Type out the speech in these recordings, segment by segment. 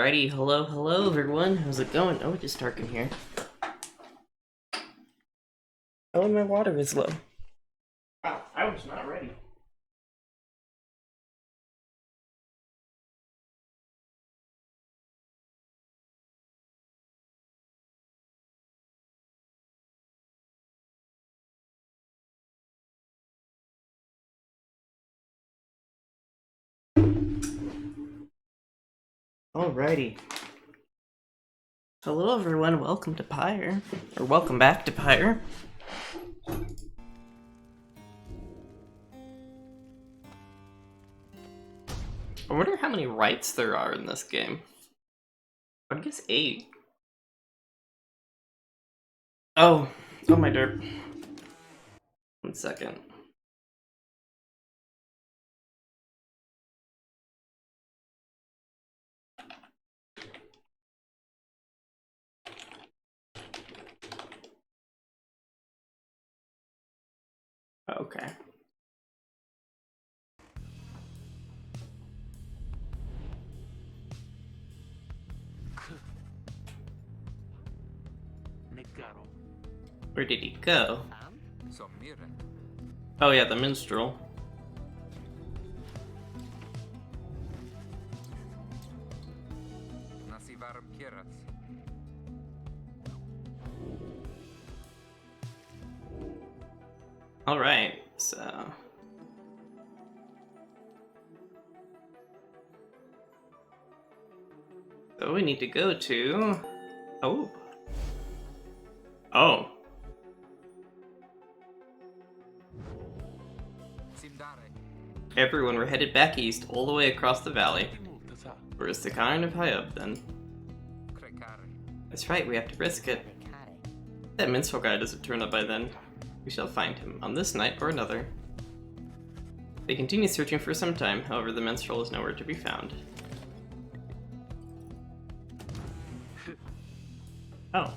Alrighty, hello everyone. How's it going? Oh, it is dark in here. Oh, and my water is low. Wow, I was not ready. Alrighty. Hello everyone, welcome to Pyre. Or welcome back to Pyre. I wonder how many rights there are in this game. I guess 8. Oh my derp. 1 second. Okay. Where did he go? Oh yeah, the Minstrel. Alright, so... we need to go to... Oh. Everyone, we're headed back east, all the way across the valley. Where's the kind of high up, then? That's right, we have to risk it. If that minstrel guy doesn't turn up by then, we shall find him, on this night or another. They continue searching for some time, however the minstrel is nowhere to be found. Oh.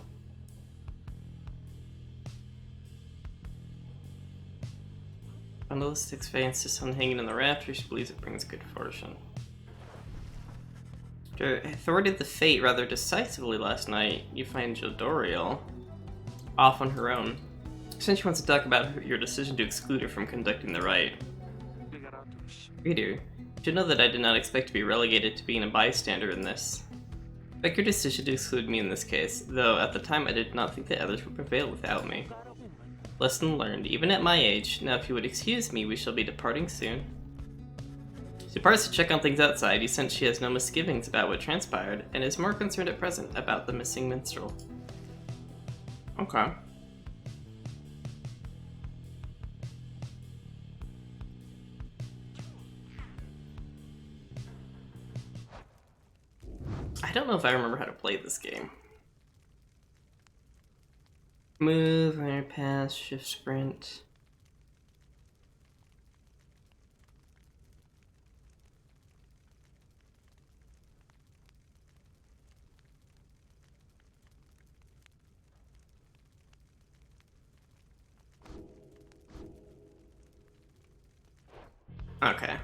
Bundle of 6 fans to sun hanging in the rafters. She believes it brings good fortune. After thwarted the fate rather decisively last night, you find Jodoriel off on her own. Since she wants to talk about your decision to exclude her from conducting the rite. Reader, you should know that I did not expect to be relegated to being a bystander in this. I respect your decision to exclude me in this case, though at the time I did not think that others would prevail without me. Lesson learned, even at my age. Now if you would excuse me, we shall be departing soon. She departs to check on things outside. He senses she has no misgivings about what transpired, and is more concerned at present about the missing minstrel. Okay. I don't know if I remember how to play this game. Move, air pass, shift sprint. Okay.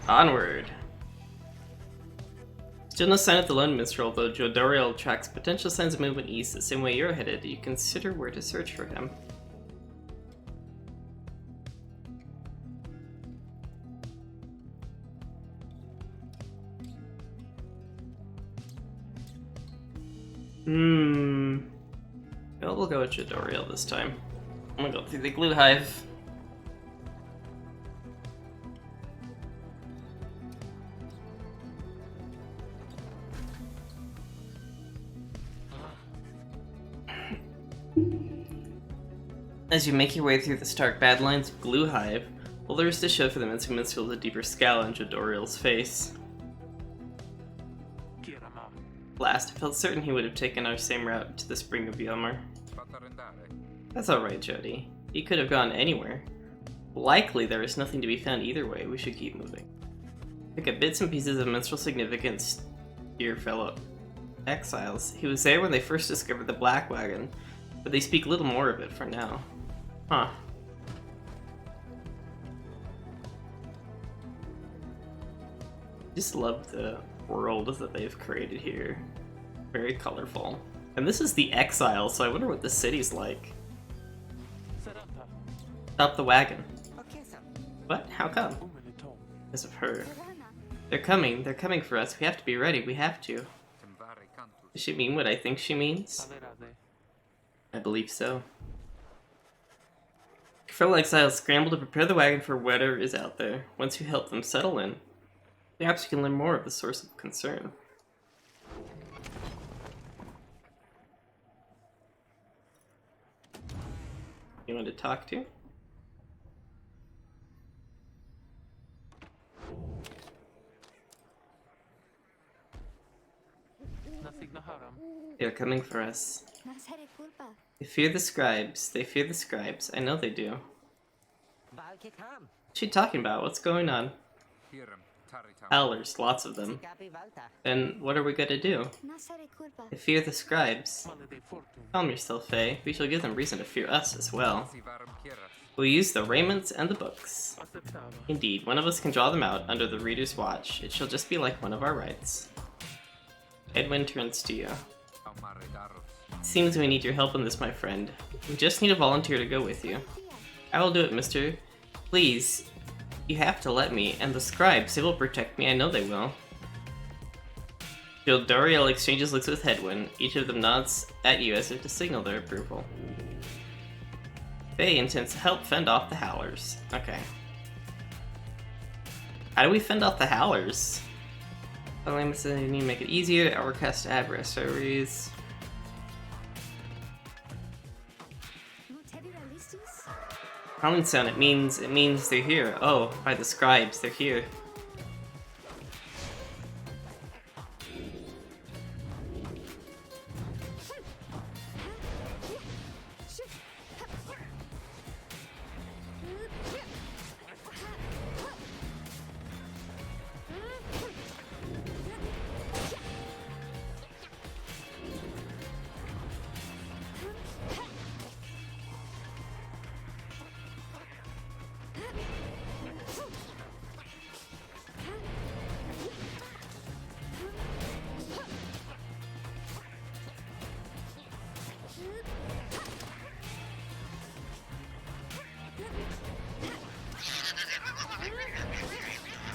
Onward. Still no sign of the lone minstrel, though Jodoriel tracks potential signs of movement east the same way you're headed. You consider where to search for him. Well, we'll go with Jodoriel this time. I'm gonna go through the Glue Hive. As you make your way through the stark badlands of Glue Hive, all there is to show for the missing minstrel is a deeper scowl on Jodoriel's face. Last, I felt certain he would have taken our same route to the Spring of Yomar. That's alright, Jody. He could have gone anywhere. Likely there is nothing to be found either way. We should keep moving. Pick up bits and pieces of minstrel significance, dear fellow exiles. He was there when they first discovered the Black Wagon, but they speak little more of it for now. Huh. Just love the world that they've created here. Very colorful. And this is the Exile, so I wonder what the city's like. Stop the wagon. What? How come? Because of her. They're coming for us. We have to be ready, we have to. Does she mean what I think she means? I believe so. Fellow exiles scramble to prepare the wagon for whatever is out there. Once you help them settle in, perhaps you can learn more of the source of concern. You want to talk to? They're coming for us. They fear the Scribes. They fear the Scribes. I know they do. What's she talking about? What's going on? Howlers, lots of them. Then what are we gonna do? They fear the Scribes. Calm yourself, Faye. We shall give them reason to fear us as well. We'll use the raiments and the books. Indeed, one of us can draw them out under the reader's watch. It shall just be like one of our rights. Edwin turns to you. Seems we need your help in this, my friend. We just need a volunteer to go with you. I will do it, mister. Please, you have to let me, and the Scribes, they will protect me, I know they will. Doriel exchanges looks with Hedwyn. Each of them nods at you as if to signal their approval. Faye intends to help fend off the Howlers. Okay. How do we fend off the Howlers? Olympus, you need to make it easier to overcast adversaries. Common sound, it means they're here. Oh, by the Scribes, they're here.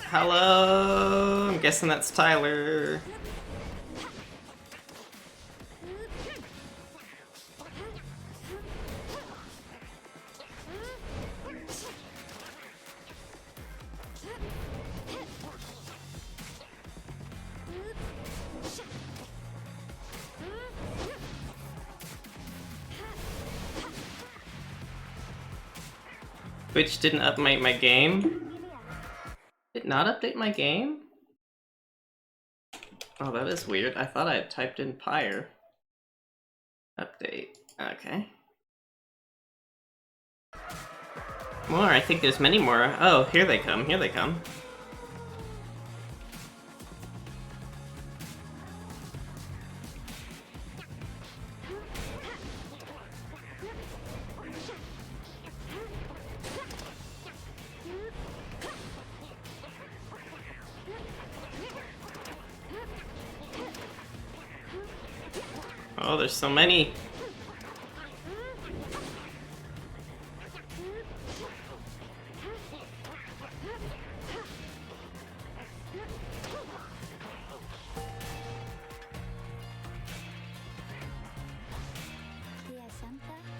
Hello, I'm guessing that's Tyler. Twitch didn't update my game. Did not update my game? Oh, that is weird. I thought I had typed in Pyre. Update. Okay. More, I think there's many more. Oh, here they come, here they come. Oh, there's so many.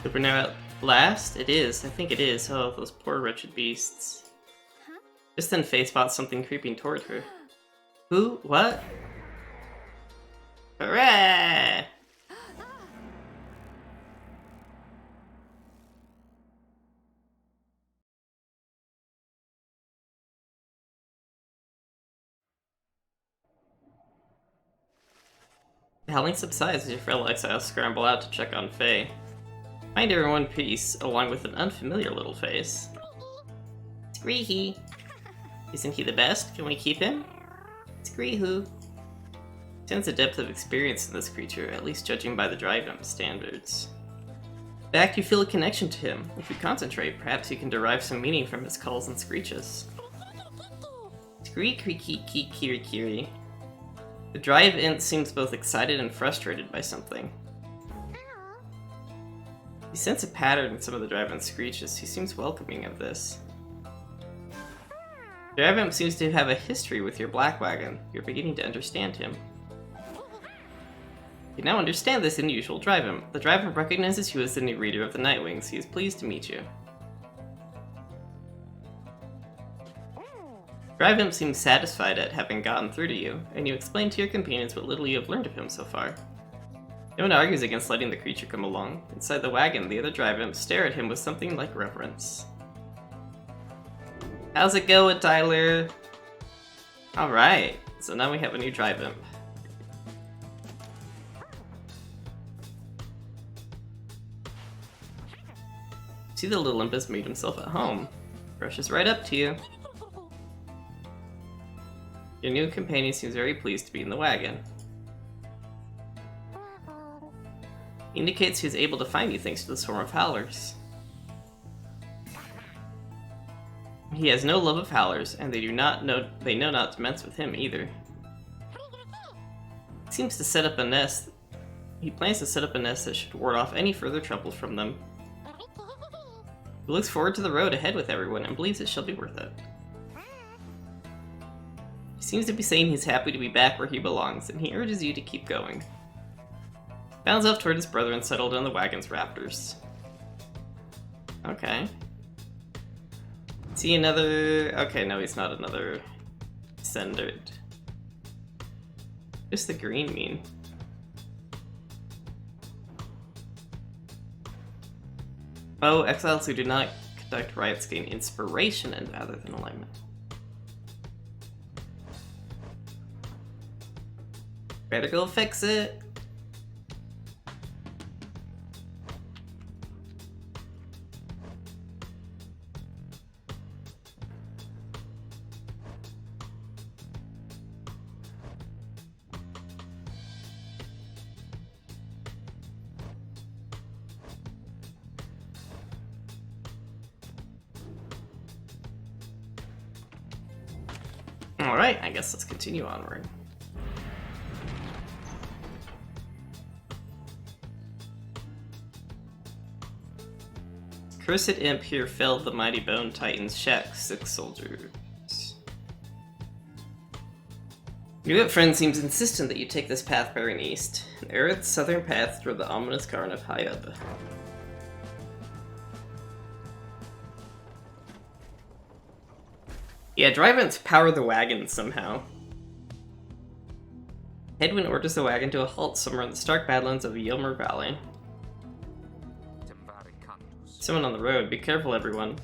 If we're now at last? It is. I think it is. Oh, those poor wretched beasts. Just then Faye spots something creeping toward her. Who? What? Hooray! The howling subsides as your fellow exiles scramble out to check on Faye. Find her in one piece, along with an unfamiliar little face. Screehee! Isn't he the best? Can we keep him? Screehoo! Sense a depth of experience in this creature, at least judging by the Drive-Up standards. In fact, you feel a connection to him. If you concentrate, perhaps you can derive some meaning from his calls and screeches. Kiri. The drive-in seems both excited and frustrated by something. You sense a pattern in some of the drive-in screeches. He seems welcoming of this. The drive-in seems to have a history with your black wagon. You're beginning to understand him. You now understand this unusual drive-in. The drive-in recognizes you as the new reader of the Nightwings. He is pleased to meet you. Drive-in seems satisfied at having gotten through to you, and you explain to your companions what little you have learned of him so far. No one argues against letting the creature come along. Inside the wagon, the other drive-imps stare at him with something like reverence. How's it going, Tyler? Alright, so now we have a new drive-imp. See that Olympus made himself at home. Rushes right up to you. Your new companion seems very pleased to be in the wagon. He indicates he is able to find you thanks to the swarm of howlers. He has no love of howlers, and they know not to mess with him either. He seems to set up a nest. He plans to set up a nest that should ward off any further trouble from them. He looks forward to the road ahead with everyone and believes it shall be worth it. He seems to be saying he's happy to be back where he belongs, and he urges you to keep going. He bounds off toward his brother and settled on the wagon's raptors. Okay. Is he another... Okay, no, he's not another Sandra. What's the green mean? Oh, exiles who do not conduct riots gain inspiration and rather than alignment. Better go fix it. Alright, I guess let's continue onward. Cursed imp here felled the mighty bone titan's shack 6 soldiers. Your good friend seems insistent that you take this path bearing east. An arid southern path toward the ominous Garden of Pyre. Yeah, drive-ins power the wagon somehow. Headwind orders the wagon to a halt somewhere in the stark badlands of Yelmer Valley. Someone on the road, be careful everyone.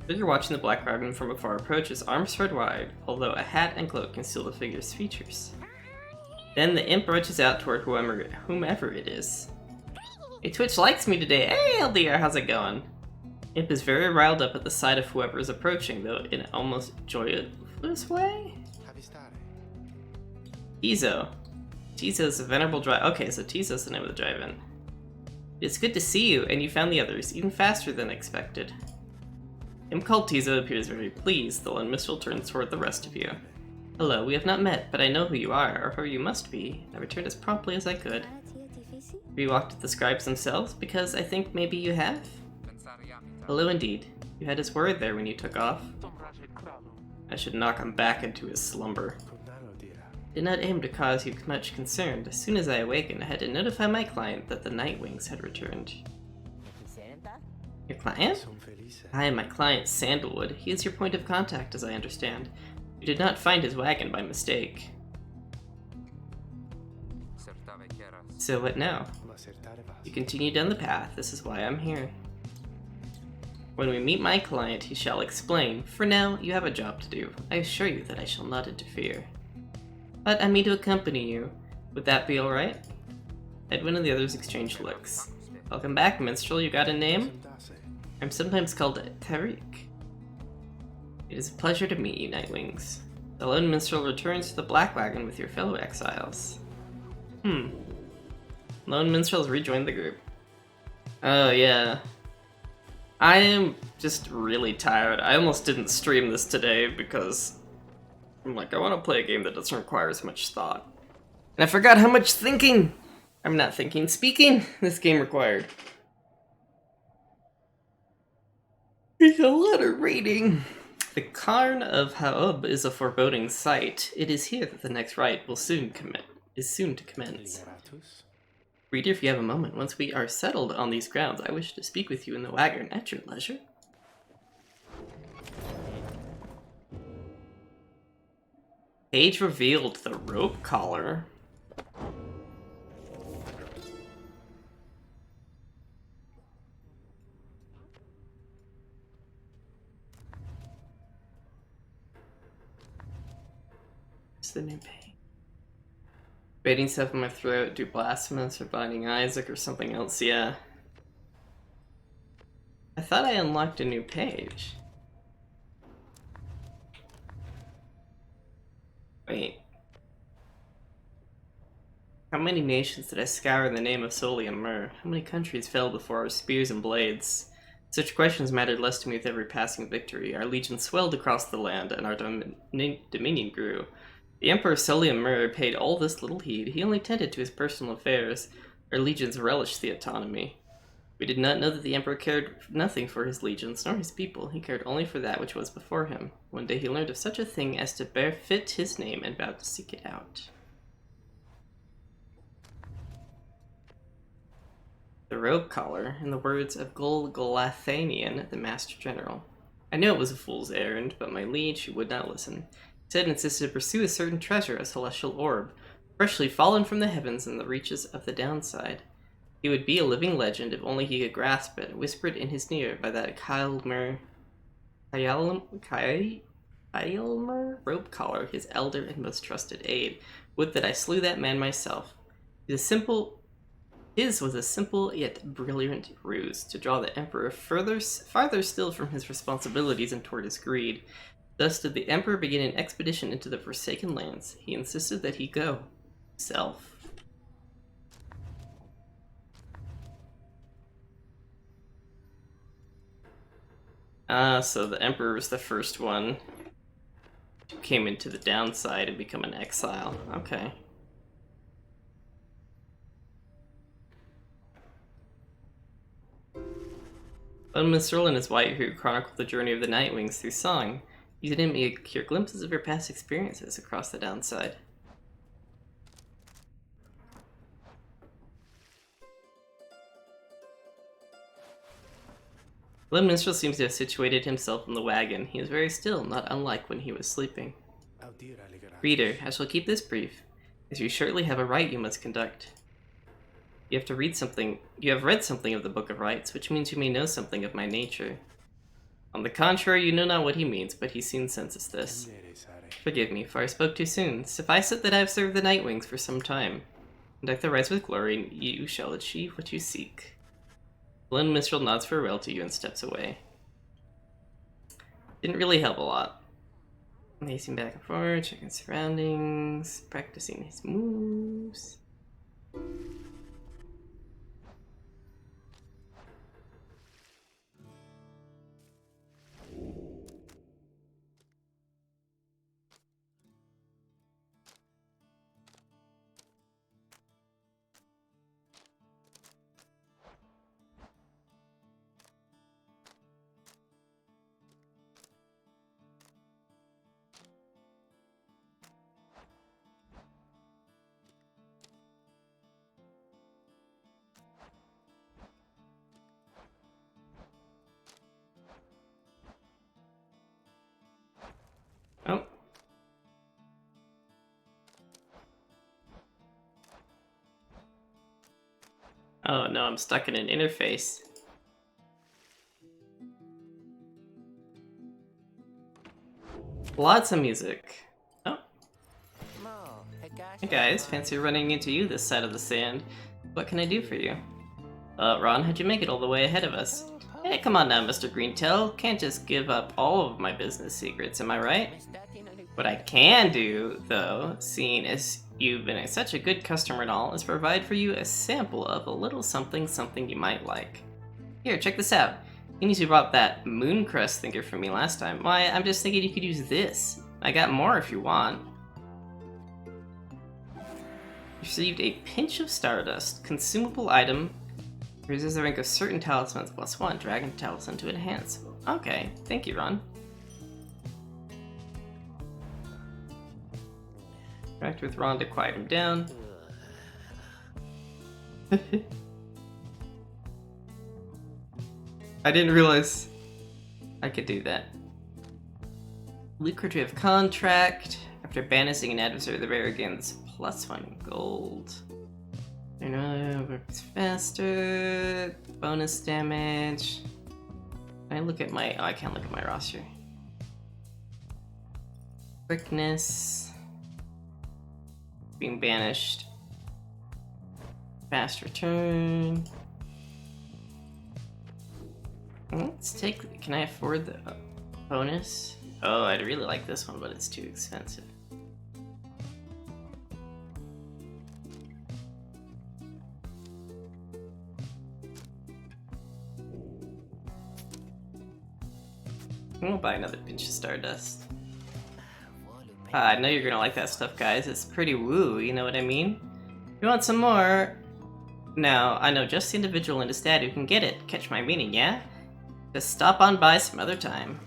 The figure watching the black wagon from afar approaches, arms spread wide, although a hat and cloak conceal the figure's features. Then the imp reaches out toward whomever it is. Hey, Twitch likes me today. Hey, LDR, how's it going? Imp is very riled up at the sight of whoever is approaching, though in an almost joyless way. Tizo. Tizo's a venerable drive. Okay, so Tizo's the name of the drive-in. It's good to see you, and you found the others, even faster than expected. Imp called Tizo appears very pleased, though Minstrel turns toward the rest of you. Hello, we have not met, but I know who you are, or who you must be. I returned as promptly as I could. Have you walked with the Scribes themselves? Because I think maybe you have? Hello indeed. You had his word there when you took off. I should knock him back into his slumber. Did not aim to cause you much concern. As soon as I awakened, I had to notify my client that the Nightwings had returned. Your client? I am my client, Sandalwood. He is your point of contact, as I understand. You did not find his wagon by mistake. So what now? You continue down the path. This is why I'm here. When we meet my client, he shall explain. For now, you have a job to do. I assure you that I shall not interfere. But I mean to accompany you. Would that be alright? Edwin and the others exchange looks. Welcome back, Minstrel. You got a name? I'm sometimes called Tariq. It is a pleasure to meet you, Nightwings. The lone Minstrel returns to the Black Wagon with your fellow exiles. Lone Minstrels rejoined the group. Oh, yeah. I am just really tired. I almost didn't stream this today because I'm like, I want to play a game that doesn't require as much thought. And I forgot how much thinking, I'm not thinking, speaking, this game required. It's a lot of reading. The Cairn of Haob is a foreboding sight. It is here that the next rite will soon to commence. Reader, if you have a moment, once we are settled on these grounds, I wish to speak with you in the wagon at your leisure. Page revealed the rope collar. What's the new page? Baiting stuff in my throat, do blasphemous or binding Isaac or something else, yeah. I thought I unlocked a new page. Wait. How many nations did I scour in the name of Soli and Myrrh? How many countries fell before our spears and blades? Such questions mattered less to me with every passing victory. Our legion swelled across the land, and our dominion grew. The Emperor Soli and Myrrh paid all this little heed. He only tended to his personal affairs. Our legions relished the autonomy. We did not know that the Emperor cared nothing for his legions, nor his people. He cared only for that which was before him. One day he learned of such a thing as to bear fit his name and vowed to seek it out. The robe collar, in the words of Gol-Golathanian, the Master General. I knew it was a fool's errand, but my liege would not listen. Instead insisted to pursue a certain treasure, a celestial orb, freshly fallen from the heavens in the reaches of the downside. He would be a living legend if only he could grasp it, whispered in his ear by that Kylmer rope collar, his elder and most trusted aide. Would that I slew that man myself. His was a simple yet brilliant ruse to draw the Emperor farther still from his responsibilities and toward his greed. Thus did the Emperor begin an expedition into the Forsaken Lands. He insisted that he go himself. So the Emperor was the first one who came into the downside and become an exile. Okay. When Minstrel and his wife who chronicled the journey of the Nightwings through song, you didn't hear glimpses of your past experiences across the downside. Lord Minstrel seems to have situated himself in the wagon. He is very still, not unlike when he was sleeping. Reader, I shall keep this brief, as you surely have a rite you must conduct. You have read something of the Book of Rites, which means you may know something of my nature. On the contrary, you know not what he means, but he soon senses this. Forgive me, for I spoke too soon. Suffice it that I have served the Nightwings for some time. Conduct the rites with glory, and you shall achieve what you seek. Lord Minstrel nods farewell to you and steps away. Didn't really help a lot. Pacing back and forth, checking surroundings, practicing his moves. Oh. Oh no, I'm stuck in an interface. Lots of music. Oh. Hey guys, fancy running into you this side of the sand. What can I do for you? Ron, how'd you make it all the way ahead of us? Hey, come on now, Mr. Greentail. Can't just give up all of my business secrets, am I right? What I can do, though, seeing as you've been such a good customer and all, is provide for you a sample of a little something you might like. Here, check this out. You brought that Mooncrest thinker for me last time. Why, I'm just thinking you could use this. I got more if you want. Received a pinch of stardust. Consumable item. Raises the rank of certain talismans +1. Dragon talisman to enhance. Okay, thank you, Ron. Interact with Ron to quiet him down. I didn't realize I could do that. Lucrative contract. After banishing an adversary, the bearer gains +1 gold. Works faster. Bonus damage. Can I look at my... Oh, I can't look at my roster. Quickness. Being banished. Fast return. Let's take... Can I afford the bonus? Oh, I'd really like this one, but it's too expensive. We'll buy another pinch of stardust. I know you're gonna like that stuff, guys. It's pretty woo, you know what I mean? If you want some more? Now, I know just the individual in his dad who can get it. Catch my meaning, yeah? Just stop on by some other time.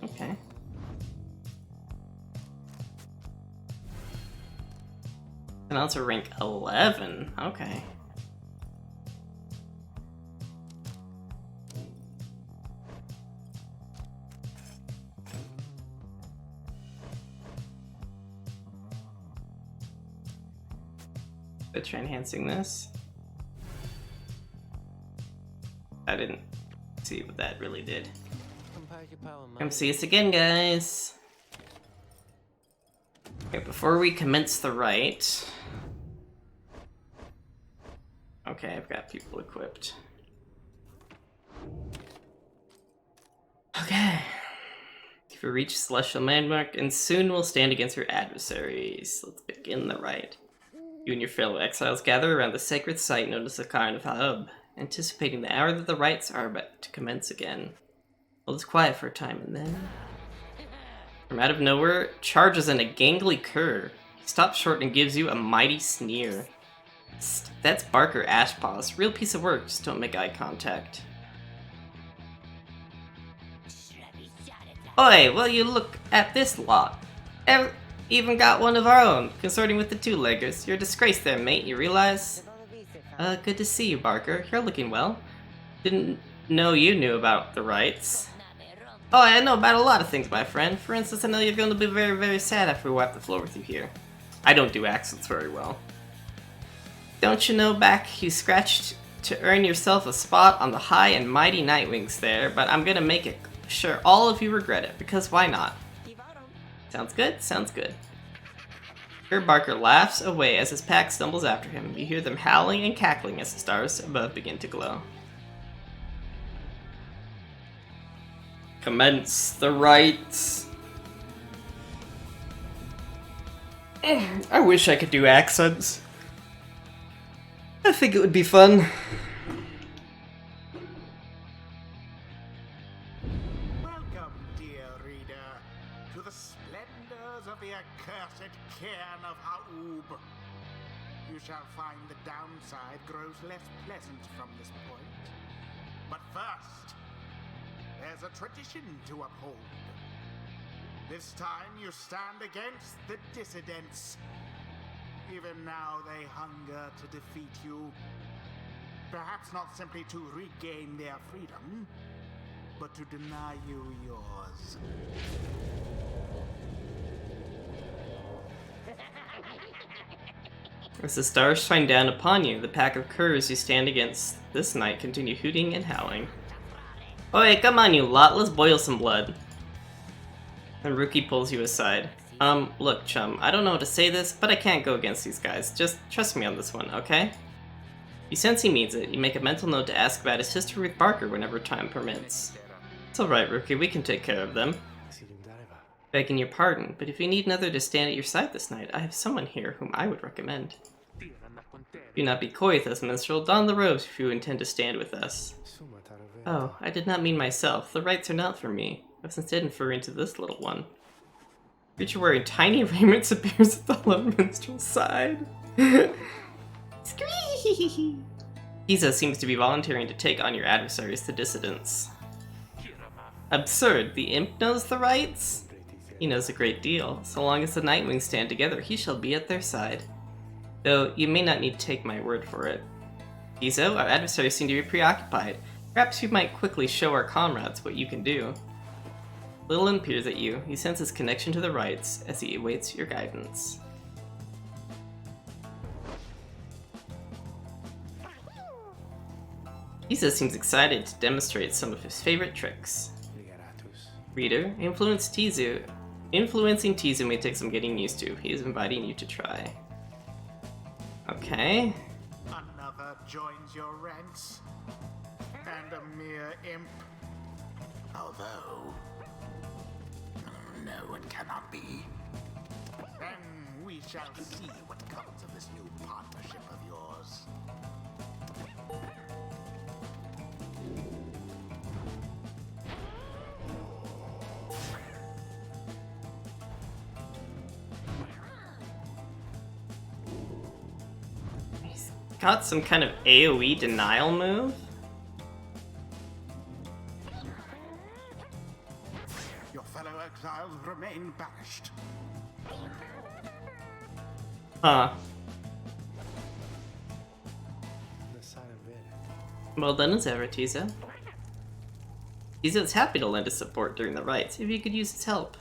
Okay. And also rank 11. Okay. Let's try enhancing this. I didn't see what that really did. Come see us again, guys. Okay, before we commence the rite. Okay, I've got people equipped. Okay. If you reach Celestial Landmark, and soon will stand against your adversaries. Let's begin the rite. You and your fellow exiles gather around the sacred site known as the Cairn of Haub, anticipating the hour that the rites are about to commence again. All is quiet for a time, and then... From out of nowhere, charges in a gangly cur. He stops short and gives you a mighty sneer. That's Barker Ashpaws. Real piece of work, just don't make eye contact. Oi, well you look at this lot. Even got one of our own, consorting with the two-leggers. You're a disgrace there, mate, you realize? Good to see you, Barker. You're looking well. Didn't know you knew about the rites. Oh, I know about a lot of things, my friend. For instance, I know you're going to be very, very sad after we wipe the floor with you here. I don't do accents very well. Don't you know back you scratched to earn yourself a spot on the high and mighty Nightwings there, but I'm gonna make it sure all of you regret it, because why not? Sounds good? Sounds good. Sir Barker laughs away as his pack stumbles after him. You hear them howling and cackling as the stars above begin to glow. Commence the rites. I wish I could do accents. I think it would be fun. You shall find the downside grows less pleasant from this point. But first, there's a tradition to uphold. This time you stand against the dissidents. Even now they hunger to defeat you. Perhaps not simply to regain their freedom, but to deny you yours. As the stars shine down upon you, the pack of curs you stand against this night continue hooting and howling. Oi, come on you lot, let's boil some blood. Then Rookie pulls you aside. Look, chum, I don't know how to say this, but I can't go against these guys. Just trust me on this one, okay? You sense he means it. You make a mental note to ask about his history with Barker whenever time permits. It's alright, Rookie, we can take care of them. Begging your pardon, but if you need another to stand at your side this night, I have someone here whom I would recommend. Do not be coy with us, Minstrel. Don the robes if you intend to stand with us. Oh, I did not mean myself. The rites are not for me. Let's instead infer into this little one. Creature wearing tiny raiments appears at the lone minstrel's side. Squee! Giza seems to be volunteering to take on your adversaries, the dissidents. Absurd. The imp knows the rights? He knows a great deal. So long as the Nightwings stand together, he shall be at their side. Though you may not need to take my word for it. Gizo, our adversaries seem to be preoccupied. Perhaps you might quickly show our comrades what you can do. Littlin peers at you. He senses connection to the rights as he awaits your guidance. Giza seems excited to demonstrate some of his favorite tricks. Reader, influencing Tizu may take some getting used to. He is inviting you to try. Okay. Another joins your ranks, and a mere imp. Although, no, it cannot be. And we shall see what comes of this new partnership of yours. He's got some kind of AoE denial move. Your fellow exiles remain banished. Huh. Well done as ever, Tizo. Tizo is happy to lend his support during the rites, if you could use his help.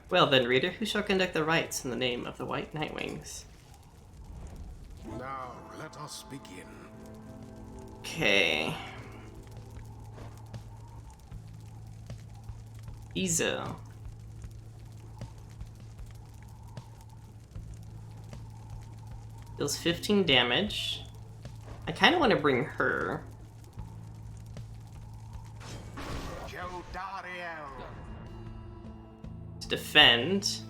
Well then, reader, who shall conduct the rites in the name of the White Nightwings? Now, let us begin. Okay. Tizo. Deals 15 damage. I kind of want to bring her. To defend.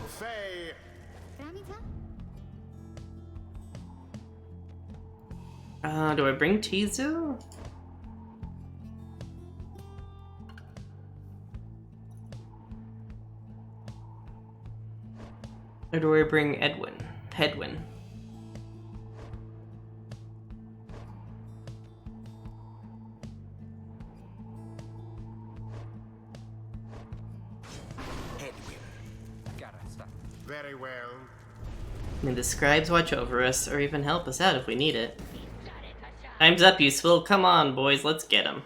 Faye. Do I bring Tizu? Or do I bring Hedwin? Hedwin. Very well. And the Scribes watch over us, or even help us out if we need it. Time's up, useful. Come on, boys, let's get him.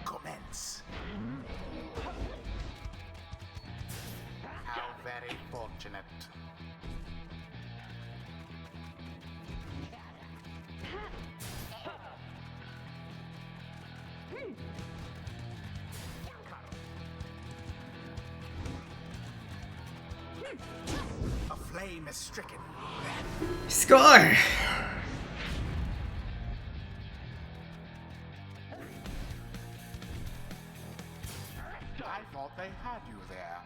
Commence. How very fortunate. A flame is stricken. Score! I thought they had you there.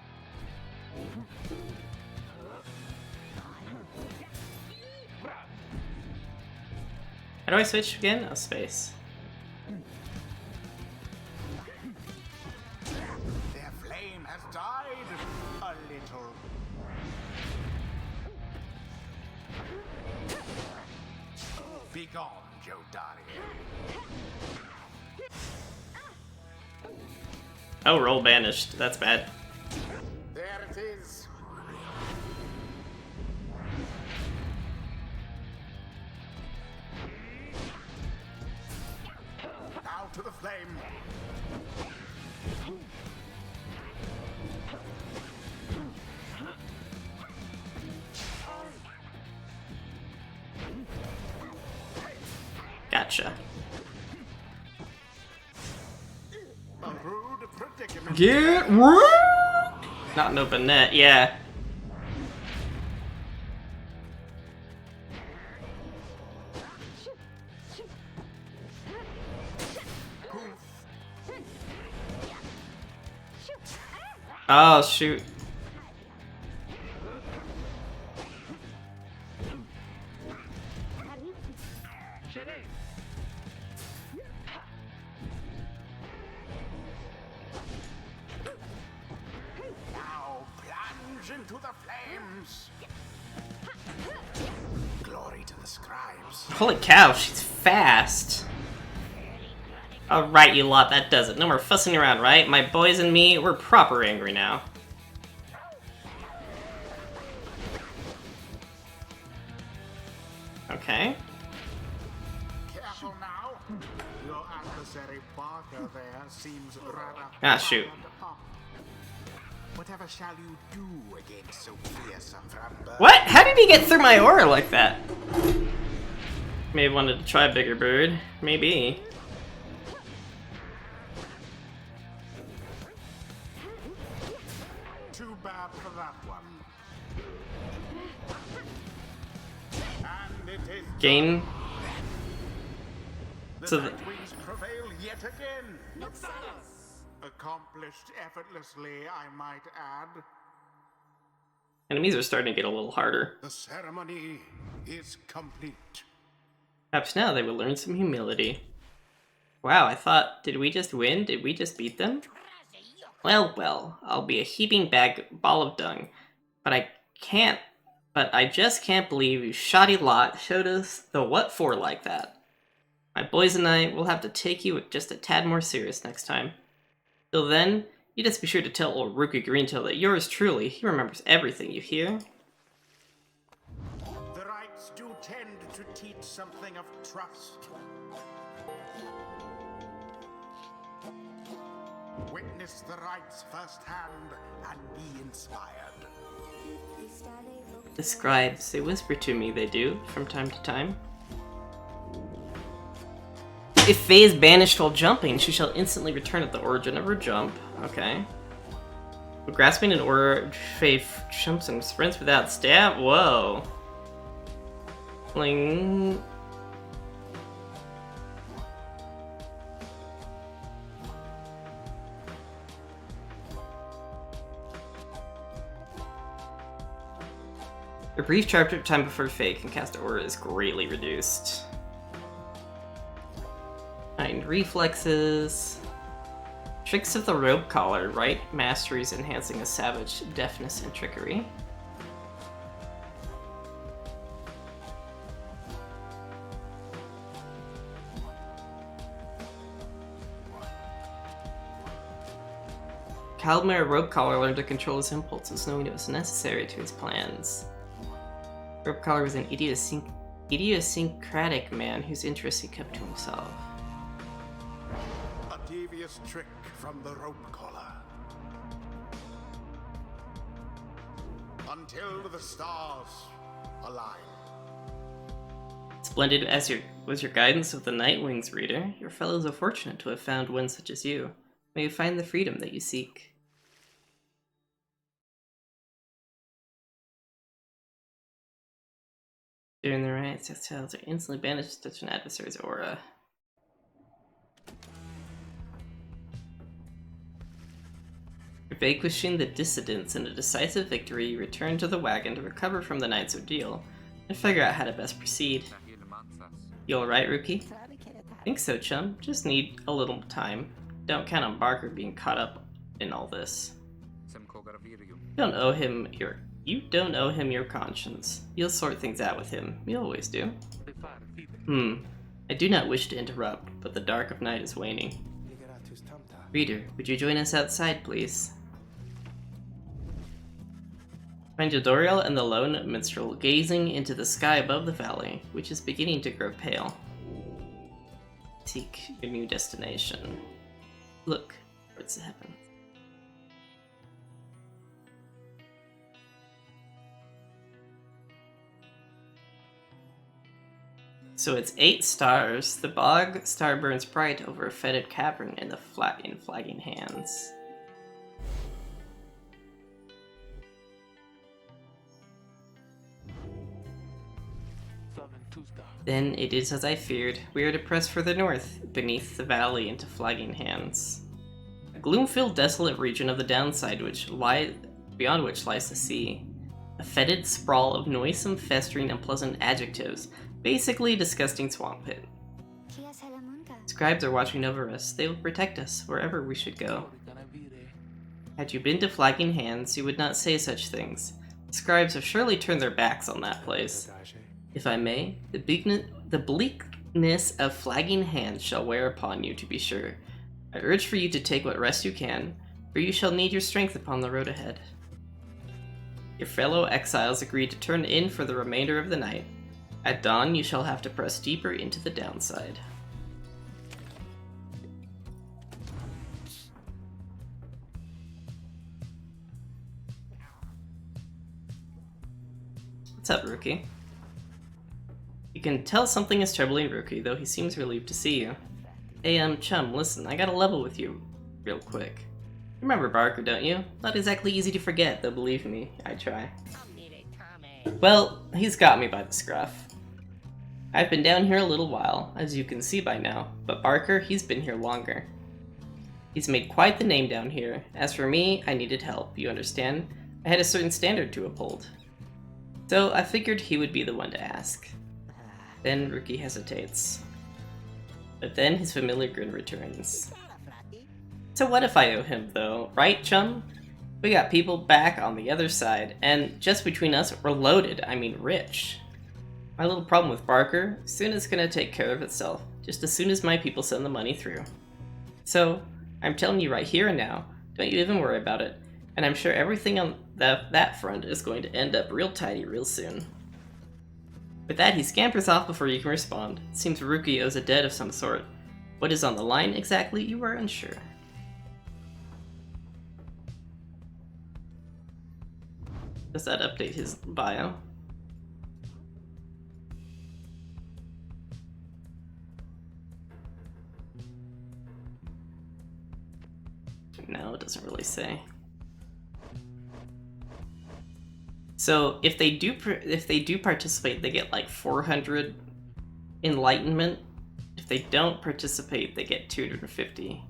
How do I switch again? Oh, space. Their flame has died a little. Be gone, Jodari. Oh, roll banished. That's bad. There it is. Now to the flame. Gotcha. A rude predicament. Get wrecked! Not an open net, yeah. Oh, shoot. into the flames. Glory to the Scribes. Holy cow, she's fast. Alright, you lot, that does it. No more fussing around, right? My boys and me, we're proper angry now. Okay. Careful now. Your adversary Barker there seems rather... Ah, shoot. Whatever shall you do against so fierce a What? How did he get through my aura like that? Maybe wanted to try bigger bird. Maybe. Too bad for that one. And it is Gain. the So the- Nightwings prevail yet again. Accomplished effortlessly, I might add. Enemies are starting to get a little harder. The ceremony is complete. Perhaps now they will learn some humility. Wow, I thought, did we just win? Did we just beat them? Well, well, I'll be a heaping ball of dung. But I just can't believe you shoddy lot showed us the what for like that. My boys and I will have to take you just a tad more serious next time. Till then, you just be sure to tell old Rookie Greentail that yours truly, he remembers everything, you hear? The rites do tend to teach something of trust. Witness the rites firsthand and be inspired. The Scribes, they whisper to me, they do, from time to time. If Faye is banished while jumping, she shall instantly return at the origin of her jump. Okay. When grasping an aura, Faye jumps and sprints without stab? Whoa. Fling. A brief charge time before Faye can cast aura is greatly reduced. Heightened reflexes. Tricks of the rope collar, right? Masteries enhancing a savage deftness and trickery. Caldmere rope collar learned to control his impulses, knowing it was necessary to his plans. Rope collar was an idiosyncratic man whose interests he kept to himself. A devious trick from the rope collar. Until the stars align. Splendid as was your guidance of the Nightwings, reader. Your fellows are fortunate to have found one such as you. May you find the freedom that you seek. During the rites, textiles are instantly banished to touch an adversary's aura. Vanquishing the dissidents in a decisive victory, you return to the wagon to recover from the night's ordeal and figure out how to best proceed. You alright, Rookie? Think so, chum. Just need a little time. Don't count on Barker being caught up in all this. You don't owe him your conscience. You'll sort things out with him. You always do. I do not wish to interrupt, but the dark of night is waning. Reader, would you join us outside, please? Find Doriel and the lone minstrel gazing into the sky above the valley, which is beginning to grow pale. Seek your new destination. Look towards the heavens. So it's 8 stars. The bog star burns bright over a fetid cavern in flagging hands. Then it is as I feared. We are to press further north, beneath the valley into flagging hands. A gloom-filled, desolate region of the downside beyond which lies the sea. A fetid sprawl of noisome, festering, unpleasant adjectives. Basically a disgusting swamp pit. Scribes are watching over us. They will protect us wherever we should go. Had you been to Flagging Hands, you would not say such things. The Scribes have surely turned their backs on that place. If I may, the bleakness of Flagging Hands shall wear upon you, to be sure. I urge for you to take what rest you can, for you shall need your strength upon the road ahead. Your fellow exiles agreed to turn in for the remainder of the night. At dawn, you shall have to press deeper into the downside. What's up, Rookie? You can tell something is troubling Rookie, though he seems relieved to see you. Hey, chum, listen, I gotta level with you real quick. Remember Barker, don't you? Not exactly easy to forget, though believe me, I try. Well, he's got me by the scruff. I've been down here a little while, as you can see by now, but Barker, he's been here longer. He's made quite the name down here. As for me, I needed help, you understand? I had a certain standard to uphold. So I figured he would be the one to ask. Then Rookie hesitates. But then his familiar grin returns. So what if I owe him, though? Right, chum? We got people back on the other side, and just between us, we're loaded, I mean rich. My little problem with Barker, soon it's gonna take care of itself, just as soon as my people send the money through. So, I'm telling you right here and now, don't you even worry about it, and I'm sure everything on that front is going to end up real tidy real soon. With that, he scampers off before you can respond. It seems Rookie owes a debt of some sort. What is on the line exactly, you are unsure. Does that update his bio? No, it doesn't really say. So if they do participate, they get like 400 enlightenment. If they don't participate, they get 250.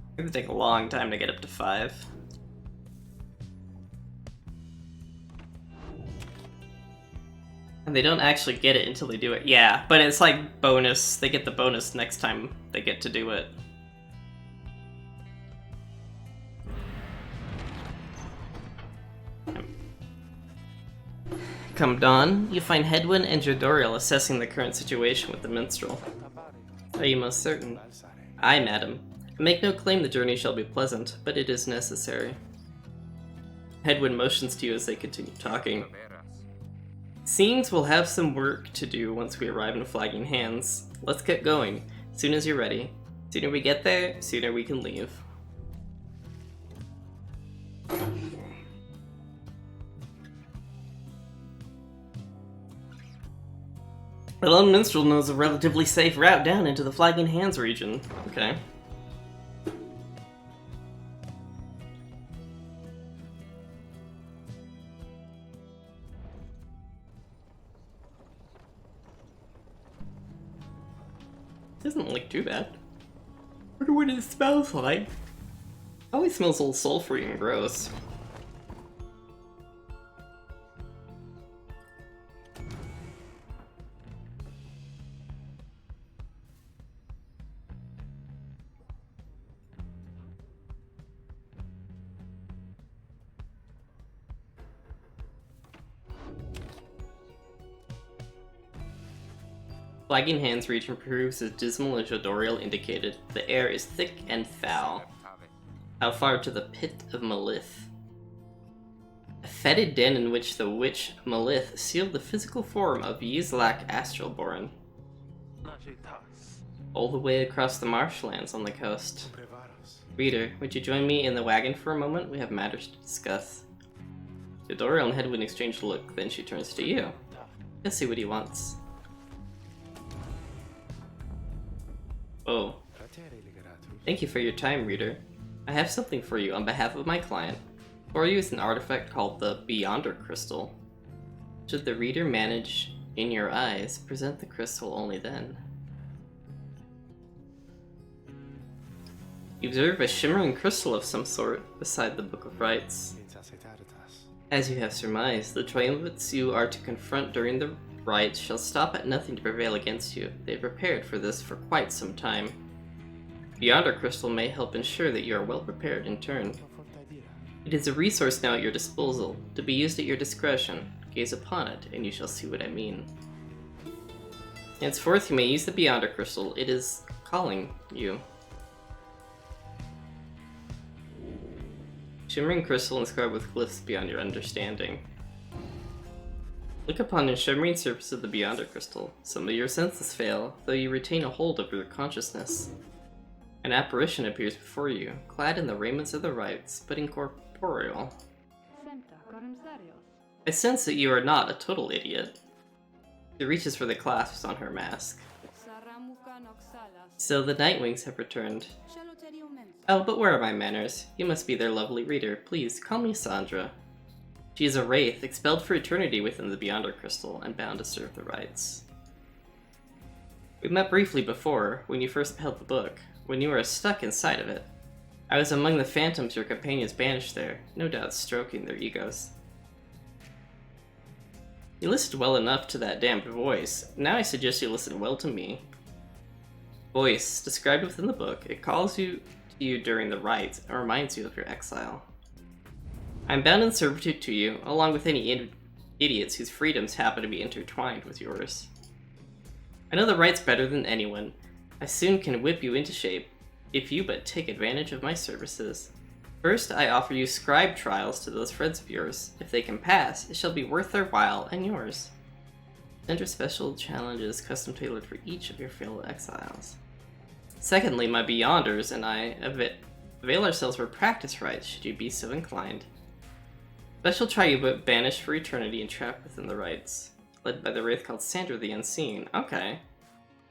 It's gonna take a long time to get up to 5. And they don't actually get it until they do it. Yeah, but it's like bonus. They get the bonus next time they get to do it. Come dawn, you find Hedwyn and Jodoriel assessing the current situation with the Minstrel. Are you most certain? Aye, madam. I make no claim the journey shall be pleasant, but it is necessary. Hedwyn motions to you as they continue talking. Seems we'll have some work to do once we arrive in Flagging Hands. Let's get going, soon as you're ready. Sooner we get there, sooner we can leave. The lone minstrel knows a relatively safe route down into the Flagging Hands region. Okay. Doesn't look too bad. I wonder what it smells like. It always smells a little sulfury and gross. Flagging Hands region proves as dismal as Jodoriel indicated. The air is thick and foul. How far to the pit of Malith? A fetid den in which the witch Malith sealed the physical form of Yizlak Astralborn. All the way across the marshlands on the coast. Reader, would you join me in the wagon for a moment? We have matters to discuss. Jodoriel and Hedwyn exchange a look, then she turns to you. Let's see what he wants. Oh. Thank you for your time, reader. I have something for you on behalf of my client. For you is an artifact called the Beyonder Crystal. Should the reader manage, in your eyes, present the crystal only then. You observe a shimmering crystal of some sort beside the Book of Rites. As you have surmised, the triumvirates you are to confront during the rights shall stop at nothing to prevail against you. They have prepared for this for quite some time. Beyond our crystal may help ensure that you are well prepared in turn. It is a resource now at your disposal, to be used at your discretion. Gaze upon it, and you shall see what I mean. Henceforth you may use the Beyonder Crystal. It is calling you. Shimmering crystal inscribed with glyphs beyond your understanding. Look upon the shimmering surface of the Beyonder Crystal. Some of your senses fail, though you retain a hold over your consciousness. An apparition appears before you, clad in the raiments of the rites, but incorporeal. I sense that you are not a total idiot. She reaches for the clasps on her mask. So the Nightwings have returned. Oh, but where are my manners? You must be their lovely reader. Please, call me Sandra. She is a wraith, expelled for eternity within the Beyonder Crystal, and bound to serve the rites. We met briefly before, when you first held the book, when you were stuck inside of it. I was among the phantoms your companions banished there, no doubt stroking their egos. You listened well enough to that damned voice. Now I suggest you listen well to me. Voice, described within the book, it calls you to you during the rites and reminds you of your exile. I am bound in servitude to you, along with any idiots whose freedoms happen to be intertwined with yours. I know the rites better than anyone. I soon can whip you into shape, if you but take advantage of my services. First, I offer you scribe trials to those friends of yours. If they can pass, it shall be worth their while and yours. Enter special challenges custom-tailored for each of your fellow exiles. Secondly, my Beyonders and I avail ourselves for practice rites, should you be so inclined. Special try you but banished for eternity and trapped within the rites, led by the wraith called Sandra the Unseen. Okay.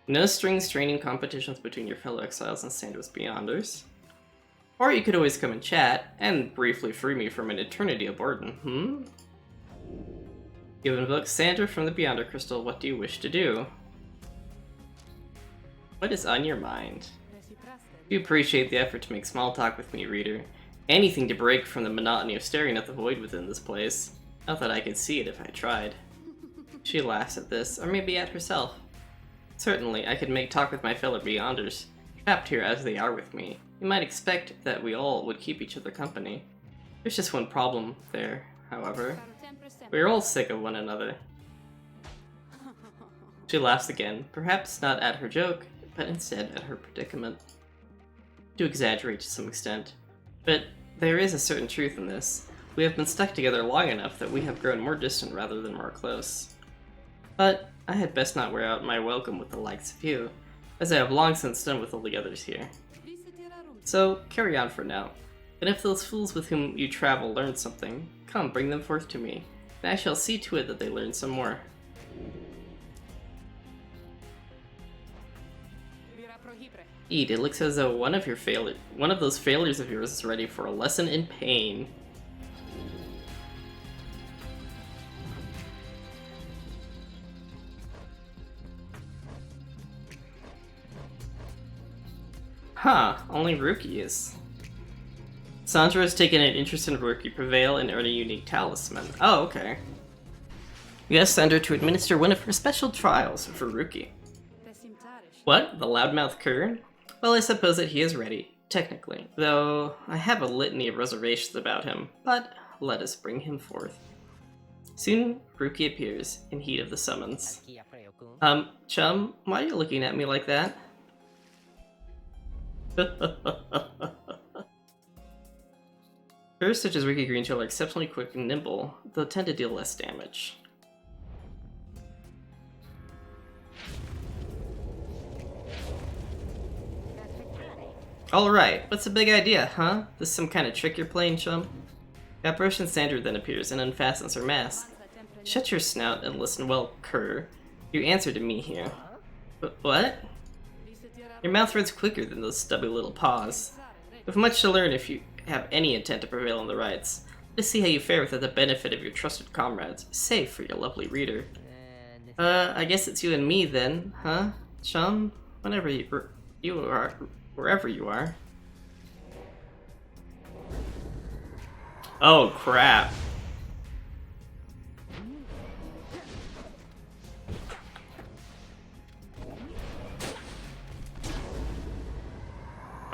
No strings training competitions between your fellow exiles and Sandra's Beyonders. Or you could always come and chat, and briefly free me from an eternity of burden, You have invoked Sandra from the Beyonder Crystal. What do you wish to do? What is on your mind? You appreciate the effort to make small talk with me, reader. Anything to break from the monotony of staring at the void within this place. Not that I could see it if I tried. She laughs at this, or maybe at herself. Certainly, I could make talk with my fellow Beyonders, trapped here as they are with me. You might expect that we all would keep each other company. There's just one problem there, however. We're all sick of one another. She laughs again, perhaps not at her joke, but instead at her predicament. To exaggerate to some extent. But there is a certain truth in this. We have been stuck together long enough that we have grown more distant rather than more close. But I had best not wear out my welcome with the likes of you, as I have long since done with all the others here. So, carry on for now. And if those fools with whom you travel learn something, come, bring them forth to me, and I shall see to it that they learn some more. Eat, it looks as though one of those failures of yours is ready for a lesson in pain. Huh, only rookies. Sandra has taken an interest in rookie prevail and earn a unique talisman. Oh, okay. You asked Sandra to administer one of her special trials for rookie. What? The loudmouth Kern? Well, I suppose that he is ready, technically, though I have a litany of reservations about him, but let us bring him forth. Soon, Rookie appears, in heat of the summons. Chum, why are you looking at me like that? Furs such as Rookie Greenshell are exceptionally quick and nimble, though tend to deal less damage. Alright, what's the big idea, huh? This some kind of trick you're playing, chum? The apparition Sandra then appears and unfastens her mask. Shut your snout and listen well, cur. You answer to me here. What? Your mouth runs quicker than those stubby little paws. With much to learn if you have any intent to prevail on the rights. Let's see how you fare without the benefit of your trusted comrades, save for your lovely reader. I guess it's you and me then, huh? Chum? Whenever you are, wherever you are. Oh, crap.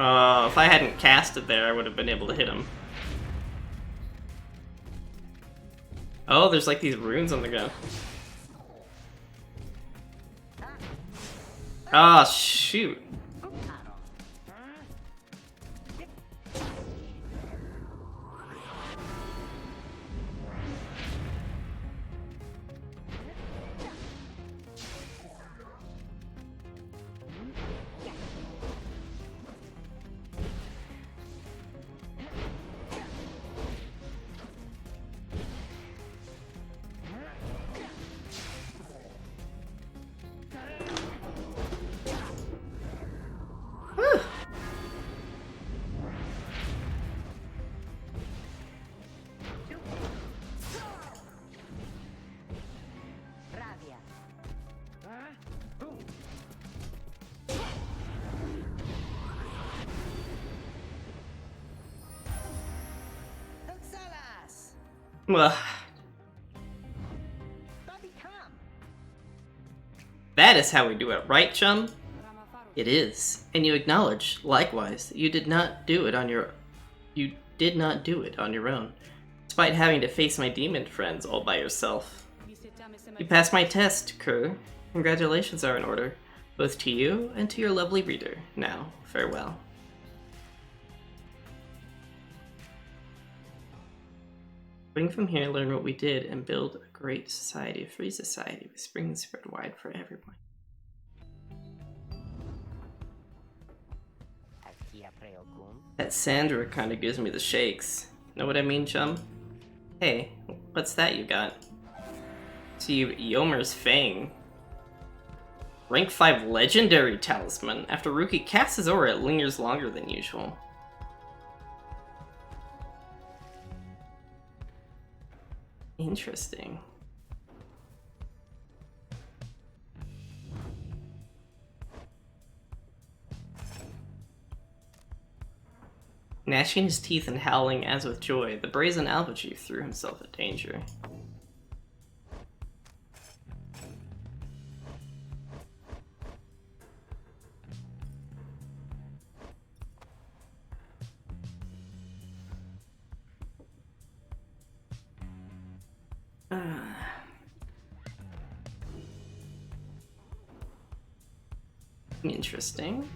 If I hadn't cast it there, I would have been able to hit him. Oh, there's like these runes on the ground. Ah, shoot. Well, that is how we do it, right, chum? It is, and you acknowledge, likewise, that you did not do it on your own, despite having to face my demon friends all by yourself. You passed my test, Kerr. Congratulations are in order, both to you and to your lovely reader. Now, farewell. Going from here, learn what we did, and build a great society, a free society, with springs spread wide for everyone. That Sandra kinda gives me the shakes. Know what I mean, chum? Hey, what's that you got? See, Yomer's Fang. Rank 5 Legendary Talisman. After Rookie casts his aura, it lingers longer than usual. Interesting. Gnashing his teeth and howling as with joy, the brazen alpha chief threw himself at danger. Interesting.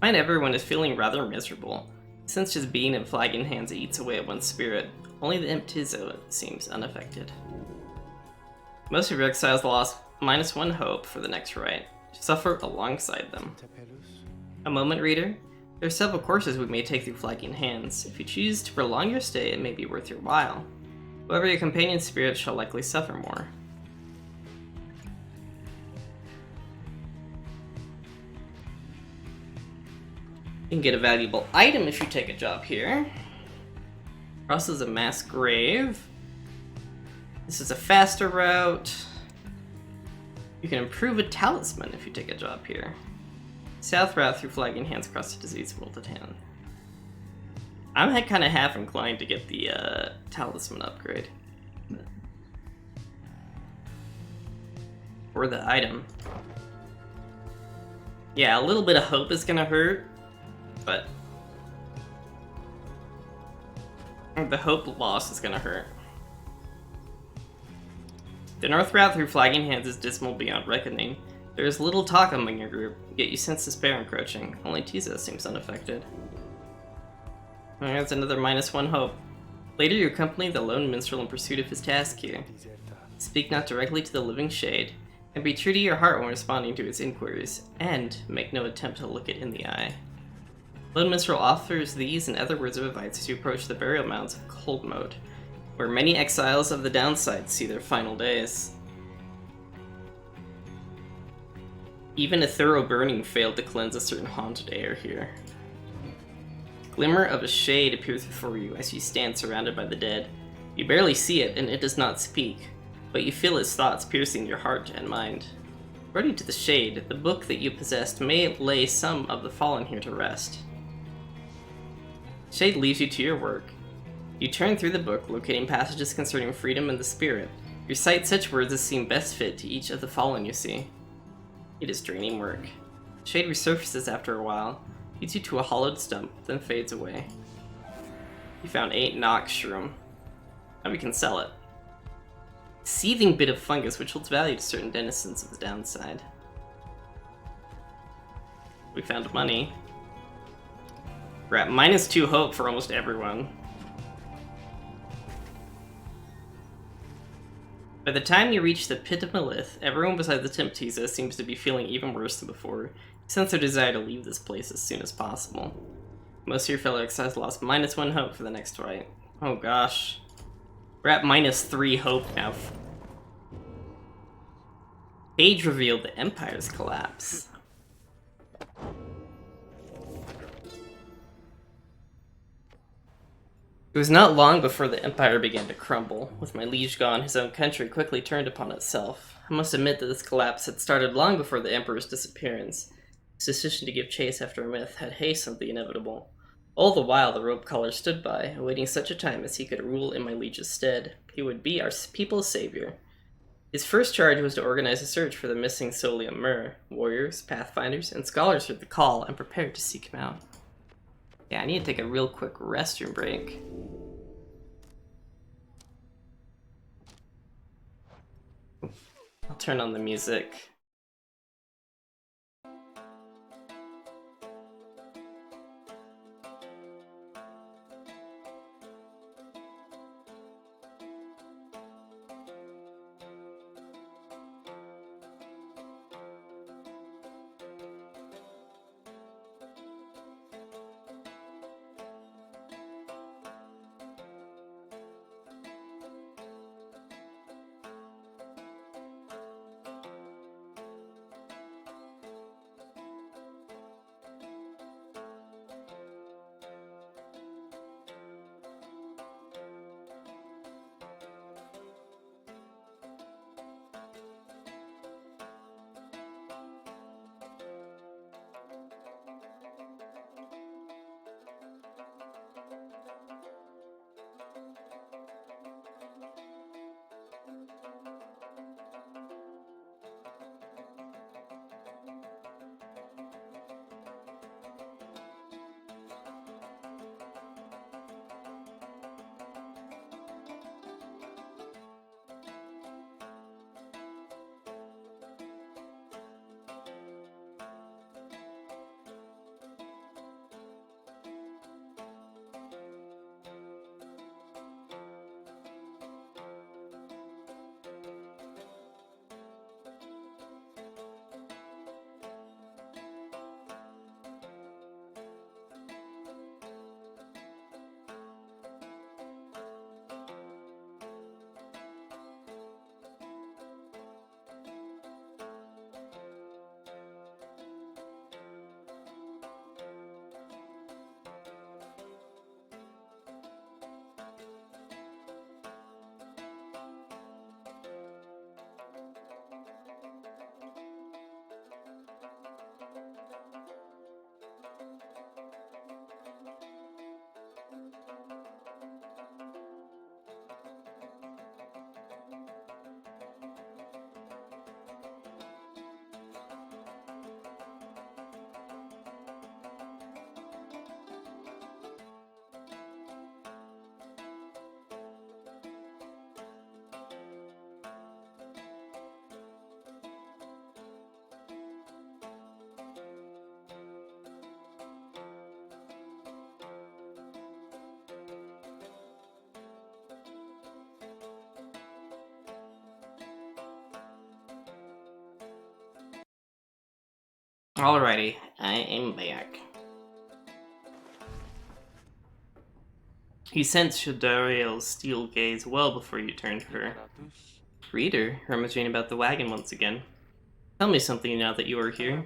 I find everyone is feeling rather miserable. Since just being in flagging hands eats away at one's spirit, only the Imptizo seems unaffected. Most of your exiles lost -1 hope for the next rite. Suffer alongside them. A moment, reader? There are several courses we may take through flagging hands. If you choose to prolong your stay, it may be worth your while. However, your companion's spirit shall likely suffer more. You can get a valuable item if you take a job here. Crosses a mass grave. This is a faster route. You can improve a talisman if you take a job here. South route through flagging hands across the disease wilted hand. I'm kind of half inclined to get the talisman upgrade. Or the item. Yeah, a little bit of hope is gonna hurt, but the hope loss is gonna hurt. The north route through flagging hands is dismal beyond reckoning. There is little talk among your group, yet you sense despair encroaching. Only Tizo seems unaffected. That's another -1 hope. Later you accompany the lone minstrel in pursuit of his task here. Speak not directly to the living shade, and be true to your heart when responding to its inquiries, and make no attempt to look it in the eye. Lone minstrel offers these and other words of advice as you approach the burial mounds of Cold Mode, where many exiles of the downside see their final days. Even a thorough burning failed to cleanse a certain haunted air here. Glimmer of a shade appears before you as you stand surrounded by the dead. You barely see it, and it does not speak, but you feel its thoughts piercing your heart and mind. According to the shade, the book that you possessed may lay some of the fallen here to rest. Shade leaves you to your work. You turn through the book, locating passages concerning freedom and the spirit, Recite such words as seem best fit to each of the following you see. It is draining work. Shade resurfaces after a while, leads you to a hollowed stump, then fades away. You found 8 Nox Shroom. Now we can sell it. Seething bit of fungus which holds value to certain denizens of the downside. We found money. We're at -2 hope for almost everyone. By the time you reach the Pit of Malith, everyone besides the Temptiza seems to be feeling even worse than before. You sense their desire to leave this place as soon as possible. Most of your fellow exiles lost -1 hope for the next fight. Oh gosh. We're at -3 hope now. Page revealed the Empire's collapse. It was not long before the Empire began to crumble. With my liege gone, his own country quickly turned upon itself. I must admit that this collapse had started long before the Emperor's disappearance. His decision to give chase after a myth had hastened the inevitable. All the while, the robe collar stood by, awaiting such a time as he could rule in my liege's stead. He would be our people's savior. His first charge was to organize a search for the missing Solium Myrrh. Warriors, pathfinders, and scholars heard the call and prepared to seek him out. Yeah, I need to take a real quick restroom break. I'll turn on the music. Alrighty, I am back. You sensed Shadariel's steel gaze well before you turned to her. Reader, rummaging about the wagon once again. Tell me something now that you are here.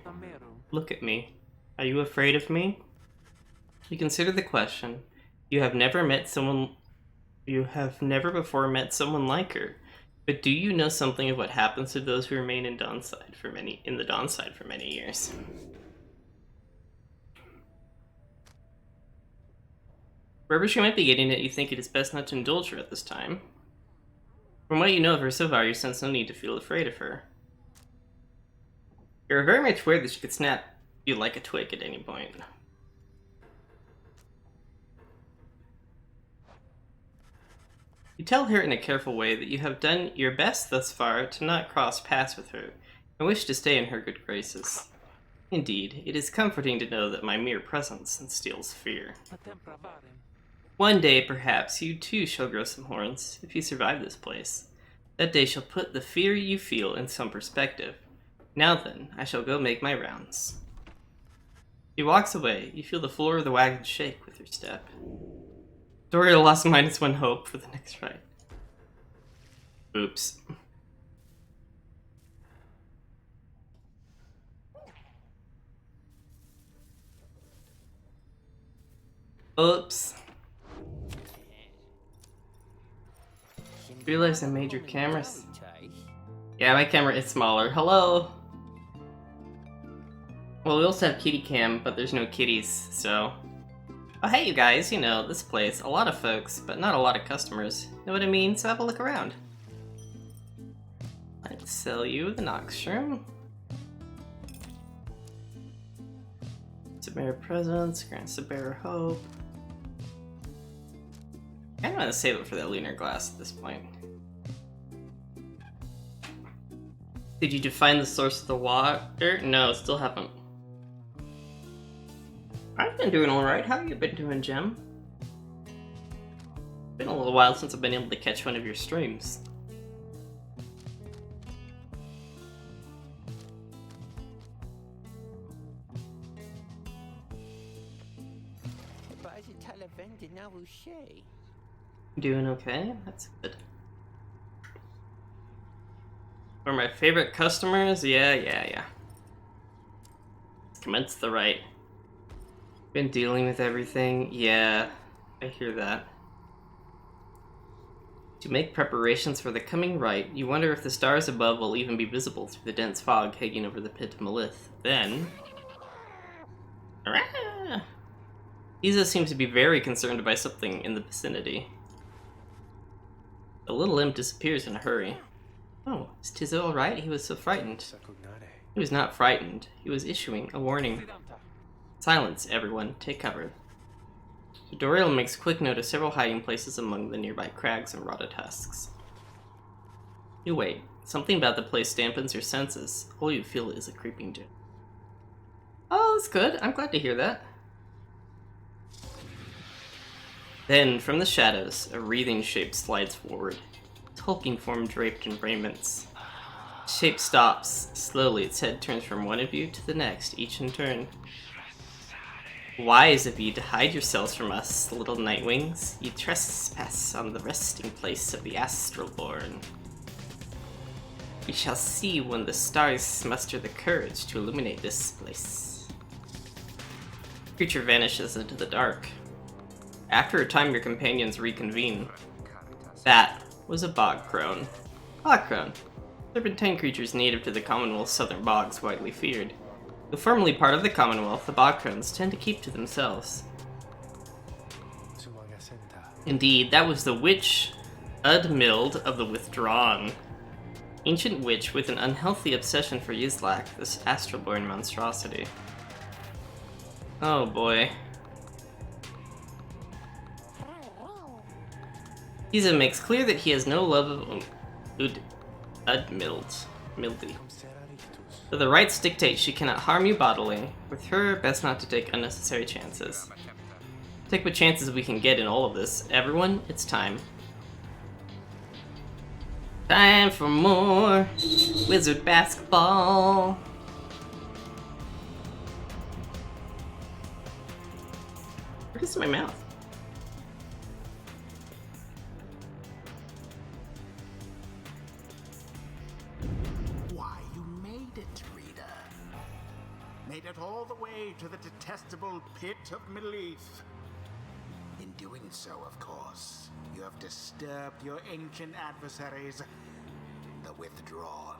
Look at me. Are you afraid of me? You consider the question. You have never before met someone like her. But do you know something of what happens to those who remain in the Dawnside for many years? Wherever she might be getting it, you think it is best not to indulge her at this time. From what you know of her so far, you sense no need to feel afraid of her. You're very much aware that she could snap you like a twig at any point. You tell her in a careful way that you have done your best thus far to not cross paths with her, and wish to stay in her good graces. Indeed, it is comforting to know that my mere presence instills fear. One day, perhaps, you too shall grow some horns, if you survive this place. That day shall put the fear you feel in some perspective. Now then, I shall go make my rounds. She walks away. You feel the floor of the wagon shake with her step. Doriel lost -1 hope for the next ride. Oops. Oops. Realize I made your cameras. Yeah, my camera is smaller. Hello! Well, we also have kitty cam, but there's no kitties, so... Oh, hey you guys, you know, this place, a lot of folks, but not a lot of customers. Know what I mean? So have a look around. Let's sell you the Noxshroom. Bear presence, grants the bearer hope. I kind of want to save it for that lunar glass at this point. Did you define the source of the water? No, still haven't. I've been doing alright. How have you been doing, Gem? Been a little while since I've been able to catch one of your streams. Doing okay? That's good. For my favorite customers? Yeah. Commence the rite. Been dealing with everything? Yeah, I hear that. To make preparations for the coming rite, you wonder if the stars above will even be visible through the dense fog hanging over the pit of Malith. Then... Hurrah! Isa seems to be very concerned by something in the vicinity. The little imp disappears in a hurry. Oh, is Tizo alright? He was so frightened. He was not frightened. He was issuing a warning. Silence, everyone. Take cover. Doriel makes quick note of several hiding places among the nearby crags and rotted husks. You wait. Something about the place dampens your senses. All you feel is a creeping doom. Oh, that's good. I'm glad to hear that. Then, from the shadows, a wreathing shape slides forward. Its hulking form draped in raiments. The shape stops. Slowly, its head turns from one of you to the next, each in turn. Wise of you to hide yourselves from us, little nightwings. You trespass on the resting place of the Astralborn. We shall see when the stars muster the courage to illuminate this place. The creature vanishes into the dark. After a time, your companions reconvene. That was a bog crone. Bog crone. Serpentine creatures native to the Commonwealth's southern bogs, widely feared. Though formerly part of the Commonwealth, the bog crones tend to keep to themselves. Indeed, that was the witch Udmild of the Withdrawn. Ancient witch with an unhealthy obsession for Yizlak, this Astralborn monstrosity. Oh boy. Isa makes clear that he has no love of Udmild. Though the rites dictate she cannot harm you bodily, with her, best not to take unnecessary chances. Take what chances we can get in all of this. Everyone, it's time. Time for more wizard basketball. Where is my mouth? Made it all the way to the detestable pit of Malith. In doing so, of course, you have disturbed your ancient adversaries, the Withdrawn.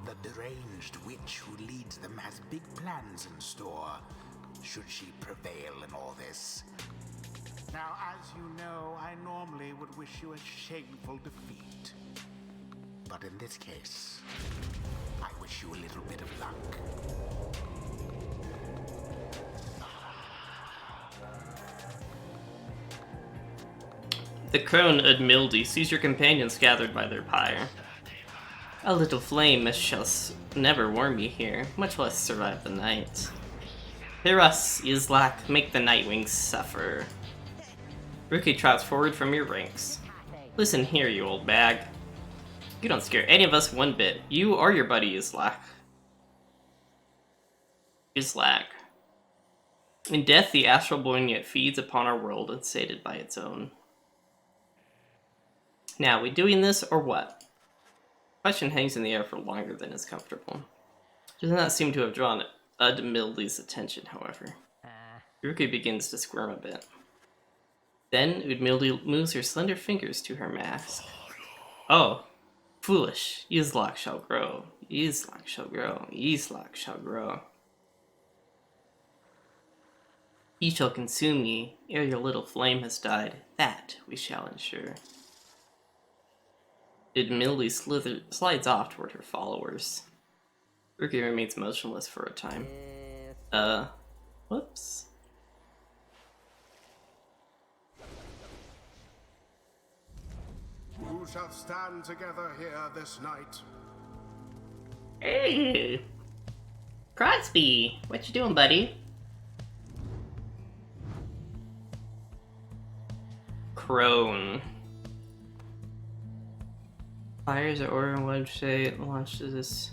The deranged witch who leads them has big plans in store, should she prevail in all this. Now, as you know, I normally would wish you a shameful defeat. But in this case, I wish you a little bit of luck. The crone Udmildy sees your companions gathered by their pyre. A little flame shall never warm you here, much less survive the night. Hear us, Islak, make the Nightwings suffer. Rookie trots forward from your ranks. Listen here, you old bag. You don't scare any of us one bit. You or your buddy Islak. Islak. In death, the astral born yet feeds upon our world, unsated by its own. Now, we doing this or what? The question hangs in the air for longer than is comfortable. Does not seem to have drawn Udmildy's attention, however. Ruki begins to squirm a bit. Then Udmildy moves her slender fingers to her mask. Oh, foolish. Islak shall grow. Islak shall grow. Islak shall grow. He shall consume ye, ere your little flame has died. That we shall ensure. Udmildy slides off toward her followers. Ruki remains motionless for a time. Whoops. Who shall stand together here this night? Hey! Crosby! What you doing, buddy? Crone. Fires at Oregon website launched this.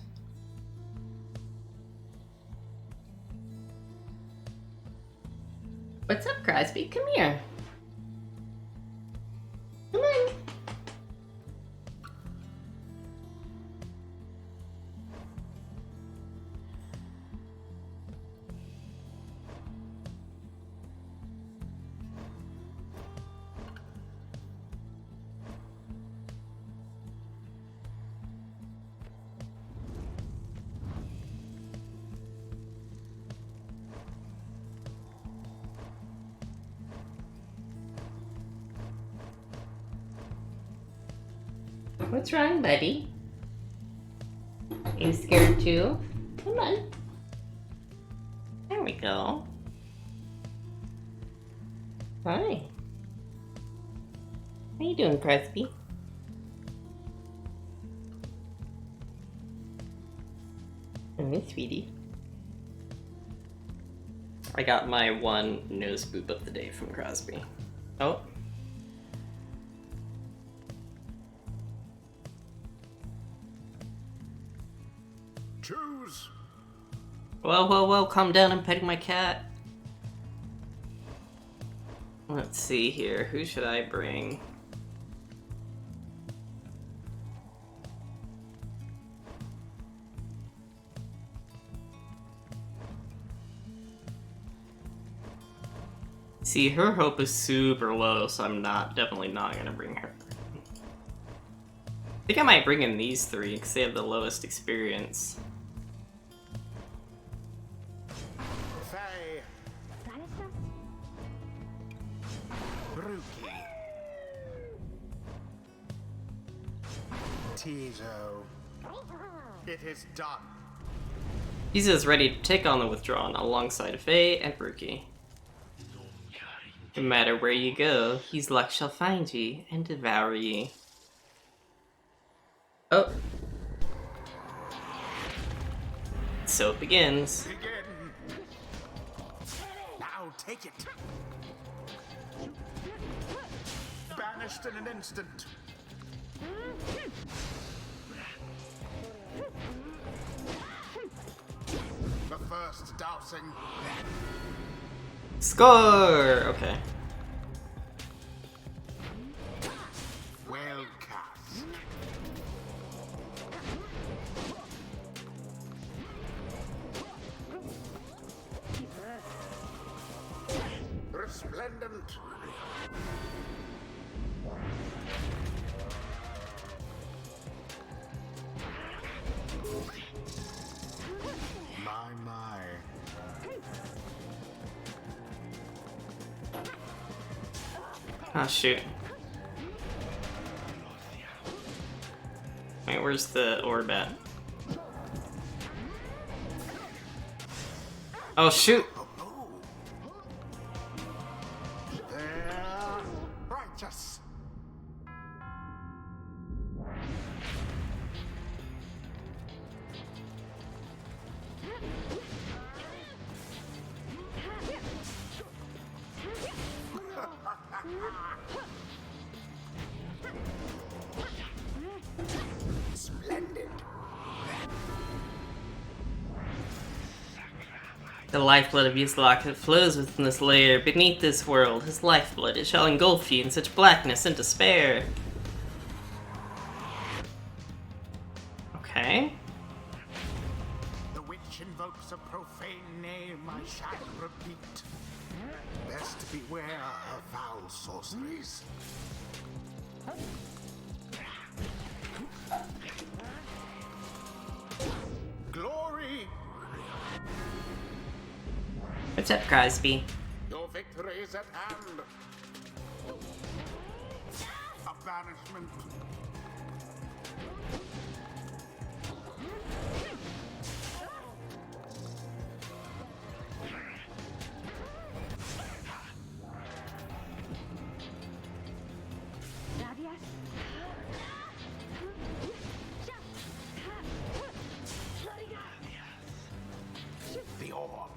What's up, Crosby? Come here. Come on. What's wrong, buddy? Are you scared too? Come on. There we go. Hi. How you doing, Crosby? Oh, sweetie. I got my one nose boop of the day from Crosby. Oh. Choose. Whoa, calm down, I'm petting my cat. Let's see here, who should I bring? See, her hope is super low, so I'm definitely not gonna bring her. I think I might bring in these three, because they have the lowest experience. Tizo. It is done. Tizo's ready to take on the Withdrawn alongside Faye and Rookie. No matter where you go, his luck shall find ye and devour ye. Oh. So it begins. Begin. Now take it. Banished in an instant. The first dousing. Score! Okay. Well cast. Resplendent. My. Oh shoot. Wait, where's the orb at? Oh shoot! They're righteous. Splendid. The lifeblood of Yslok that flows within this lair, beneath this world, his lifeblood, it shall engulf you in such blackness and despair. Okay. The witch invokes a profane name I shall repeat. Best beware of foul sorceries. Glory! What's up, Crosby? Your victory is at hand. A banishment. The orb.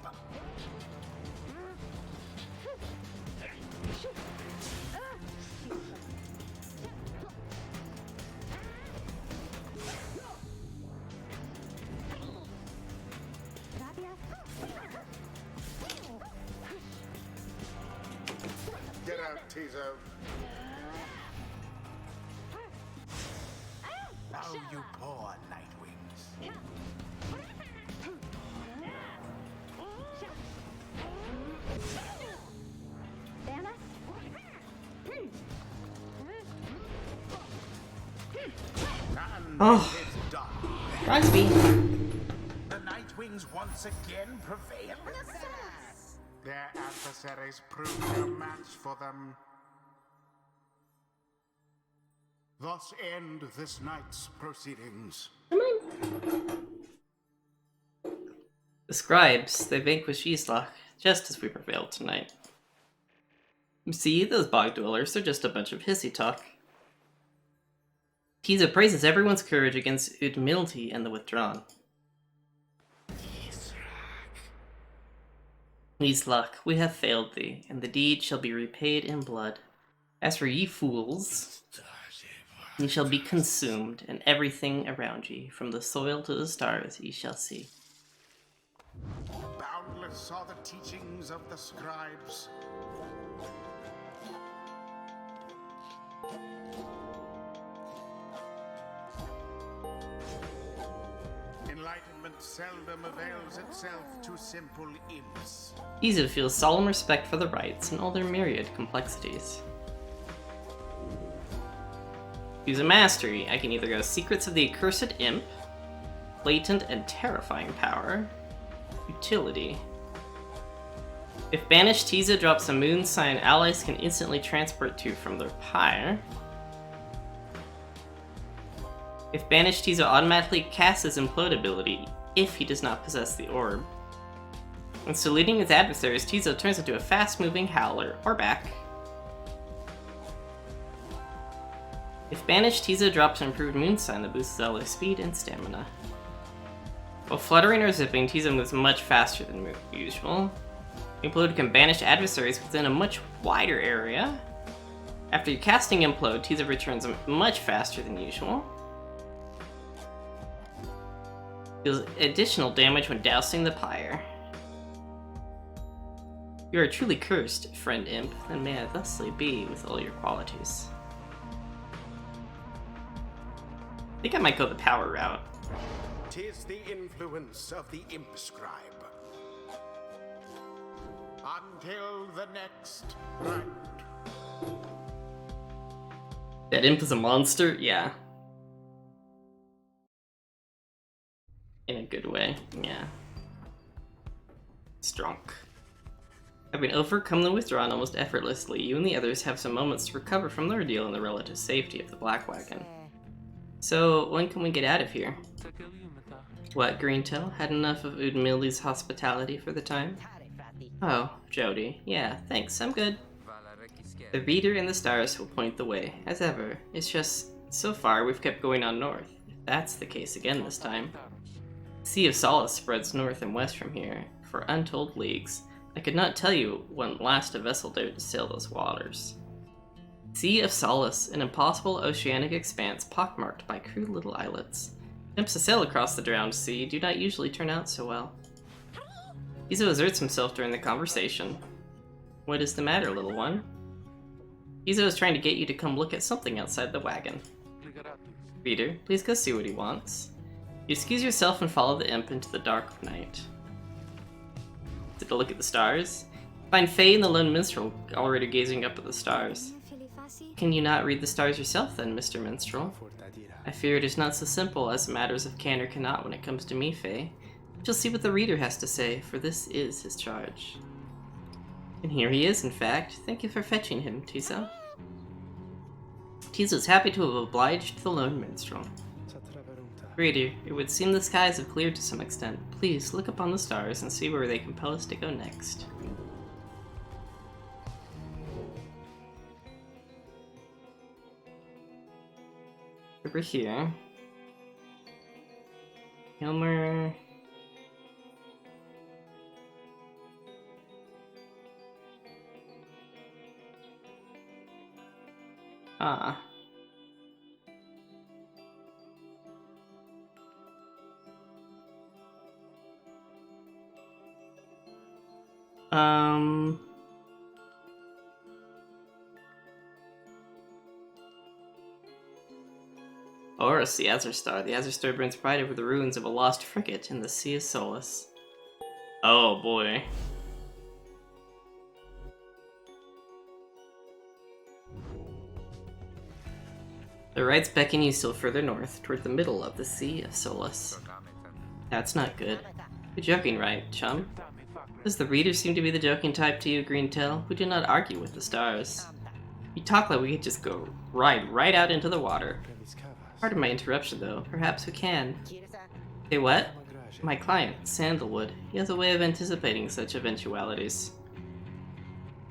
Get out, Tizo. Oh, you poor Nightwings. And Oh. it's done. Crosby! The Nightwings once again prevail. Their adversaries proved no match for them. Thus end this night's proceedings. The Scribes, they vanquish Yslok, just as we prevailed tonight. You see, those bog dwellers, they're just a bunch of hissy talk. Tiza praises everyone's courage against humility and the withdrawn. Yslok, we have failed thee, and the deed shall be repaid in blood. As for ye fools, ye shall be consumed, and everything around ye, from the soil to the stars, ye shall see. Boundless are the teachings of the Scribes. Enlightenment seldom avails itself to simple imps. Tiza feels solemn respect for the rites and all their myriad complexities. Use a mastery. I can either go Secrets of the Accursed Imp, Latent and Terrifying Power, Utility. If banished, Tiza drops a moon sign allies can instantly transport to from their pyre. If banished, Tiza automatically casts his implode ability if he does not possess the orb. When saluting his adversaries, Tiza turns into a fast-moving howler, or back. If banished, Tiza drops an improved moon sign that boosts ally speed and stamina. While fluttering or zipping, Tiza moves much faster than usual. Implode can banish adversaries within a much wider area. After casting Implode, Tiza returns much faster than usual. Deals additional damage when dousing the pyre. You are truly cursed, friend Imp, and may I thusly be with all your qualities. I think I might go the power route. 'Tis the influence of the Imp Scribe. Until the next round. That Imp is a monster? Yeah. In a good way, yeah. Strong. Having overcome the withdrawal almost effortlessly, you and the others have some moments to recover from the ordeal in the relative safety of the Black Wagon. So, when can we get out of here? What, Greentel? Had enough of Udmildy's hospitality for the time? Oh, Jody. Yeah, thanks, I'm good. The reader and the stars will point the way, as ever. It's just, so far we've kept going on north. If that's the case again this time. The Sea of Solace spreads north and west from here, for untold leagues. I could not tell you when last a vessel dared to sail those waters. Sea of Solace, an impossible oceanic expanse pockmarked by crude little islets. Attempts to sail across the drowned sea do not usually turn out so well. Izo asserts himself during the conversation. What is the matter, little one? Izo is trying to get you to come look at something outside the wagon. Reader, please go see what he wants. You excuse yourself and follow the imp into the dark of night. To look at the stars? Find Faye and the lone minstrel already gazing up at the stars. Can you not read the stars yourself then, Mr. Minstrel? I fear it is not so simple as matters of can or cannot when it comes to me, Faye. We shall see what the reader has to say, for this is his charge. And here he is, in fact. Thank you for fetching him, Tizo. Tizo is happy to have obliged the lone minstrel. Reader, it would seem the skies have cleared to some extent. Please look upon the stars and see where they compel us to go next. Over here. Hilmer. Ah. Horus, the Azure Star. The Azure Star burns bright over the ruins of a lost frigate in the Sea of Solace. Oh boy. The rights beckon you still further north, toward the middle of the Sea of Solace. That's not good. You're joking, right, chum? Does the reader seem to be the joking type to you, Greentel? We do not argue with the stars. You talk like we could just go ride right out into the water. Pardon my interruption, though. Perhaps we can. Hey, what? My client, Sandalwood. He has a way of anticipating such eventualities.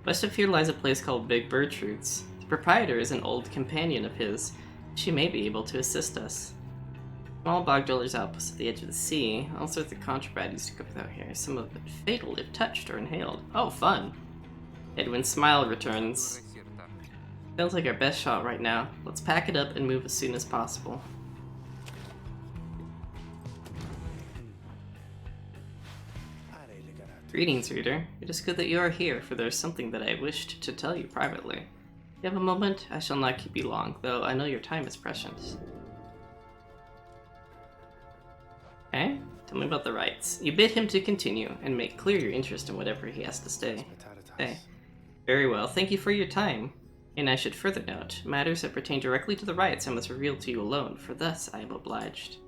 West of here lies a place called Big Birdtrude's. The proprietor is an old companion of his. She may be able to assist us. Small bog dwellers outposts at the edge of the sea. All sorts of contraband used to go without here. Some of it fatal if touched or inhaled. Oh, fun! Edwin's smile returns. Feels like our best shot right now. Let's pack it up and move as soon as possible. Greetings, reader. It is good that you are here, for there is something that I wished to tell you privately. If you have a moment, I shall not keep you long, though I know your time is precious. Okay, tell me about the rites. You bid him to continue, and make clear your interest in whatever he has to say. Okay. Very well, thank you for your time. And I should further note, matters that pertain directly to the rites I must reveal to you alone, for thus I am obliged.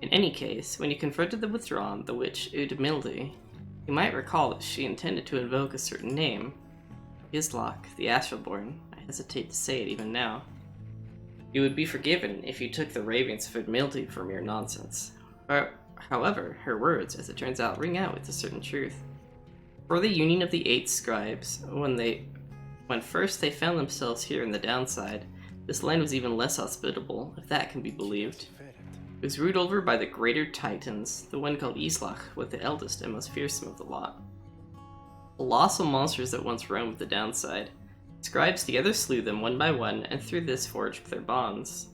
In any case, when you confronted the withdrawn, the witch Udmildy, you might recall that she intended to invoke a certain name. Islach, the Astralborn. I hesitate to say it even now. You would be forgiven if you took the ravings of Udmildy for mere nonsense. However, her words, as it turns out, ring out with a certain truth. For the union of the 8 scribes, when first they found themselves here in the downside, this land was even less hospitable, if that can be believed. It was ruled over by the greater titans, the one called Islach was the eldest and most fearsome of the lot. Colossal monsters that once roamed the downside. Scribes together slew them one by one, and through this forged their bonds.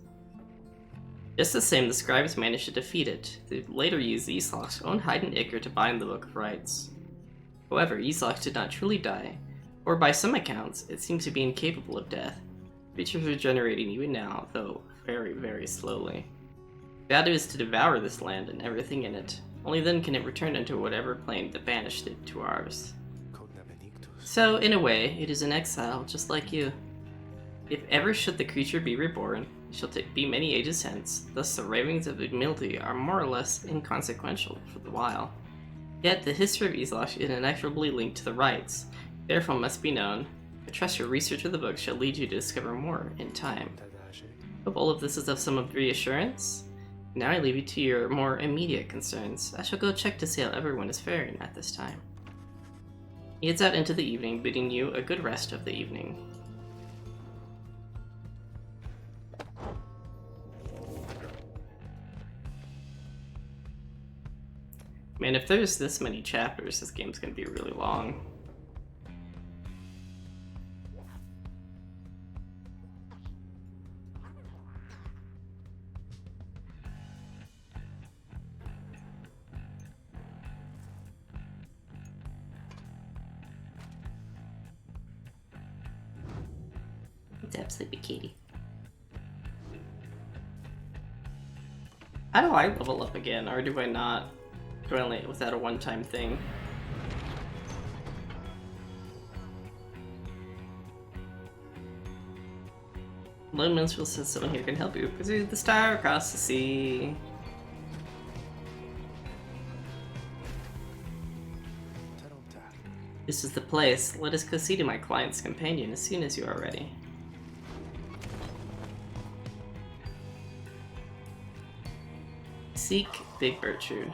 Just the same, the scribes managed to defeat it. They later used Islach's own hide and ichor to bind the Book of Rites. However, Islach did not truly die, or by some accounts, it seems to be incapable of death. Creatures are regenerating even now, though very, very slowly. The idea is to devour this land and everything in it. Only then can it return into whatever plane that banished it to ours. So, in a way, it is in exile, just like you. If ever should the creature be reborn, it shall be many ages hence, thus the ravings of Udmildy are more or less inconsequential for the while. Yet, the history of Islach is inexorably linked to the rites, Therefore must be known. I trust your research of the book shall lead you to discover more in time. Hope all of this is of some reassurance. Now I leave you to your more immediate concerns. I shall go check to see how everyone is faring at this time. He heads out into the evening, bidding you a good rest of the evening. Man, if there's this many chapters, this game's gonna be really long. It's absolutely kitty. How do I level up again, or do I not? Do I only without a one-time thing? Lone Minstrel says someone here can help you. Pursue the star across the sea. This is the place. Let us go see to my client's companion as soon as you are ready. Seek Big Bertrude.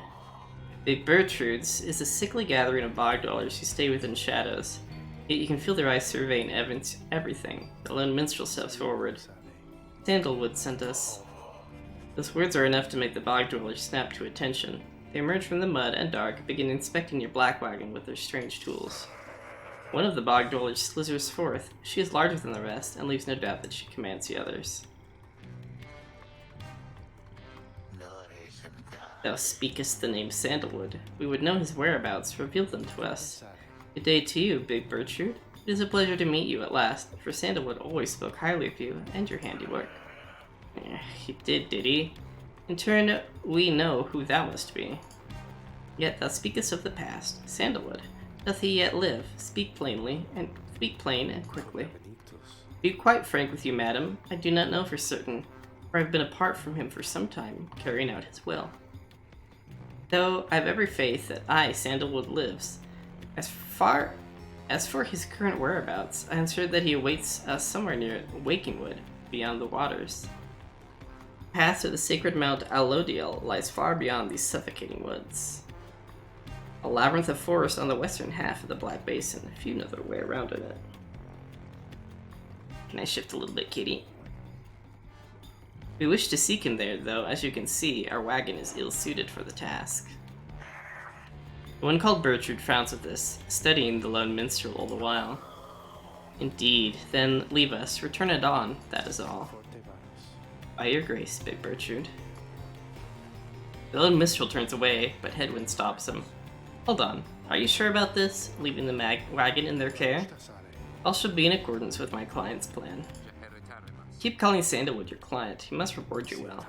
Big Bertrude's is a sickly gathering of bog dwellers who stay within shadows. Yet you can feel their eyes surveying everything. The lone minstrel steps forward. Sandalwood sent us. Those words are enough to make the bog dwellers snap to attention. They emerge from the mud and dark and begin inspecting your black wagon with their strange tools. One of the bog dwellers slithers forth. She is larger than the rest and leaves no doubt that she commands the others. Thou speakest the name Sandalwood. We would know his whereabouts. Reveal them to us. Good day to you, Big Bertrude. It is a pleasure to meet you at last, for Sandalwood always spoke highly of you and your handiwork. He did he? In turn, we know who thou must be. Yet thou speakest of the past. Sandalwood, doth he yet live? Speak plain and quickly. Be quite frank with you, madam. I do not know for certain, for I have been apart from him for some time, carrying out his will. Though I have every faith that Sandalwood lives. As for his current whereabouts, I am sure that he awaits us somewhere near Wakingwood, beyond the waters. The path to the sacred Mount Allodiel lies far beyond these suffocating woods. A labyrinth of forest on the western half of the Black Basin, if you know the way around in it. Can I shift a little bit, kitty? We wish to seek him there, though, as you can see, our wagon is ill-suited for the task. The one called Bertrude frowns at this, studying the lone minstrel all the while. Indeed, then leave us, return at dawn, that is all. By your grace, Big Bertrude. The lone minstrel turns away, but Headwind stops him. Hold on, are you sure about this, leaving the wagon in their care? All should be in accordance with my client's plan. Keep calling Sandalwood your client. He must reward you well.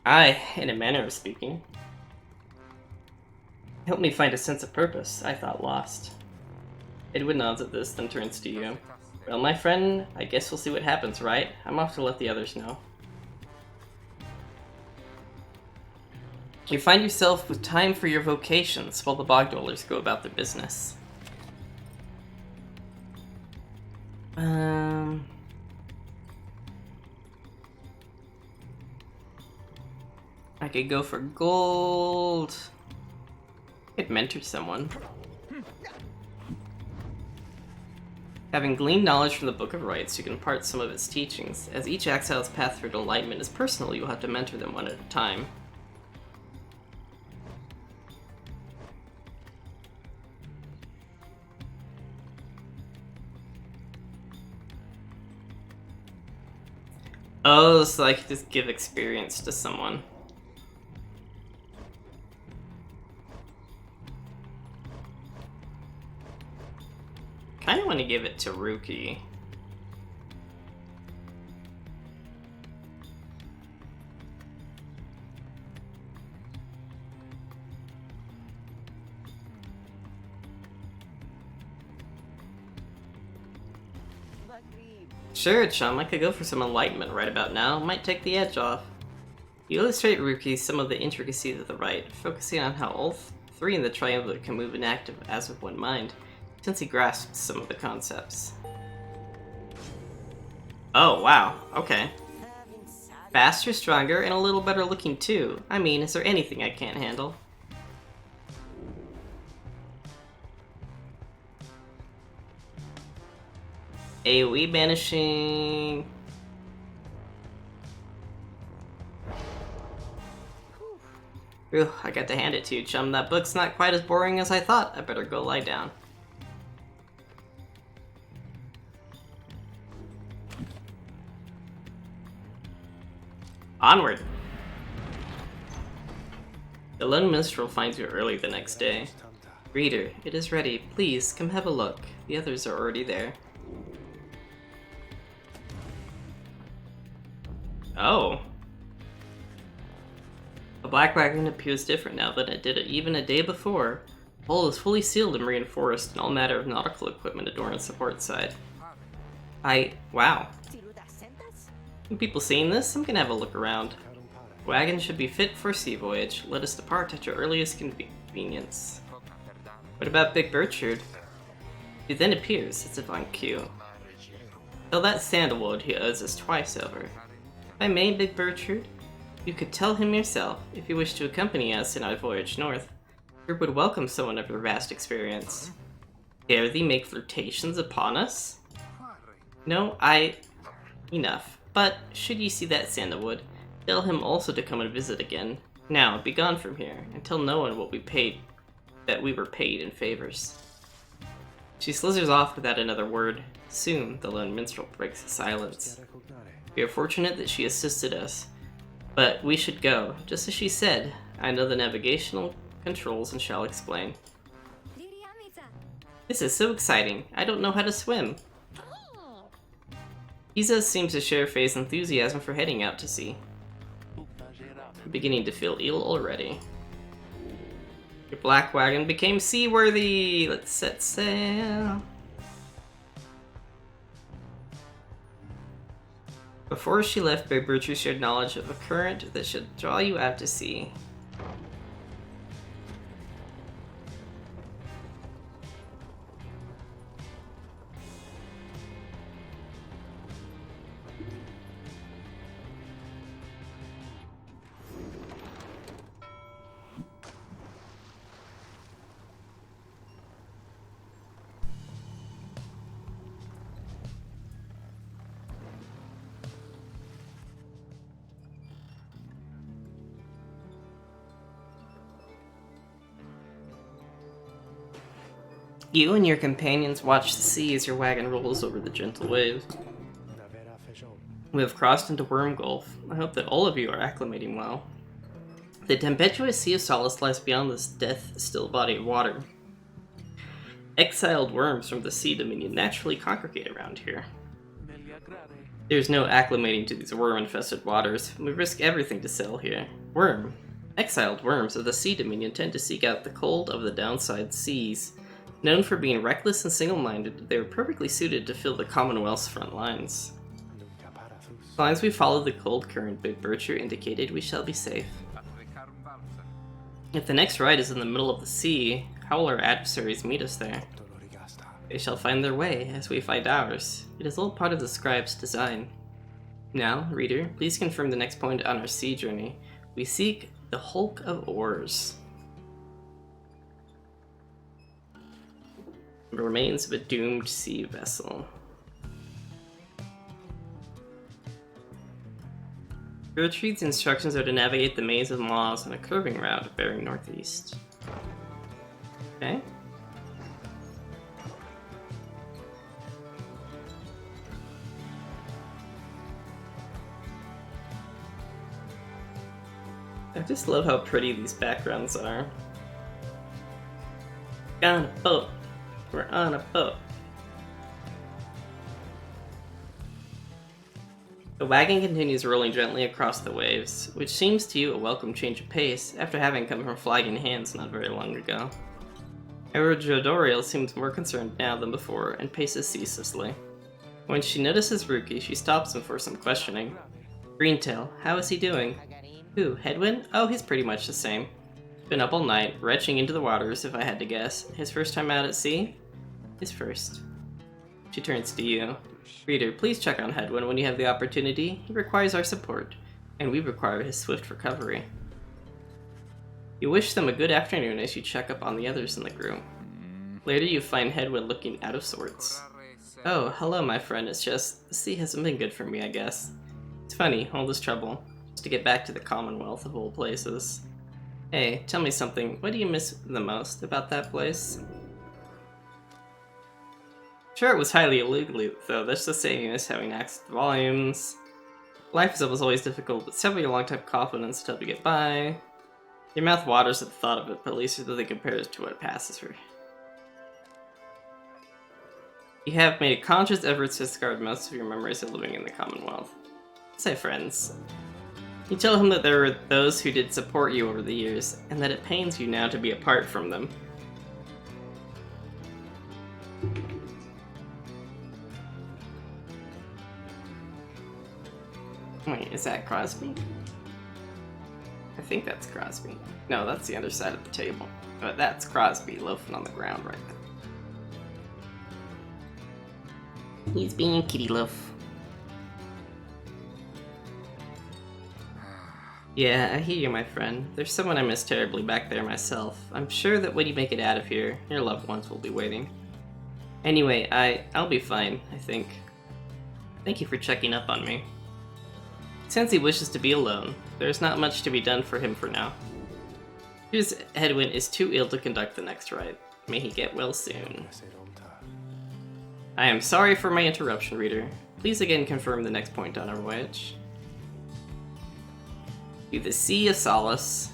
Aye, in a manner of speaking. Help me find a sense of purpose, I thought lost. Edwin nods at this, then turns to you. Well, my friend, I guess we'll see what happens, right? I'm off to let the others know. You find yourself with time for your vocations while the bog dwellers go about their business. I could go for gold. I could mentor someone. Having gleaned knowledge from the Book of Rites, you can impart some of its teachings. As each exile's path through enlightenment is personal, you'll have to mentor them one at a time. Oh, so I could just give experience to someone. I want to give it to Rookie. Sure, chum, I could go for some enlightenment right about now. Might take the edge off. You illustrate Rookie some of the intricacies of the rite, focusing on how all three in the triumvirate can move inactive as with one mind. since he grasped some of the concepts. Oh, wow, okay. Faster, stronger, and a little better looking too. I mean, is there anything I can't handle? AoE banishing. Ooh, I got to hand it to you, chum. That book's not quite as boring as I thought. I better go lie down. Onward! The lone minstrel finds you early the next day. Reader, it is ready. Please, come have a look. The others are already there. Oh. The black wagon appears different now than it did even a day before. The hull is fully sealed and reinforced, and all matter of nautical equipment adorn its support side. Wow. People seeing this? I'm gonna have a look around. The wagon should be fit for a sea voyage. Let us depart at your earliest convenience. What about Big Burchard? He then appears, as if on cue. Tell that sandalwood he owes us twice over. If I may, Big Burchard, you could tell him yourself, if you wish to accompany us in our voyage north. The group would welcome someone of your vast experience. Dare thee make flirtations upon us? No, enough. But, should ye see that sandalwood, tell him also to come and visit again. Now, be gone from here, and tell no one what that we were paid in favors. She slithers off without another word. Soon, the lone minstrel breaks the silence. We are fortunate that she assisted us, but we should go. Just as she said, I know the navigational controls and shall explain. This is so exciting. I don't know how to swim. Isa seems to share Faye's enthusiasm for heading out to sea. I'm beginning to feel ill already. Your black wagon became seaworthy! Let's set sail! Before she left, Big Bertrude shared knowledge of a current that should draw you out to sea. You and your companions watch the sea as your wagon rolls over the gentle waves. We have crossed into Worm Gulf. I hope that all of you are acclimating well. The tempestuous Sea of Solace lies beyond this death-still body of water. Exiled worms from the Sea Dominion naturally congregate around here. There's no acclimating to these worm-infested waters. We risk everything to sail here. Exiled worms of the Sea Dominion tend to seek out the cold of the downside seas. Known for being reckless and single-minded, they are perfectly suited to fill the Commonwealth's front lines. As long as we follow the cold current Big Bircher indicated, we shall be safe. If the next ride is in the middle of the sea, how will our adversaries meet us there? They shall find their way, as we find ours. It is all part of the Scribes' design. Now, reader, please confirm the next point on our sea journey. We seek the Hulk of Oars. The remains of a doomed sea vessel. Gertrude's instructions are to navigate the maze of maws on a curving route bearing northeast. Okay. I just love how pretty these backgrounds are. On a boat. We're on a boat. The wagon continues rolling gently across the waves, which seems to you a welcome change of pace after having come from flagging hands not very long ago. However, Jodoriel seems more concerned now than before and paces ceaselessly. When she notices Ruki, she stops him for some questioning. Greentail, how is he doing? Who, Headwind? Oh, he's pretty much the same. Been up all night, retching into the waters if I had to guess. His first time out at sea? is first. She turns to you. Reader, please check on Hedwyn when you have the opportunity. He requires our support, and we require his swift recovery. You wish them a good afternoon as you check up on the others in the group. Later you find Hedwyn looking out of sorts. Oh, hello my friend, it's just, the sea hasn't been good for me, I guess. It's funny, all this trouble, just to get back to the Commonwealth of all places. Hey, tell me something, what do you miss the most about that place? Sure, it was highly illegal, though. That's the same. You miss having access to volumes. Life is always difficult, but having a long-time confidence to help you get by. Your mouth waters at the thought of it, but at least it doesn't compare to what passes for. You have made a conscious effort to discard most of your memories of living in the Commonwealth. Say, friends. You tell him that there were those who did support you over the years, and that it pains you now to be apart from them. Wait, is that Crosby? I think that's Crosby. No, that's the other side of the table. But that's Crosby loafing on the ground right there. He's being kitty loaf. Yeah, I hear you, my friend. There's someone I miss terribly back there myself. I'm sure that when you make it out of here, your loved ones will be waiting. Anyway, I'll be fine, I think. Thank you for checking up on me. Since he wishes to be alone, there's not much to be done for him for now. His Hedwyn is too ill to conduct the next rite. May he get well soon. I am sorry for my interruption, reader. Please again confirm the next point on our voyage. To the Sea of Solace.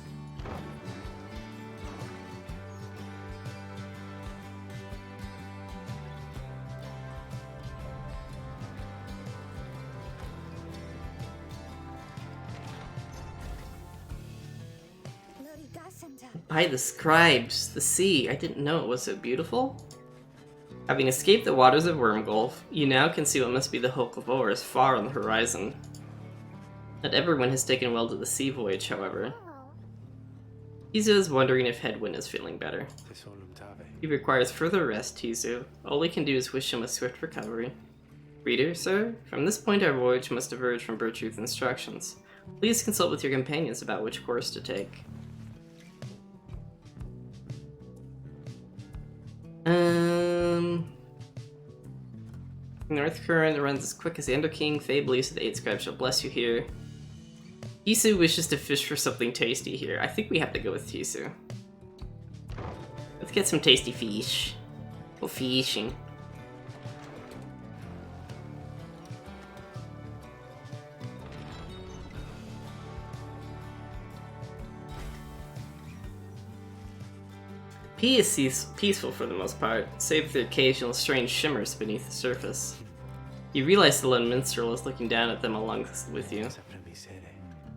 By the Scribes, the sea. I didn't know it was so beautiful. Having escaped the waters of Wormgulf, you now can see what must be the Hulk of Ores far on the horizon. Not everyone has taken well to the sea voyage, however. Tizu is wondering if Hedwyn is feeling better. He requires further rest, Tizu. All we can do is wish him a swift recovery. Reader, sir, from this point our voyage must diverge from Bertruth's instructions. Please consult with your companions about which course to take. North Current runs as quick as the Ender King. Faye believes that the 8 Scribes shall bless you here. Tisu wishes to fish for something tasty here. I think we have to go with Tisu. Let's get some tasty fish. Go fishing. P is peaceful for the most part, save for the occasional strange shimmers beneath the surface. You realize the lone minstrel is looking down at them along with you.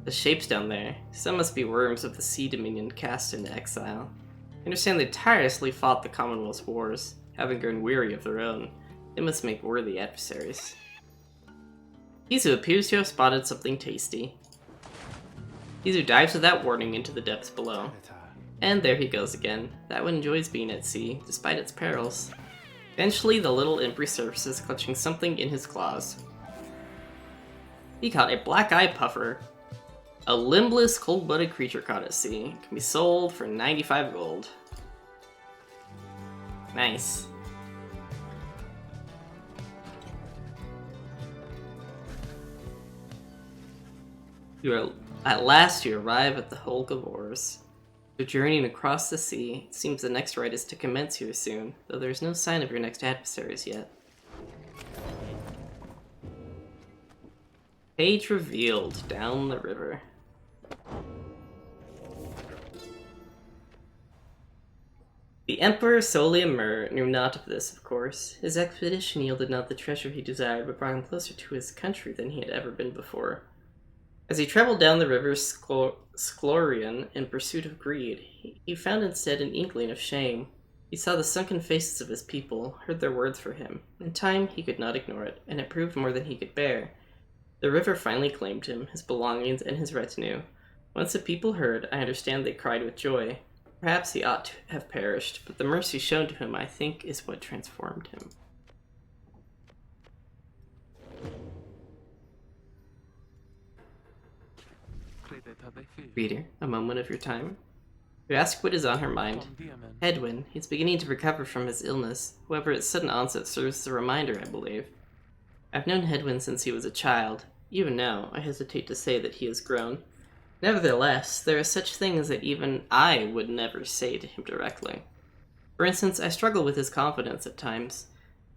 The shapes down there, some must be worms of the Sea Dominion cast into exile. You understand they tirelessly fought the Commonwealth's wars, having grown weary of their own. They must make worthy adversaries. Tizu appears to have spotted something tasty. Tizu dives without warning into the depths below. And there he goes again. That one enjoys being at sea, despite its perils. Eventually, the little imp resurfaces, clutching something in his claws. He caught a black-eye puffer. A limbless, cold-blooded creature caught at sea. Can be sold for 95 gold. Nice. At last, you arrive at the Hulk of Ores. You're journeying across the sea. It seems the next rite is to commence here soon, though there's no sign of your next adversaries yet. Page revealed, down the river. The Emperor Soliamur knew not of this, of course. His expedition yielded not the treasure he desired, but brought him closer to his country than he had ever been before. As he traveled down the river Sclorian in pursuit of greed, he found instead an inkling of shame. He saw the sunken faces of his people, heard their words for him. In time, he could not ignore it, and it proved more than he could bear. The river finally claimed him, his belongings, and his retinue. Once the people heard, I understand they cried with joy. Perhaps he ought to have perished, but the mercy shown to him, I think, is what transformed him. Reader, a moment of your time. You ask what is on her mind. Hedwyn, he's beginning to recover from his illness. However, its sudden onset serves as a reminder, I believe. I've known Hedwyn since he was a child. Even now, I hesitate to say that he has grown. Nevertheless, there are such things that even I would never say to him directly. For instance, I struggle with his confidence at times.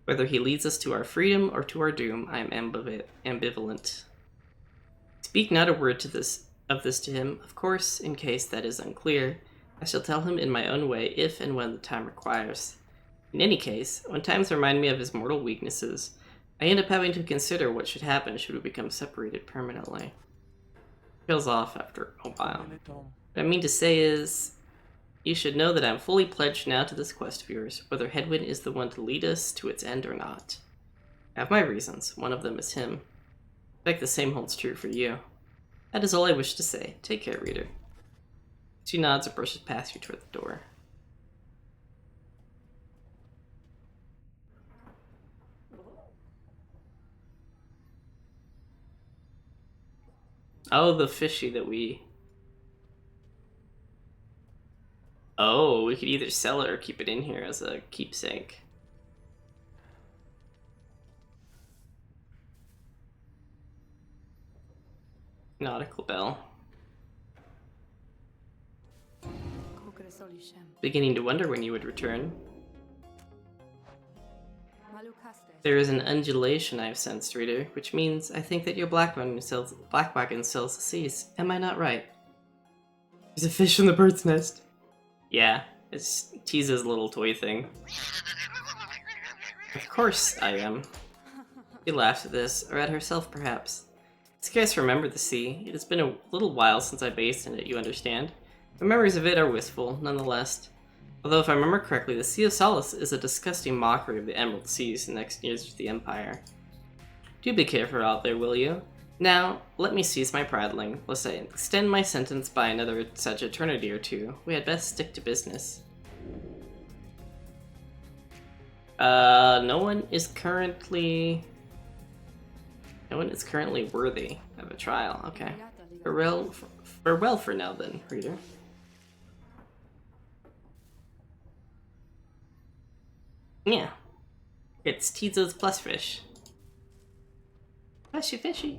Whether he leads us to our freedom or to our doom, I am ambivalent. Speak not a word of this to him, of course, in case that is unclear. I shall tell him in my own way if and when the time requires. In any case, when times remind me of his mortal weaknesses, I end up having to consider what should happen should we become separated permanently. Trails off after a while. What I mean to say is, you should know that I'm fully pledged now to this quest of yours, whether Hedwyn is the one to lead us to its end or not. I have my reasons. One of them is him. I think the same holds true for you. That is all I wish to say. Take care, reader. She nods and brushes past you toward the door. Oh, the fishy that we... Oh, we could either sell it or keep it in here as a keepsake. Nautical bell. Beginning to wonder when you would return. There is an undulation I have sensed, reader, which means I think that your black wagon sells the seas. Am I not right? There's a fish in the bird's nest. Yeah, it's Tiza's little toy thing. Of course I am. She laughs at this, or at herself perhaps. I scarce remember the sea. It has been a little while since I bathed in it, you understand. My memories of it are wistful, nonetheless. Although if I remember correctly, the Sea of Solace is a disgusting mockery of the Emerald Seas next year to the Empire. Do be careful out there, will you? Now, let me cease my prattling. Let's say, extend my sentence by another such eternity or two. We had best stick to business. No one is currently worthy of a trial. Okay. Farewell for now then, reader. Yeah. It's Tizo's plus fish. Fishy fishy.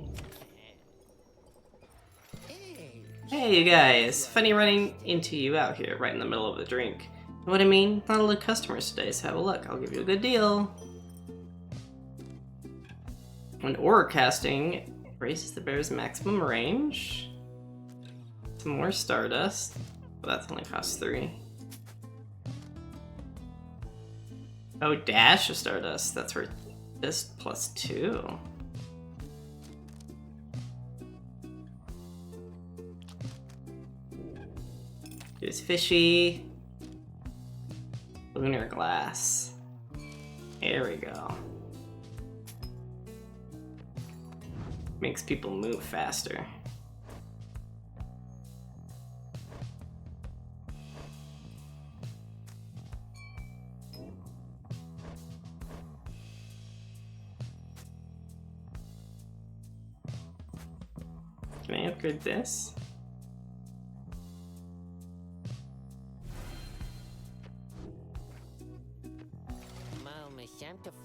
Hey you guys, funny running into you out here right in the middle of the drink. Know what I mean? Not a lot of customers today, so have a look. I'll give you a good deal. When aura casting raises the bear's maximum range. Some more stardust. Well, that's only costs 3. Oh, dash of stardust. That's worth this plus 2. Here's fishy. Lunar glass. There we go. Makes people move faster. Can I upgrade this?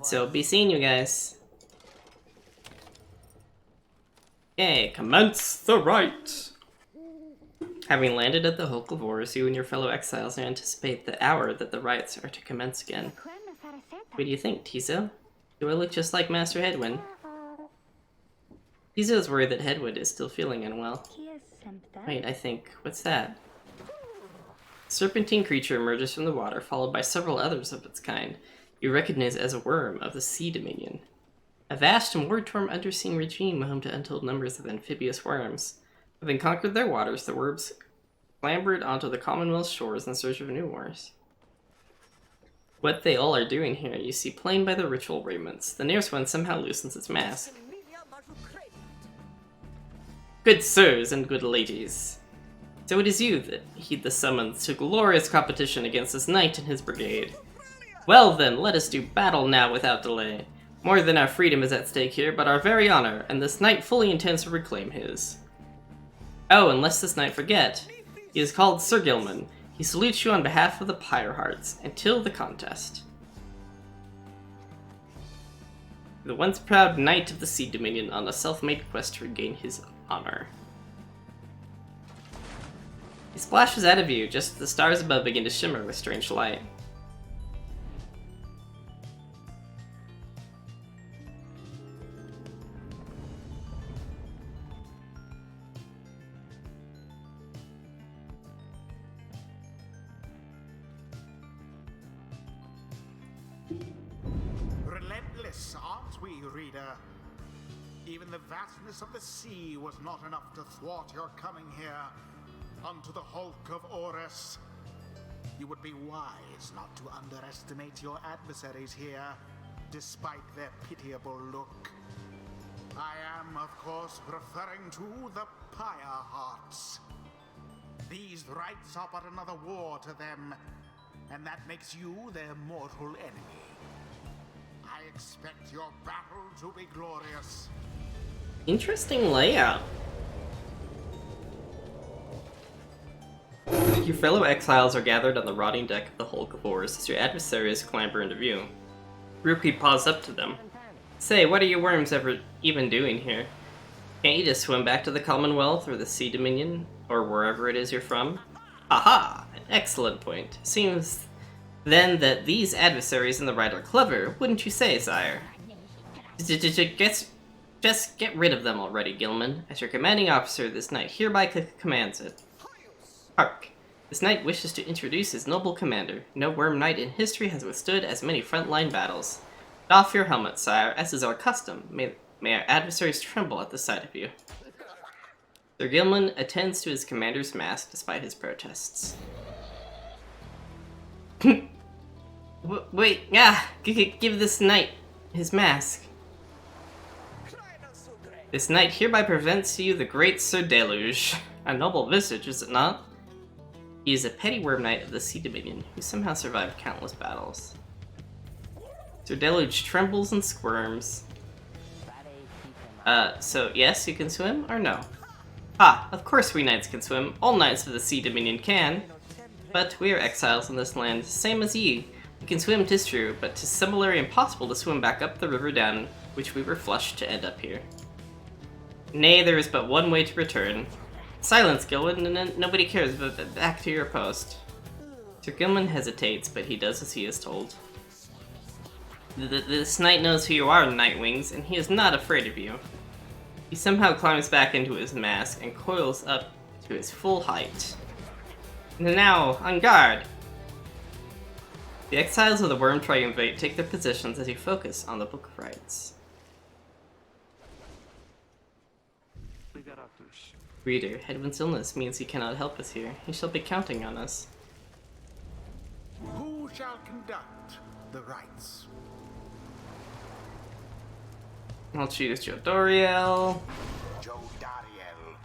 So, be seeing you guys. Okay, commence the rite! Having landed at the Hulk of Ores, you and your fellow exiles now anticipate the hour that the rites are to commence again. What do you think, Tizo? Do I look just like Master Hedwyn? Tizo is worried that Hedwyn is still feeling unwell. Wait, I think. What's that? A serpentine creature emerges from the water, followed by several others of its kind. You recognize as a worm of the Sea Dominion. A vast and war-torn undersea regime home to untold numbers of amphibious worms. Having conquered their waters, the worms clambered onto the Commonwealth's shores in search of new wars. What they all are doing here, you see plain by the ritual raiments. The nearest one somehow loosens its mask. Good sirs and good ladies. So it is you that heed the summons to glorious competition against this knight and his brigade. Well then, let us do battle now without delay. More than our freedom is at stake here, but our very honor, and this knight fully intends to reclaim his. Oh, and lest this knight forget, he is called Sir Gilman. He salutes you on behalf of the Pyre Hearts, until the contest. The once proud knight of the Sea Dominion on a self-made quest to regain his honor. He splashes out of you, just as the stars above begin to shimmer with strange light. Relentless, aren't we, reader? Even the vastness of the sea was not enough to thwart your coming here. Unto the hulk of Orus. You would be wise not to underestimate your adversaries here, despite their pitiable look. I am, of course, referring to the Pyre Hearts. These rites are but another war to them, and that makes you their mortal enemy. I expect your battle to be glorious. Interesting layout. Your fellow exiles are gathered on the rotting deck of the Hulk of Horrors as your adversaries clamber into view. Rookie paws up to them. Say, what are you worms even doing here? Can't you just swim back to the Commonwealth or the Sea Dominion, or wherever it is you're from? Aha! An excellent point. Seems then that these adversaries in the right are clever, wouldn't you say, sire? Just get rid of them already, Gilman. As your commanding officer, this knight hereby commands it. Hark! This knight wishes to introduce his noble commander. No worm knight in history has withstood as many frontline battles. Doff your helmet, sire, as is our custom. May our adversaries tremble at the sight of you. Sir Gilman attends to his commander's mask despite his protests. Wait, give this knight his mask. This knight hereby presents to you the great Sir Deluge. A noble visage, is it not? He is a petty worm knight of the Sea Dominion, who somehow survived countless battles. Sir Deluge trembles and squirms. So yes, you can swim, or no? Ah, of course we knights can swim. All knights of the Sea Dominion can. But we are exiles in this land, same as ye. We can swim, 'tis true, but 'tis similarly impossible to swim back up the river down which we were flushed to end up here. Nay, there is but one way to return. Silence, Gilman, and nobody cares, but back to your post. Sir Gilman hesitates, but he does as he is told. This knight knows who you are, Nightwings, and he is not afraid of you. He somehow climbs back into his mask and coils up to his full height. Now, on guard! The exiles of the Worm Triumvirate take their positions as you focus on the Book of Rites. Reader, Hedwin's illness means he cannot help us here. He shall be counting on us. Who shall conduct the rites? I'll choose Jodoriel. Jodariel.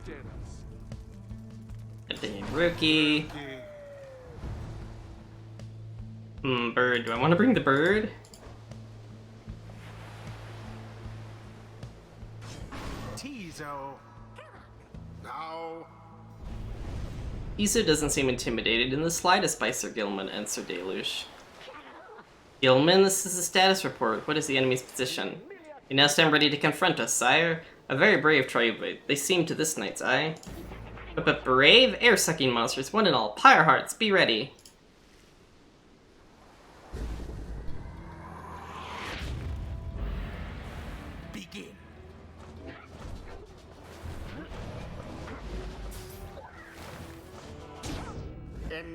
A rookie. Bird. Do I want to bring the bird? Tizo. Now. Tizo doesn't seem intimidated in the slightest by Sir Gilman and Sir Deluge. Gilman, this is a status report. What is the enemy's position? You now stand ready to confront us, sire. A very brave triumvirate, they seem to this knight's eye. But brave air-sucking monsters, one and all, Pyre Hearts, be ready. Begin.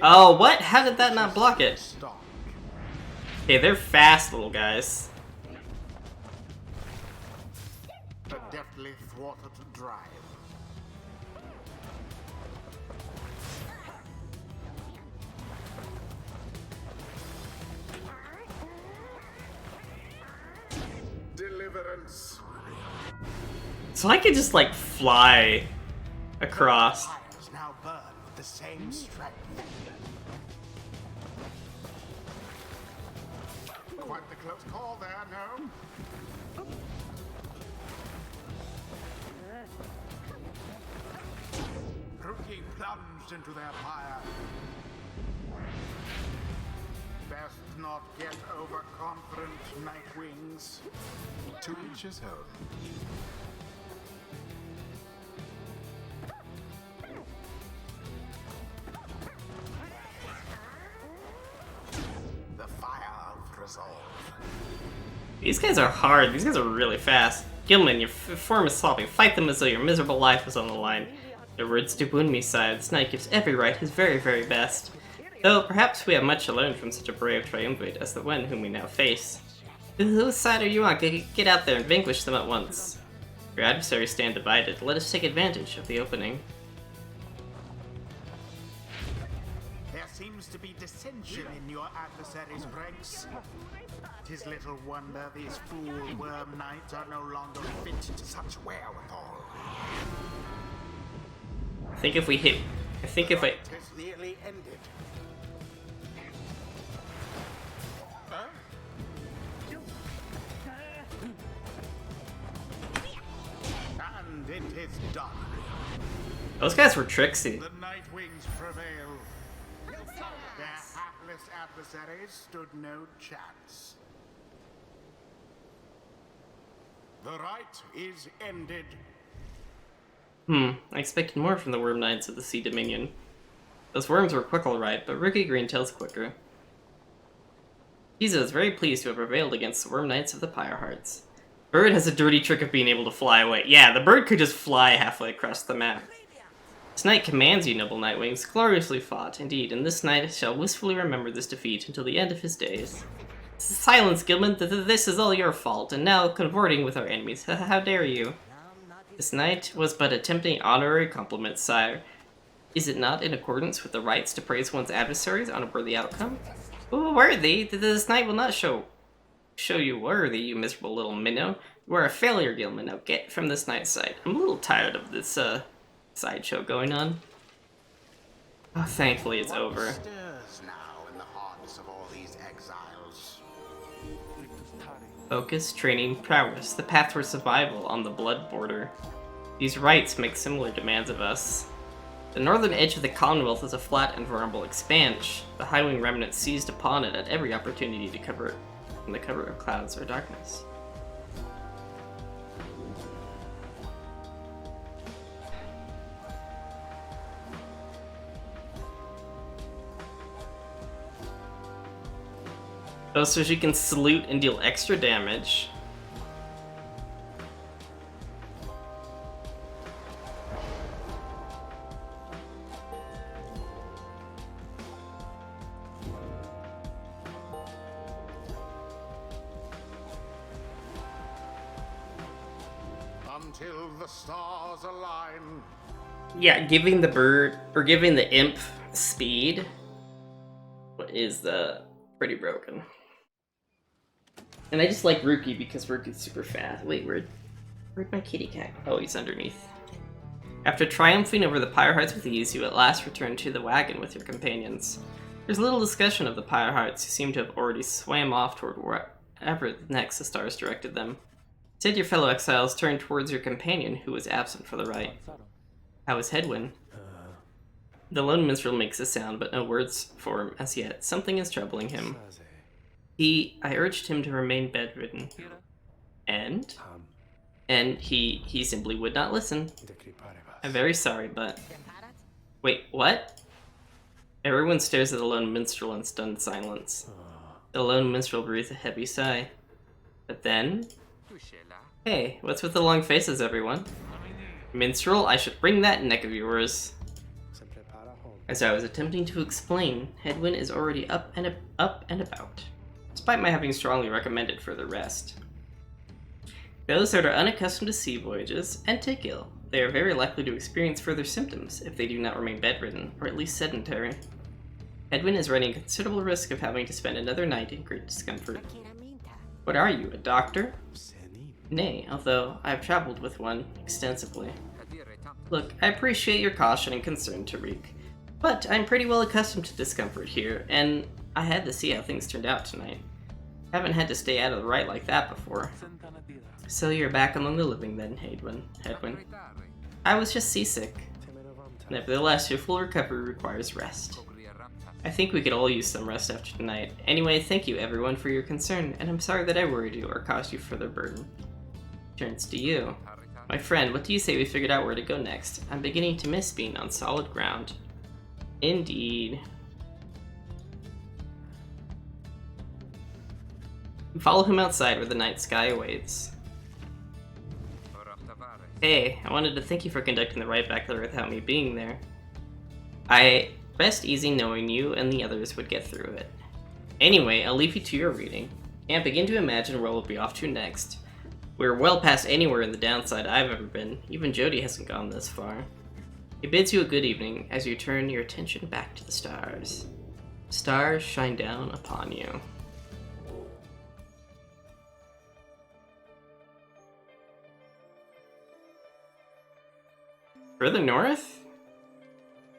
Oh, what? How did that not block it? Stop. Okay, they're fast little guys. A deftly thwarted drive. Deliverance. So I could just like fly across. Fires now burn with the gain strength. Quite the close call there, no? Rookie plunged into their pyre. Best not get overconfident, Nightwings. To each his own. The fire of resolve. These guys are hard. These guys are really fast. Gilman, your form is sloppy. Fight them as though your miserable life was on the line. The words to wound me sighed. This knight gives every right his very, very best. Though perhaps we have much to learn from such a brave triumvirate as the one whom we now face. Whose side are you on? Get out there and vanquish them at once. Your adversaries stand divided. Let us take advantage of the opening. There seems to be dissension in your adversary's ranks. 'Tis little wonder these fool worm knights are no longer fit to such wherewithal. I think if I... Tis nearly ended. Huh? And it is done. Those guys were tricksy. The Nightwings prevail. Their hapless adversaries stood no chance. The right is ended. I expected more from the Worm Knights of the Sea Dominion. Those worms were quick alright, but Rookie Greentail's quicker. Giza is very pleased to have prevailed against the Worm Knights of the Pyre Hearts. Bird has a dirty trick of being able to fly away. Yeah, the bird could just fly halfway across the map. This knight commands you, noble Nightwings, gloriously fought, indeed, and this knight shall wistfully remember this defeat until the end of his days. Silence, Gilman, this is all your fault, and now consorting with our enemies. How dare you? This knight was but attempting honorary compliments, sire. Is it not in accordance with the rights to praise one's adversaries on a worthy outcome? Ooh, worthy? This knight will not show you worthy, you miserable little minnow. You are a failure, Gilman. Now get from this knight's sight. I'm a little tired of this, sideshow going on. Oh, thankfully it's over. What stirs now in the hearts of all these exiles? Focus, training, prowess, the path toward survival on the blood border. These rights make similar demands of us. The northern edge of the Commonwealth is a flat and vulnerable expanse. The Highwing remnant seized upon it at every opportunity to cover it from the cover of clouds or darkness. Oh, so she can salute and deal extra damage. Until the stars align. Yeah, giving the bird, or giving the imp speed is pretty broken. And I just like Rookie because Rookie's super fast. Wait, where'd my kitty cat? Oh, he's underneath. After triumphing over the Pyre Hearts with ease, you at last return to the wagon with your companions. There's little discussion of the Pyre Hearts, who seem to have already swam off toward wherever next the stars directed them. Instead, your fellow exiles turn towards your companion, who was absent for the rite. How is Hedwyn? The lone minstrel makes a sound, but no words form as yet. Something is troubling him. I urged him to remain bedridden. And he simply would not listen. I'm very sorry, but... Wait, what? Everyone stares at the lone minstrel in stunned silence. The lone minstrel breathes a heavy sigh. But then... Hey, what's with the long faces, everyone? Minstrel, I should bring that neck of yours. As I was attempting to explain, Hedwyn is already up and about, despite my having strongly recommended further rest. Those that are unaccustomed to sea voyages and take ill, they are very likely to experience further symptoms if they do not remain bedridden, or at least sedentary. Hedwyn is running a considerable risk of having to spend another night in great discomfort. What are you, a doctor? Nay, although I have traveled with one extensively. Look, I appreciate your caution and concern, Tariq, But I'm pretty well accustomed to discomfort here, and I had to see how things turned out tonight. Haven't had to stay out of the right like that before. So you're back among the living then, Hedwin. I was just seasick. Nevertheless, your full recovery requires rest. I think we could all use some rest after tonight. Anyway, thank you everyone for your concern, and I'm sorry that I worried you or caused you further burden. Turns to you. My friend, what do you say we figured out where to go next? I'm beginning to miss being on solid ground. Indeed. Follow him outside where the night sky awaits. Hey, I wanted to thank you for conducting the ride back there without me being there. I rest easy knowing you and the others would get through it. Anyway, I'll leave you to your reading. Can't begin to imagine where we'll be off to next. We're well past anywhere in the downside I've ever been. Even Jody hasn't gone this far. He bids you a good evening as you turn your attention back to the stars. Stars shine down upon you. Further north?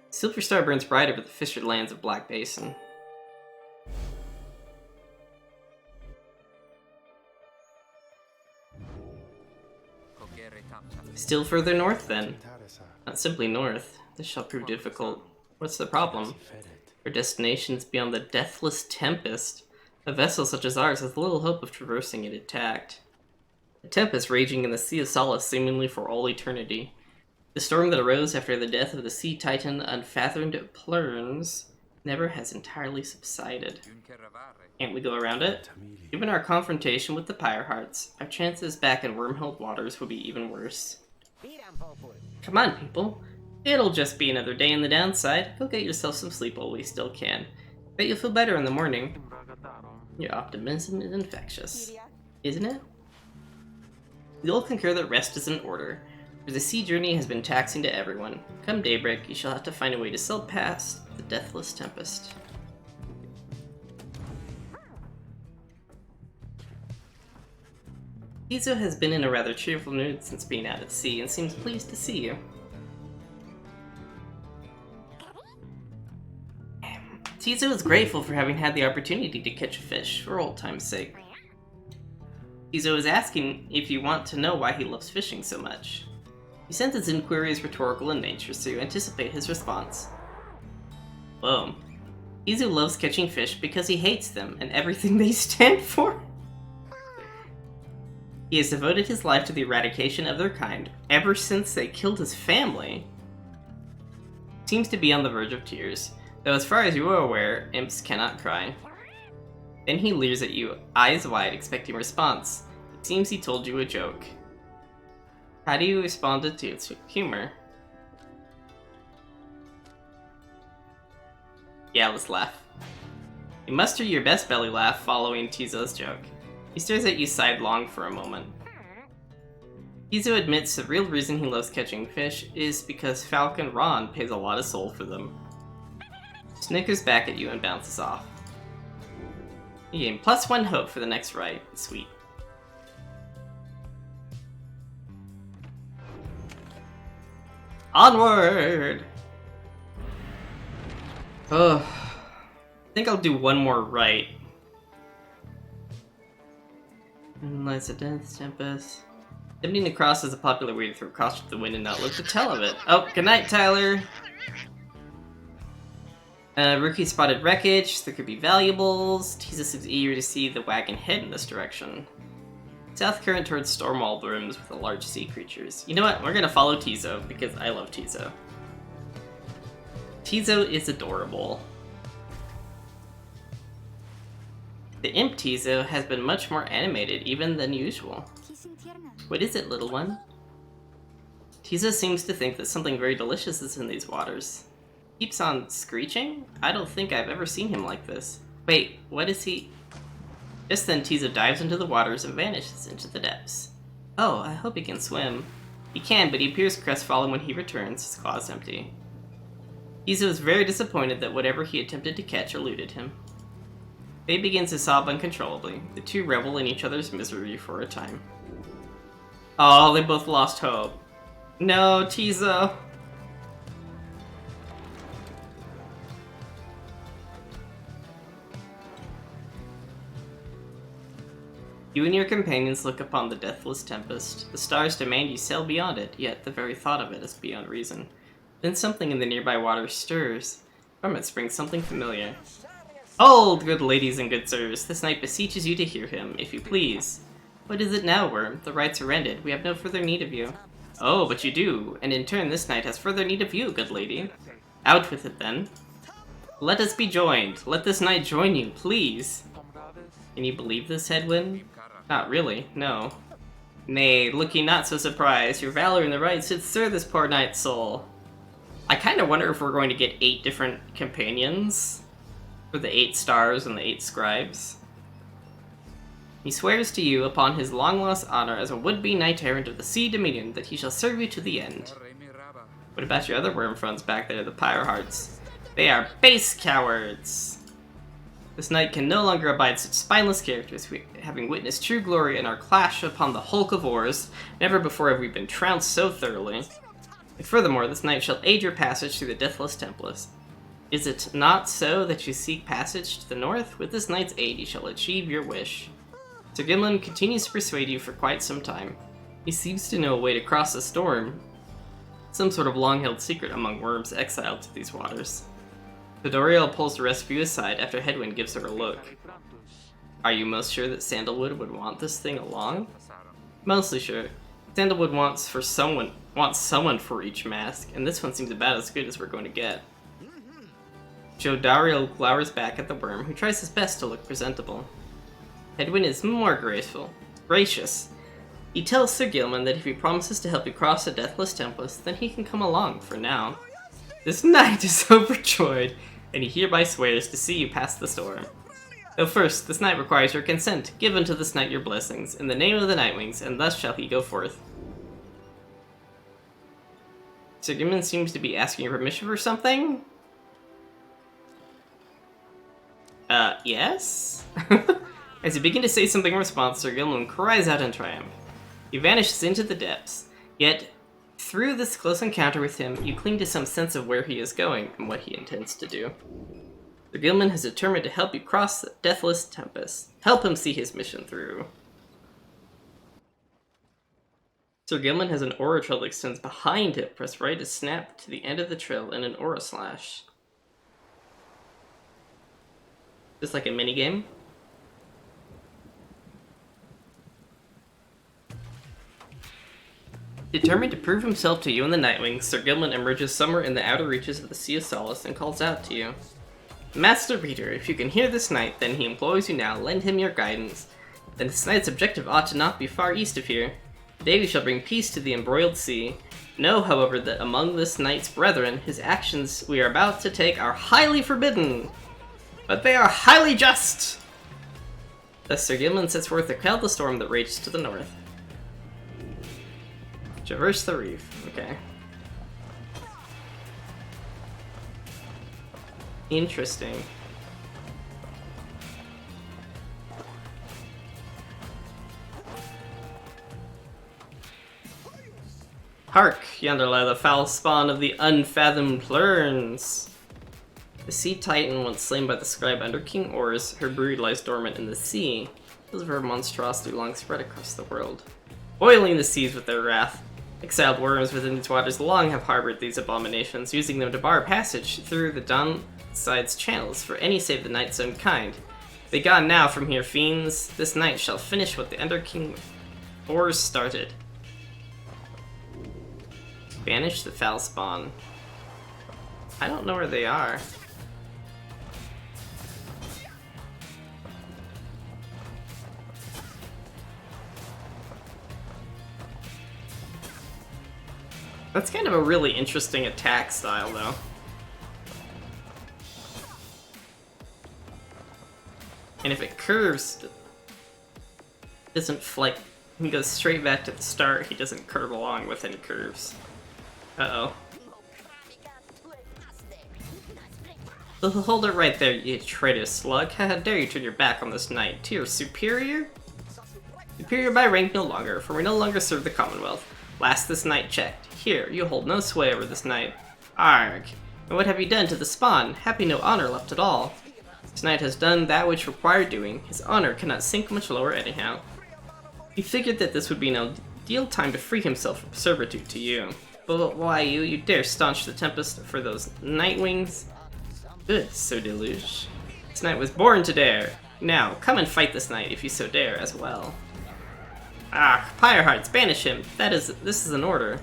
Silver Star burns bright over the fissured lands of Black Basin. Still further north, then. Not simply north. This shall prove difficult. What's the problem? Our destination is beyond the deathless Tempest. A vessel such as ours has little hope of traversing it intact. A tempest raging in the Sea of Solace seemingly for all eternity. The storm that arose after the death of the sea titan Unfathomed Plurns never has entirely subsided. Can't we go around it? Given our confrontation with the Pyre Hearts, our chances back in Wormhole waters would be even worse. Come on, people. It'll just be another day in the downside. Go get yourself some sleep while we still can. Bet you'll feel better in the morning. Your optimism is infectious, isn't it? We all concur that rest is in order. For the sea journey has been taxing to everyone. Come daybreak, you shall have to find a way to sail past the deathless tempest. Tizo has been in a rather cheerful mood since being out at sea and seems pleased to see you. Tizo is grateful for having had the opportunity to catch a fish for old time's sake. Tizo is asking if you want to know why he loves fishing so much. You sense his inquiry is rhetorical in nature, so you anticipate his response. Boom. Tizo loves catching fish because he hates them and everything they stand for. He has devoted his life to the eradication of their kind ever since they killed his family. Seems to be on the verge of tears, though as far as you are aware, imps cannot cry. Then he leers at you, eyes wide, expecting a response. It seems he told you a joke. How do you respond to its humor? Yeah, let's laugh. You muster your best belly laugh following Tizo's joke. He stares at you sidelong for a moment. Tizo admits the real reason he loves catching fish is because Falcon Ron pays a lot of soul for them. Snickers back at you and bounces off. You gain +1 hope for the next ride. Sweet. Onward! Oh, I think I'll do one more right. Lights of Death, Tempest. Emptying the cross is a popular way to throw caution to the wind and not live to tell of it. Oh, good night, Tyler! Rookie spotted wreckage. There could be valuables. Tizo seems eager to see the wagon head in this direction. South current towards Stormwall brims with the large sea creatures. You know what? We're gonna follow Tizo because I love Tizo. Tizo is adorable. The imp Tizo has been much more animated even than usual. What is it, little one? Tizo seems to think that something very delicious is in these waters. Keeps on screeching? I don't think I've ever seen him like this. Wait, what is he? Just then Tizo dives into the waters and vanishes into the depths. Oh, I hope he can swim. He can, but he appears crestfallen when he returns, his claws empty. Tizo is very disappointed that whatever he attempted to catch eluded him. Faye begins to sob uncontrollably. The two revel in each other's misery for a time. Oh, they both lost hope. No, Tizo. You and your companions look upon the deathless tempest. The stars demand you sail beyond it, yet the very thought of it is beyond reason. Then something in the nearby water stirs. From it springs something familiar. Hold, good ladies and good sirs, this knight beseeches you to hear him, if you please. What is it now, Worm? The rites are ended. We have no further need of you. Oh, but you do, and in turn this knight has further need of you, good lady. Out with it, then. Let us be joined. Let this knight join you, please. Can you believe this, Headwind? Not really, no. Nay, look ye not so surprised. Your valor in the right should stir this poor knight's soul. I kind of wonder if we're going to get 8 different companions for the 8 stars and the 8 scribes. He swears to you upon his long-lost honor as a would-be knight-errant of the Sea Dominion that he shall serve you to the end. What about your other worm friends back there, the Pyre hearts? They are base cowards! This knight can no longer abide such spineless characters, having witnessed true glory in our clash upon the hulk of oars. Never before have we been trounced so thoroughly. And furthermore, this knight shall aid your passage through the deathless tempest. Is it not so that you seek passage to the north? With this knight's aid you shall achieve your wish. Sir Gimlin continues to persuade you for quite some time. He seems to know a way to cross the storm. Some sort of long-held secret among worms exiled to these waters. Doriel pulls the rest of you aside after Headwind gives her a look. Are you most sure that Sandalwood would want this thing along? Mostly sure. Sandalwood wants someone for each mask, and this one seems about as good as we're going to get. Doriel glowers back at the worm, who tries his best to look presentable. Headwind is more gracious. He tells Sir Gilman that if he promises to help you cross the deathless tempest, then he can come along for now. This knight is overjoyed, and he hereby swears to see you pass the storm. Though first, this knight requires your consent. Give unto this knight your blessings, in the name of the Nightwings, and thus shall he go forth. Sir Gilman seems to be asking your permission for something? Yes? As you begin to say something in response, Sir Gilman cries out in triumph. He vanishes into the depths, yet through this close encounter with him, you cling to some sense of where he is going and what he intends to do. Sir Gilman has determined to help you cross the deathless tempest. Help him see his mission through. Sir Gilman has an aura trail that extends behind him. Press right to snap to the end of the trail in an aura slash. Just like a minigame. Determined to prove himself to you and the Nightwings, Sir Gilman emerges somewhere in the outer reaches of the Sea of Solace and calls out to you. Master Reader, if you can hear this knight, then he implores you now, lend him your guidance. Then this knight's objective ought to not be far east of here. Today we shall bring peace to the embroiled sea. Know, however, that among this knight's brethren, his actions we are about to take are highly forbidden, but they are highly just! Thus Sir Gilman sets forth to quell the storm that rages to the north. Traverse the reef. Okay. Interesting. Hark! Yonder lie the foul spawn of the unfathomed plurns. The sea titan, once slain by the scribe under King Ors, her brood lies dormant in the sea. Those of her monstrosity long spread across the world, boiling the seas with their wrath. Exiled worms within these waters long have harbored these abominations, using them to bar passage through the downside's channels for any save the knight's own kind. Be gone now from here, fiends. This night shall finish what the Under King Ors started. Banish the foul spawn. I don't know where they are. That's kind of a really interesting attack style, though. And if it curves, it doesn't like he goes straight back to the start. He doesn't curve along with any curves. Uh-oh. Hold it right there, you traitor slug. How dare you turn your back on this knight? To your superior? Superior by rank no longer, for we no longer serve the Commonwealth. Last this knight checked. Here, you hold no sway over this knight. Arg! And what have you done to the spawn? Have you no honor left at all? This knight has done that which required doing. His honor cannot sink much lower anyhow. He figured that this would be an ideal time to free himself from servitude to you. But why you? You dare staunch the Tempest for those Nightwings? Good, Sir Deluge. This knight was born to dare. Now, come and fight this knight if you so dare as well. Ah, Pyre Hearts, banish him. This is an order.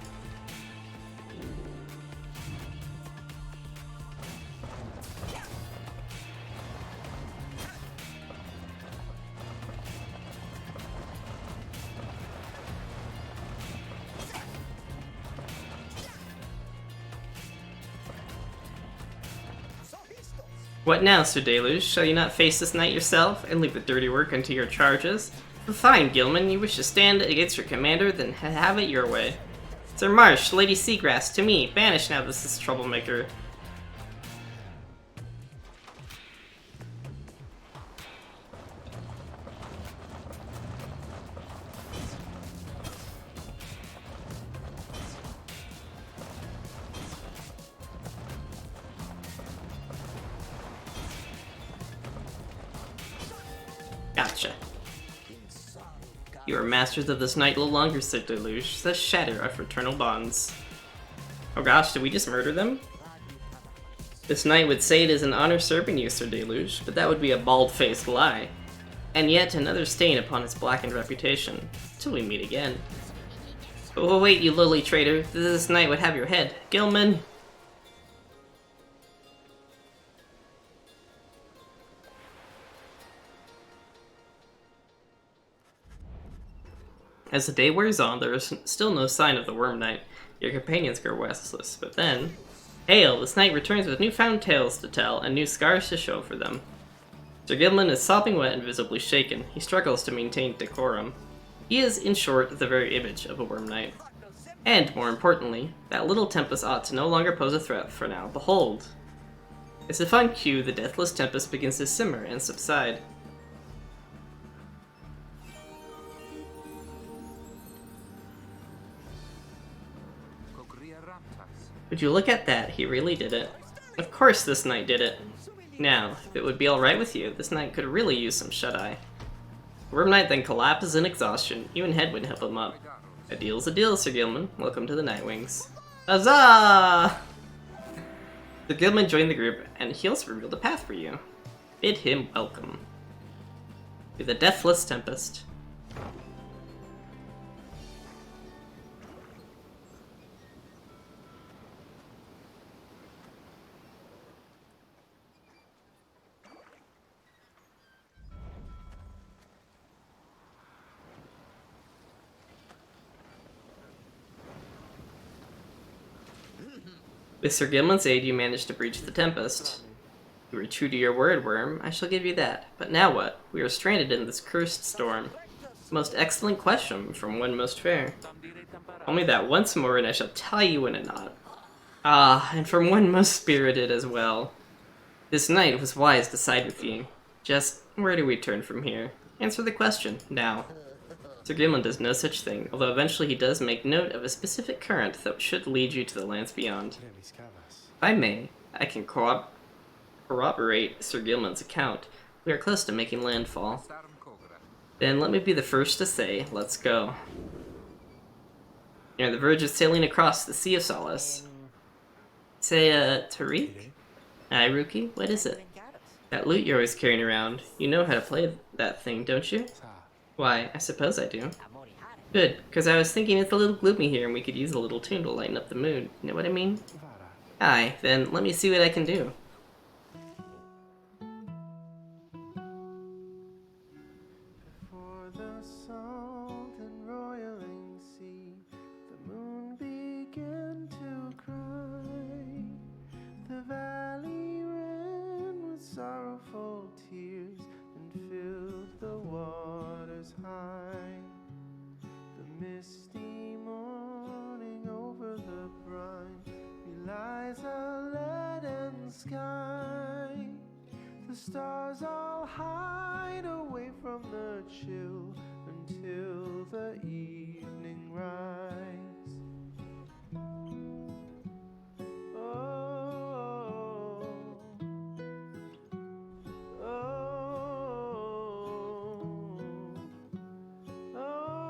What now, Sir Deluge? Shall you not face this knight yourself, and leave the dirty work unto your charges? Fine, Gilman, you wish to stand against your commander, then have it your way. Sir Marsh, Lady Seagrass, to me, banish now this troublemaker. Gotcha. You are masters of this night no longer, Sir Deluge. The shatter our fraternal bonds. Oh gosh, did we just murder them? This knight would say it is an honor serving you, Sir Deluge, but that would be a bald-faced lie. And yet another stain upon his blackened reputation. Till we meet again. Oh wait, you lowly traitor. This knight would have your head. Gilman! As the day wears on, there is still no sign of the Worm Knight. Your companions grow restless, but then... Hail! This knight returns with newfound tales to tell, and new scars to show for them. Sir Gilman is sopping wet and visibly shaken. He struggles to maintain decorum. He is, in short, the very image of a Worm Knight. And, more importantly, that little Tempest ought to no longer pose a threat for now. Behold! As if on cue, the deathless Tempest begins to simmer and subside. Would you look at that? He really did it. Of course this knight did it. Now, if it would be alright with you, this knight could really use some shut-eye. Worm Knight then collapses in exhaustion. Even Head would help him up. A deal's a deal, Sir Gilman. Welcome to the Nightwings. Huzzah! Sir Gilman joined the group, and he also revealed a path for you. Bid him welcome. To the Deathless Tempest. With Sir Gilman's aid, you managed to breach the Tempest. You were true to your word, Worm. I shall give you that. But now what? We are stranded in this cursed storm. Most excellent question from one most fair. Only that once more, and I shall tie you in a knot. Ah, and from one most spirited as well. This knight was wise to side with you. Just, where do we turn from here? Answer the question, now. Sir Gilman does no such thing, although eventually he does make note of a specific current that should lead you to the lands beyond. If I may, I can corroborate Sir Gilman's account. We are close to making landfall. Then let me be the first to say, let's go. You're on the verge of sailing across the Sea of Solace. Say, Tariq? Aye, Rookie, what is it? That loot you're always carrying around. You know how to play that thing, don't you? Why, I suppose I do. Good, because I was thinking it's a little gloomy here and we could use a little tune to lighten up the mood. You know what I mean? Aye, then let me see what I can do. The stars all hide away from the chill until the evening rise. Oh, oh, oh, oh.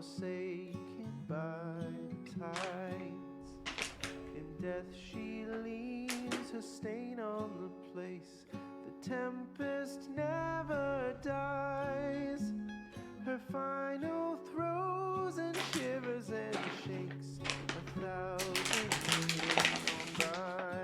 forsaken by the tides. In death she leaves her stain on the place. The tempest never dies. Her final throes and shivers and shakes 1,000 years gone by.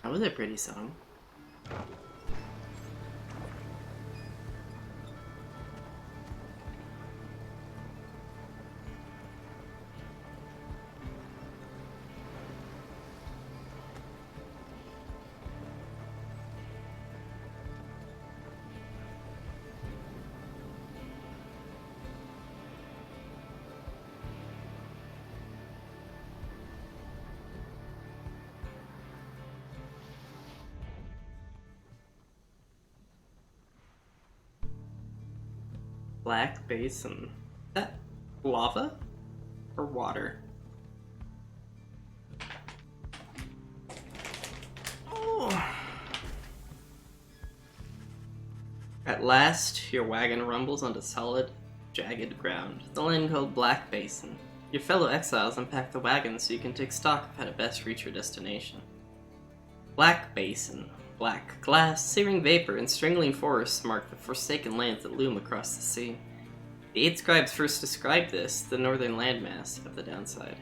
That was a pretty song. Black basin. Is that lava or water? Oh. At last, your wagon rumbles onto solid, jagged ground. The land called Black Basin. Your fellow exiles unpack the wagon so you can take stock of how to best reach your destination. Black Basin. Black glass, searing vapor, and strangling forests mark the forsaken lands that loom across the sea. The 8 Scribes first described this, the northern landmass of the downside.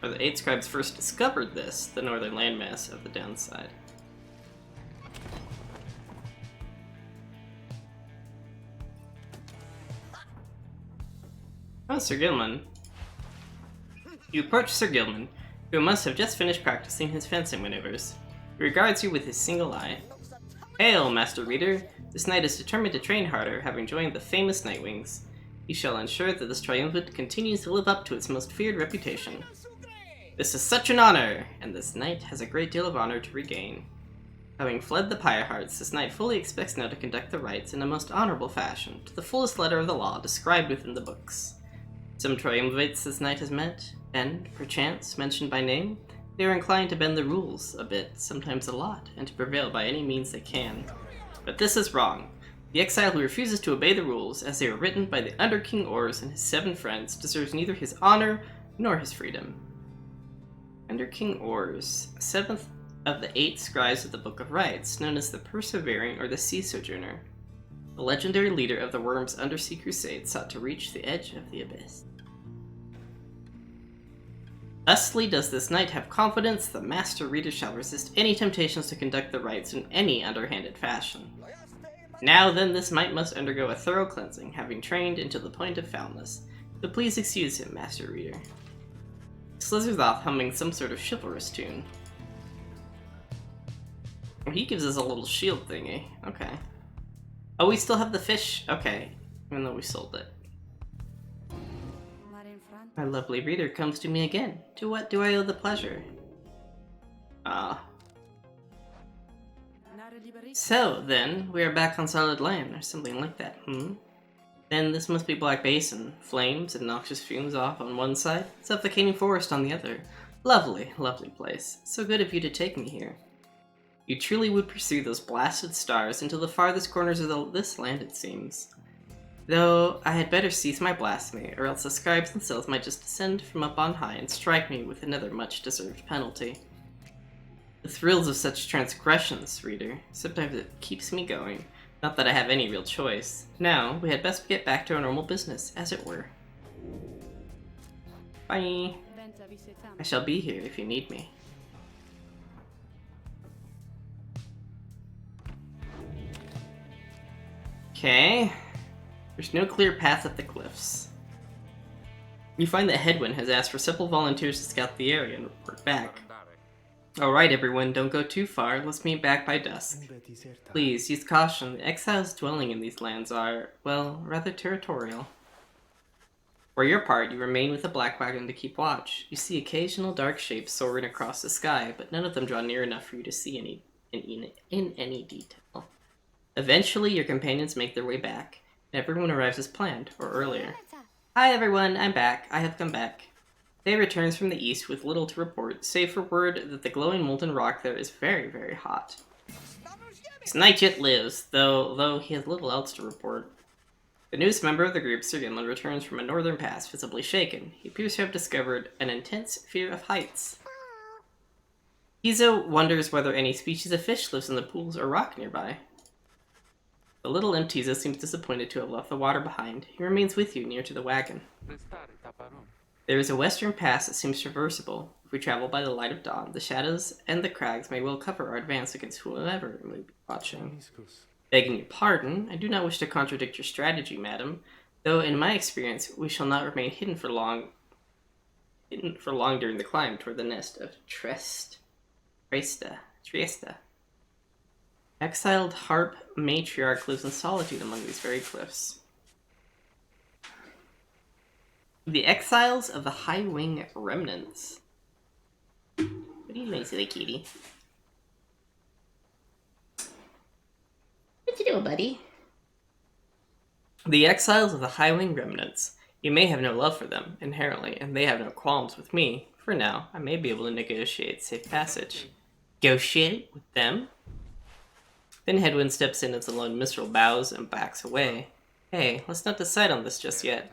Or the 8 Scribes first discovered this, the northern landmass of the downside. Oh, Sir Gilman. You approach Sir Gilman, who must have just finished practicing his fencing maneuvers. He regards you with his single eye. Hail, Master Reader! This knight is determined to train harder, having joined the famous Nightwings. He shall ensure that this triumvirate continues to live up to its most feared reputation. This is such an honor, and this knight has a great deal of honor to regain. Having fled the Pyre Hearts, this knight fully expects now to conduct the rites in a most honorable fashion, to the fullest letter of the law described within the books. Some triumvirates this knight has met, and, perchance, mentioned by name, they are inclined to bend the rules a bit, sometimes a lot, and to prevail by any means they can. But this is wrong. The exile who refuses to obey the rules, as they were written by the Under King Ors and his 7 friends, deserves neither his honor nor his freedom. Under King Ors, 7th of the 8 Scribes of the Book of Rites, known as the Persevering or the Sea Sojourner. The legendary leader of the Worm's undersea crusade sought to reach the edge of the abyss. Thusly does this knight have confidence the Master Reader shall resist any temptations to conduct the rites in any underhanded fashion. Now then, this knight must undergo a thorough cleansing, having trained into the point of foulness. So please excuse him, Master Reader. Slithers off, humming some sort of chivalrous tune. Oh, he gives us a little shield thingy. Okay. Oh, we still have the fish. Okay. Even though we sold it. My lovely reader comes to me again. To what do I owe the pleasure? So, then, we are back on solid land, or something like that, Then this must be Black Basin. Flames and noxious fumes off on one side, suffocating forest on the other. Lovely, lovely place. So good of you to take me here. You truly would pursue those blasted stars into the farthest corners of this land, it seems. Though I had better cease my blasphemy, or else the scribes themselves might just descend from up on high and strike me with another much-deserved penalty. The thrills of such transgressions, reader, sometimes it keeps me going. Not that I have any real choice. Now, we had best get back to our normal business, as it were. Bye! I shall be here if you need me. Okay. There's no clear path up the cliffs. You find that Headwind has asked for simple volunteers to scout the area and report back. Alright everyone, don't go too far. Let's meet back by dusk. Please, use caution. The exiles dwelling in these lands are, well, rather territorial. For your part, you remain with the Black Wagon to keep watch. You see occasional dark shapes soaring across the sky, but none of them draw near enough for you to see in any detail. Eventually, your companions make their way back, and everyone arrives as planned, or earlier. Hi everyone, I'm back. I have come back. Day returns from the east with little to report, save for word that the glowing molten rock there is very, very hot. Night yet lives, though he has little else to report. The newest member of the group, Sir Gimlin, returns from a northern pass, visibly shaken. He appears to have discovered an intense fear of heights. Kizo wonders whether any species of fish lives in the pools or rock nearby. The little imp Tizo seems disappointed to have left the water behind. He remains with you near to the wagon. There is a western pass that seems traversable. If we travel by the light of dawn, the shadows and the crags may well cover our advance against whoever may be watching. Begging your pardon, I do not wish to contradict your strategy, madam, though in my experience we shall not remain hidden for long during the climb toward the nest of Triesta. Exiled harp matriarch lives in solitude among these very cliffs. The exiles of the High Wing Remnants. What do you mean, silly kitty? What you doing, buddy? The exiles of the High Wing Remnants. You may have no love for them, inherently, and they have no qualms with me. For now, I may be able to negotiate safe passage. Negotiate with them? Then Headwind steps in as the lone Minstrel bows and backs away. Hey, let's not decide on this just yet.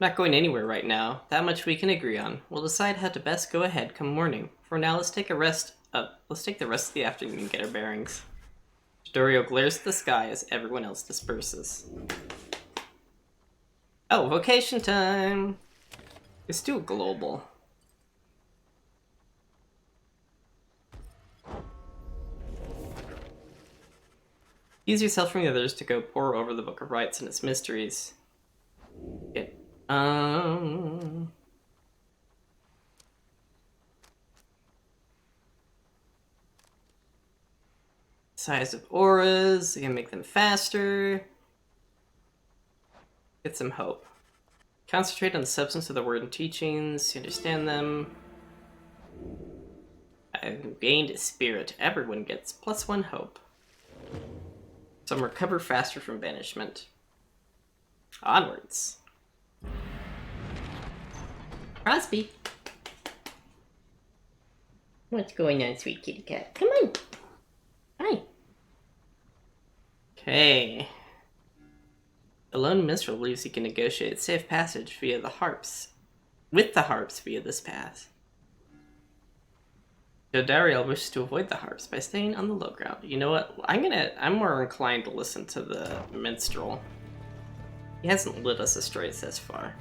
I'm not going anywhere right now. That much we can agree on. We'll decide how to best go ahead come morning. For now, let's take the rest of the afternoon and get our bearings. Dorio glares at the sky as everyone else disperses. Oh, vacation time! It's too global. Ease yourself from the others to go pore over the Book of Rites and its mysteries. Size of auras, you can make them faster. Get some hope. Concentrate on the substance of the word and teachings, you understand them. I've gained spirit. Everyone gets +1 hope. Some recover faster from banishment. Onwards. Crosby. What's going on, sweet kitty cat? Come on. Hi. Okay. The lone minstrel believes he can negotiate safe passage via the harps. With the harps via this path. Dariel wishes to avoid the harps by staying on the low ground. You know what? I'm more inclined to listen to the minstrel. He hasn't led us astray thus far.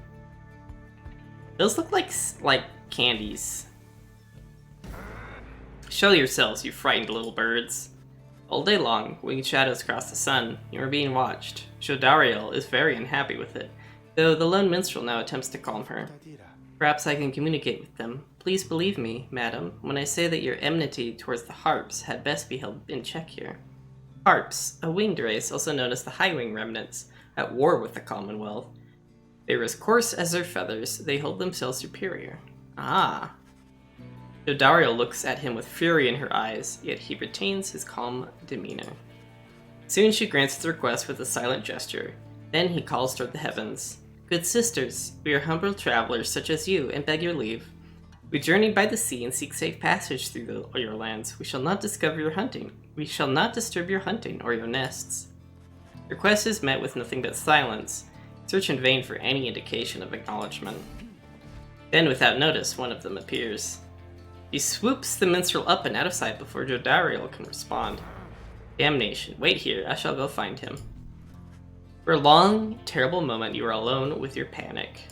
Those look like candies. Show yourselves, you frightened little birds. All day long, winged shadows cross the sun. You are being watched. Jodariel is very unhappy with it, though the lone minstrel now attempts to calm her. Perhaps I can communicate with them. Please believe me, madam, when I say that your enmity towards the harps had best be held in check here. Harps, a winged race, also known as the High Wing Remnants, at war with the Commonwealth. They are as coarse as their feathers. They hold themselves superior. Ah. Dodariel looks at him with fury in her eyes, yet he retains his calm demeanor. Soon she grants his request with a silent gesture. Then he calls toward the heavens. Good sisters, we are humble travelers such as you, and beg your leave. We journey by the sea and seek safe passage through your lands. We shall not disturb your hunting or your nests. Request is met with nothing but silence. Search in vain for any indication of acknowledgement. Then, without notice, one of them appears. He swoops the minstrel up and out of sight before Jodariel can respond. Damnation, wait here, I shall go find him. For a long, terrible moment, you are alone with your panic.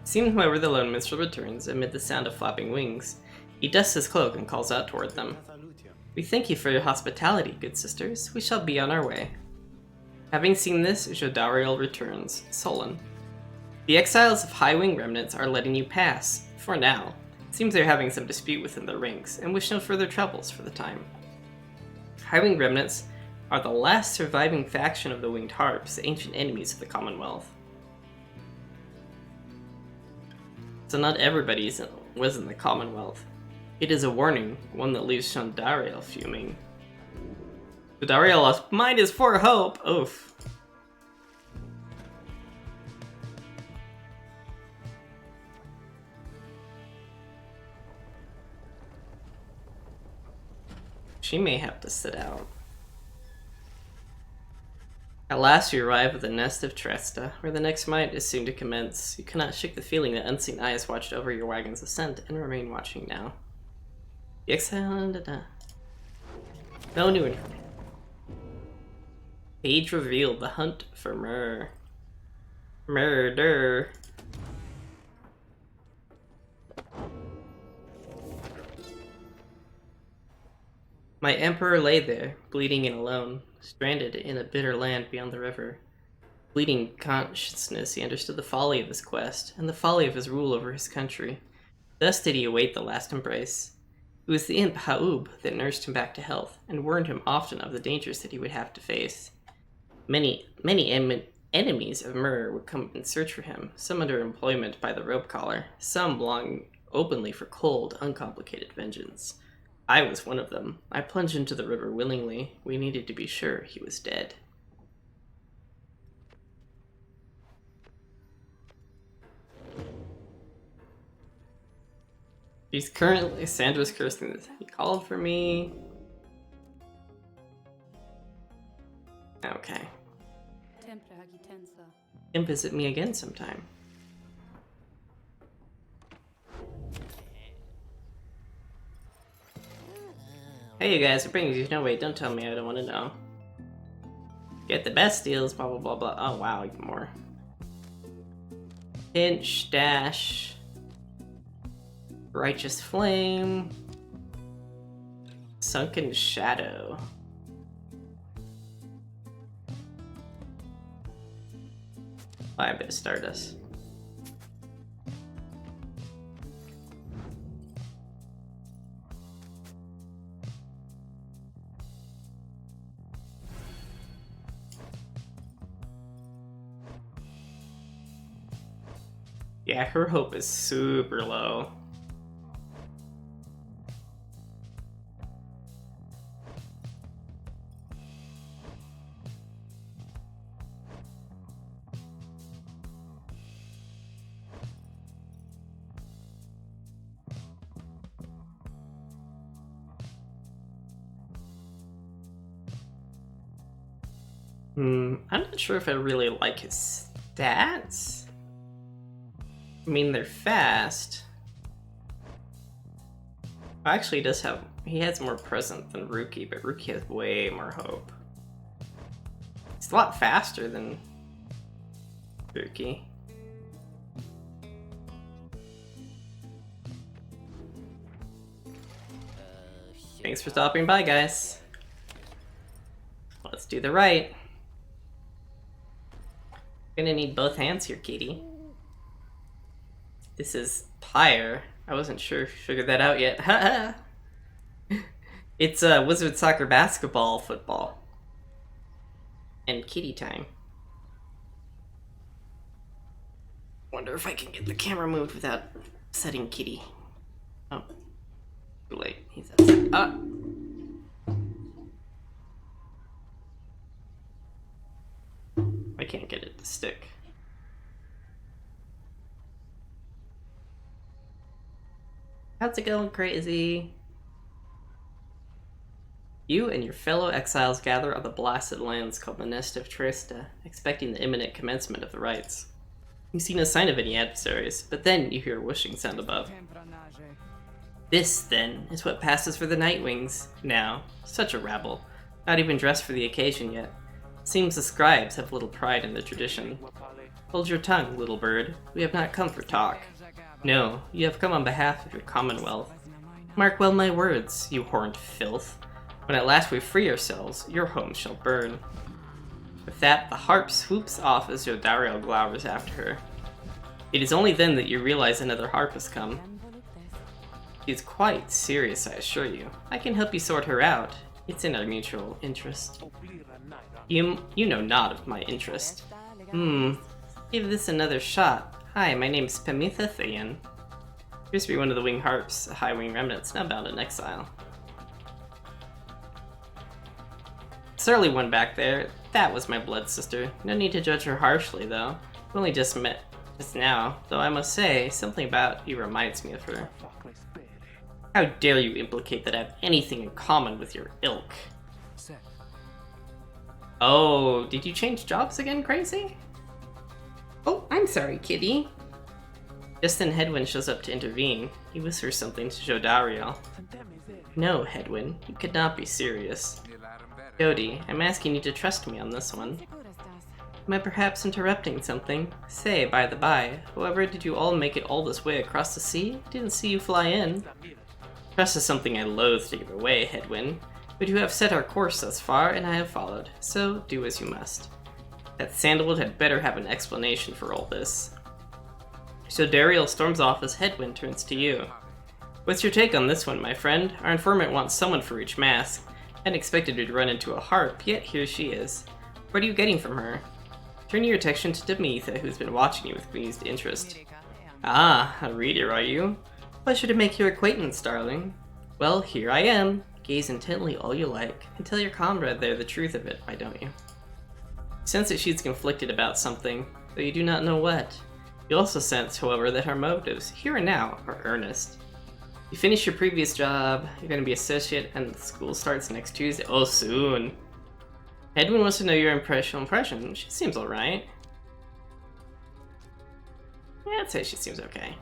Soon, however, the lone minstrel returns amid the sound of flapping wings. He dusts his cloak and calls out toward them. We thank you for your hospitality, good sisters. We shall be on our way. Having seen this, Jodariel returns, sullen. The exiles of High Wing Remnants are letting you pass, for now. Seems they're having some dispute within their ranks, and wish no further troubles for the time. Highwing remnants are the last surviving faction of the Winged Harps, the ancient enemies of the Commonwealth. So not everybody was in the Commonwealth. It is a warning, one that leaves Shandariel fuming. Shandariel lost -4 hope! Oof. She may have to sit out. At last you arrive at the nest of Tresta, where the next fight is soon to commence. You cannot shake the feeling that unseen eyes watched over your wagon's ascent and remain watching now. The exile. No new information. Page revealed the hunt for murder. My emperor lay there, bleeding and alone, stranded in a bitter land beyond the river. Bleeding consciousness, he understood the folly of his quest, and the folly of his rule over his country. Thus did he await the last embrace. It was the imp Haub that nursed him back to health, and warned him often of the dangers that he would have to face. Many enemies of Myrrh would come in search for him, some under employment by the rope collar, some longing openly for cold, uncomplicated vengeance. I was one of them. I plunged into the river willingly. We needed to be sure he was dead. She's currently... Sandra's cursing this. He called for me. Okay. Come visit me again sometime. Hey you guys, it brings you. No wait, don't tell me, I don't want to know. Get the best deals, blah blah blah blah. Oh wow, even more. Pinch, dash. Righteous flame. Sunken shadow. Buy a bit of stardust. Yeah, her hope is super low. I'm not sure if I really like his stats. I mean, they're fast. Actually, he has more present than Ruki, but Ruki has way more hope. He's a lot faster than Ruki. Thanks for stopping by, guys. Let's do the right. Gonna need both hands here, Katie. This is Pyre. I wasn't sure if you figured that out yet. Haha! It's Wizard Soccer Basketball Football. And kitty time. Wonder if I can get the camera moved without setting Kitty. Oh. Too late. He's outside. Ah! I can't get it to stick. How's it going, crazy? You and your fellow exiles gather on the blasted lands called the Nest of Trista, expecting the imminent commencement of the rites. You see no sign of any adversaries, but then you hear a whooshing sound above. This, then, is what passes for the Nightwings. Now, such a rabble, not even dressed for the occasion yet. Seems the Scribes have little pride in the tradition. Hold your tongue, little bird. We have not come for talk. No, you have come on behalf of your Commonwealth. Mark well my words, you horned filth. When at last we free ourselves, your home shall burn. With that, the harp swoops off as Yodariel glowers after her. It is only then that you realize another harp has come. She's quite serious, I assure you. I can help you sort her out. It's in our mutual interest. You know not of my interest. Give this another shot. Hi, my name's Pymitha Thean. Appears to be one of the wing harps, a high wing remnants, now bound in exile. Surly one back there. That was my blood sister. No need to judge her harshly, though. We only just met just now, though I must say, something about you reminds me of her. How dare you implicate that I have anything in common with your ilk? Oh, did you change jobs again, crazy? Oh, I'm sorry, kitty. Just then Hedwyn shows up to intervene. He whispers something to Jodariel. No, Hedwyn, you could not be serious. Jody, I'm asking you to trust me on this one. Am I perhaps interrupting something? Say, by the by, however did you all make it all this way across the sea? Didn't see you fly in. Trust is something I loathe to give away, Hedwyn. But you have set our course thus far, and I have followed, so do as you must. That Sandalwood had better have an explanation for all this. So Dariel storms off as Hedwyn turns to you. What's your take on this one, my friend? Our informant wants someone for each mask. Hadn't expected her to run into a harp, yet here she is. What are you getting from her? Turn your attention to Pymitha, who's been watching you with pleased interest. Ah, a reader, are you? Pleasure to make your acquaintance, darling. Well, here I am. Gaze intently all you like, and tell your comrade there the truth of it, why don't you? You sense that she's conflicted about something, though you do not know what. You also sense, however, that her motives, here and now, are earnest. You finish your previous job, you're going to be associate, and school starts next Tuesday. Oh, soon. Hedwyn wants to know your impression. She seems alright. Yeah, I'd say she seems okay.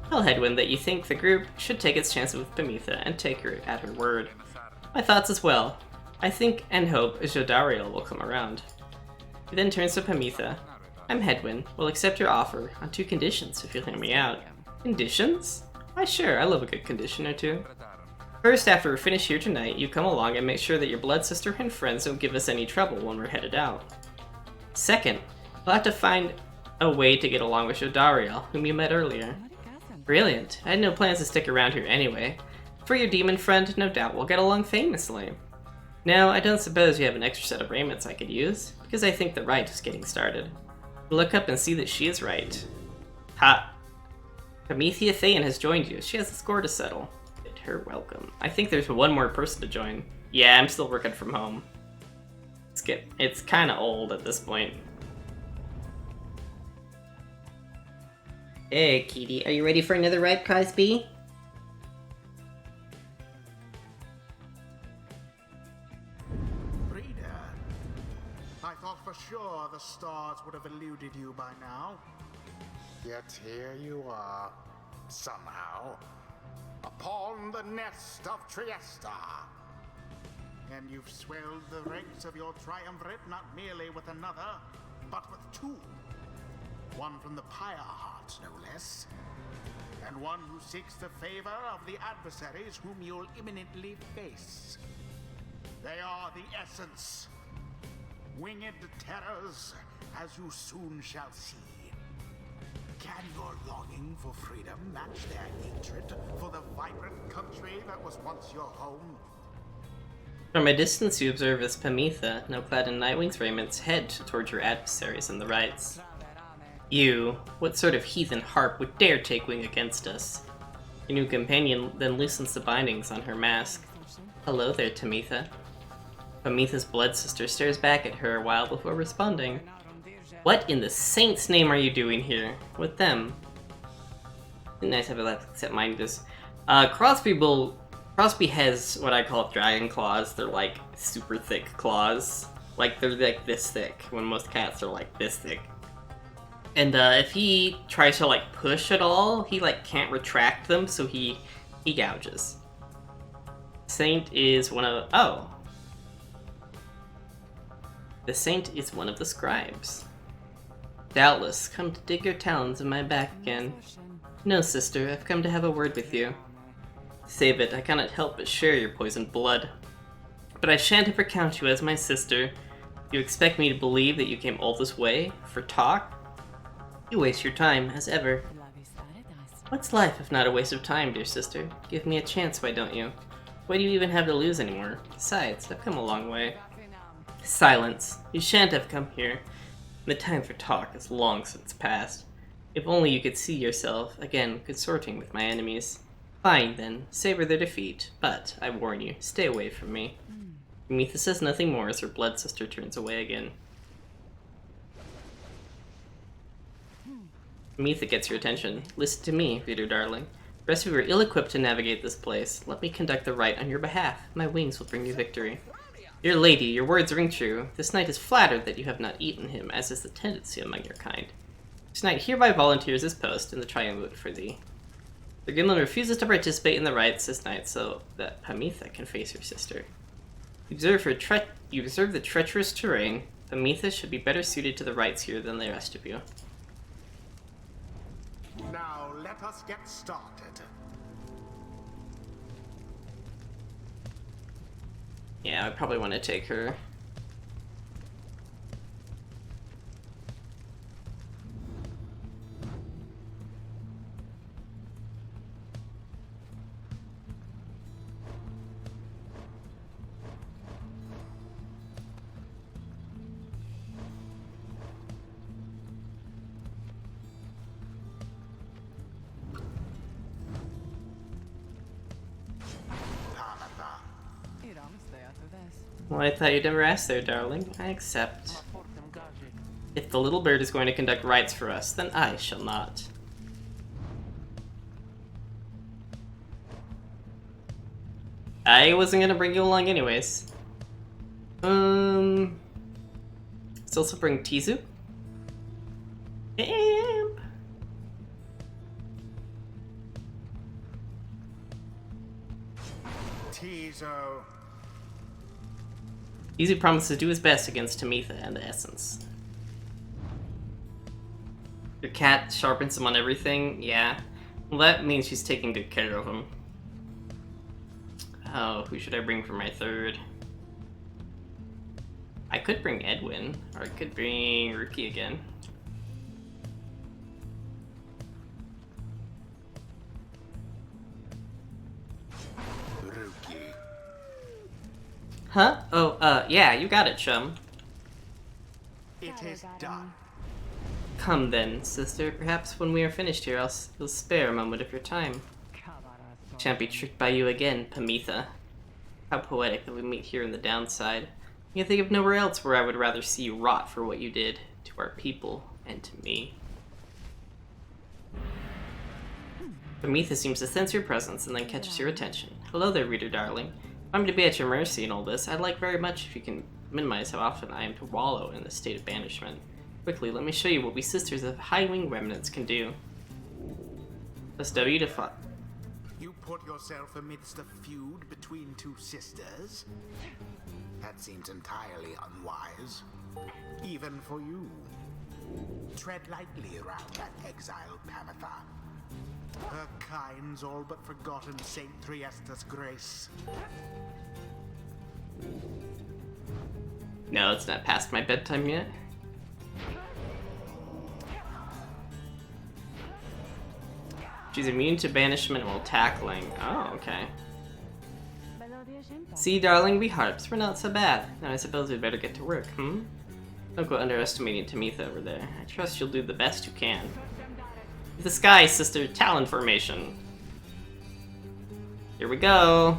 Tell Hedwyn that you think the group should take its chances with Pymitha and take her at her word. My thoughts as well. I think and hope Jodariel will come around. He then turns to Pymitha. I'm Hedwyn. Will accept your offer on 2 conditions if you'll hear me out. Conditions? Why sure, I love a good condition or two. First, after we're finished here tonight, you come along and make sure that your blood sister and friends don't give us any trouble when we're headed out. Second, we'll have to find a way to get along with Jodariel, whom you met earlier. Brilliant. I had no plans to stick around here anyway. For your demon friend, no doubt we'll get along famously. Now, I don't suppose you have an extra set of raiments I could use, because I think the rite is getting started. Look up and see that she is right. Ha! Pymitha Thean has joined you. She has a score to settle. Bid her welcome. I think there's one more person to join. Yeah, I'm still working from home. It's kind of old at this point. Hey, kitty, are you ready for another ride, Cosby? Reader, I thought for sure the stars would have eluded you by now. Yet here you are, somehow, upon the nest of Triesta. And you've swelled the ranks of your triumvirate not merely with another, but with 2. One from the Pyre heart, no less. And one who seeks the favor of the adversaries whom you'll imminently face. They are the essence. Winged terrors, as you soon shall see. Can your longing for freedom match their hatred for the vibrant country that was once your home? From a distance you observe as Pymitha, now clad in Nightwing's raiments, head towards your adversaries in the rites. You, what sort of heathen harp would dare take wing against us? Your new companion then loosens the bindings on her mask. Hello there, Pymitha. Pymitha's blood sister stares back at her a while before responding. What in the saint's name are you doing here? With them? Nice to have a laugh, except mine does. Crosby has what I call dragon claws. They're like super thick claws. Like they're like this thick, when most cats are like this thick. And if he tries to like push at all, he like can't retract them, so he gouges. Saint is one of the Saint is one of the Scribes. Doubtless, come to dig your talons in my back again. No, sister, I've come to have a word with you. Save it, I cannot help but share your poisoned blood. But I shan't ever count you as my sister. You expect me to believe that you came all this way for talk? You waste your time, as ever. What's life if not a waste of time, dear sister? Give me a chance, why don't you? What do you even have to lose anymore? Besides, I've come a long way. Silence. You shan't have come here. The time for talk is long since past. If only you could see yourself, again, consorting with my enemies. Fine, then. Savor their defeat. But, I warn you, stay away from me. Ametha says nothing more as her blood sister turns away again. Ametha gets your attention. Listen to me, reader darling. The rest of you are ill-equipped to navigate this place. Let me conduct the rite on your behalf. My wings will bring you victory. Dear lady, your words ring true. This knight is flattered that you have not eaten him, as is the tendency among your kind. This knight hereby volunteers his post in the triumvirate for thee. The Gremlin refuses to participate in the rites this night so that Ametha can face her sister. You observe the treacherous terrain. Ametha should be better suited to the rites here than the rest of you. Now let us get started. Yeah, I probably want to take her. Well, I thought you'd never ask there, darling. I accept. If the little bird is going to conduct rites for us, then I shall not. I wasn't gonna bring you along anyways. Let's also bring Tizu. Imp. Tizo. Tizu promises to do his best against Ametha and the Essence. Your cat sharpens him on everything? Yeah. Well, that means she's taking good care of him. Oh, who should I bring for my third? I could bring Edwin, or I could bring Rookie again. Rookie. Huh? Oh, yeah, you got it, chum. It is done. Come then, sister. Perhaps when we are finished here, you'll spare a moment of your time. Shan't be tricked by you again, Ametha. How poetic that we meet here in the downside. You can think of nowhere else where I would rather see you rot for what you did to our people and to me. Ametha seems to sense your presence and then catches your attention. Hello there, reader darling. If I'm to be at your mercy in all this, I'd like very much if you can minimize how often I am to wallow in this state of banishment. Quickly, let me show you what we sisters of high-wing remnants can do. Press W to fly. You put yourself amidst a feud between two sisters? That seems entirely unwise. Even for you. Tread lightly around that exiled Pamitha. Her kind's all but forgotten Saint Triesta's grace. No, it's not past my bedtime yet. She's immune to banishment while tackling. Oh, okay. See, darling, we harps. We're not so bad. Now I suppose we'd better get to work, hmm? Don't go underestimating Tamitha over there. I trust you'll do the best you can. The sky, sister. Talon formation. Here we go.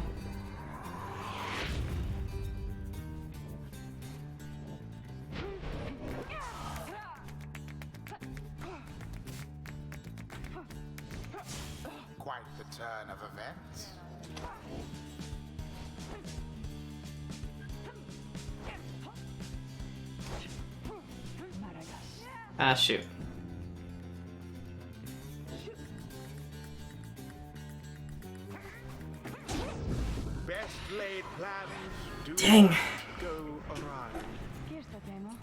Quite the turn of events. Ah, shoot. Best laid plans do Dang. not go awry.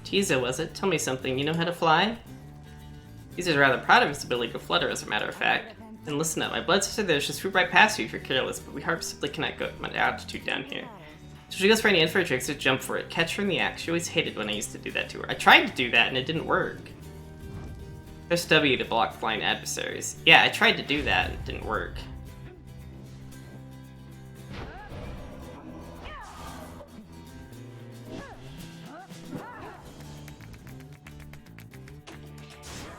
Tiza, was it? Tell me something. You know how to fly? Tiza's rather proud of his ability to flutter, as a matter of fact. And listen up, my blood sister there should swoop right past you if you're careless, but we harps simply cannot go much altitude down here. So she goes for any infrared tricks, just jump for it. Catch her in the act. She always hated when I used to do that to her. I tried to do that and it didn't work. Press W to block flying adversaries. Yeah, I tried to do that and it didn't work.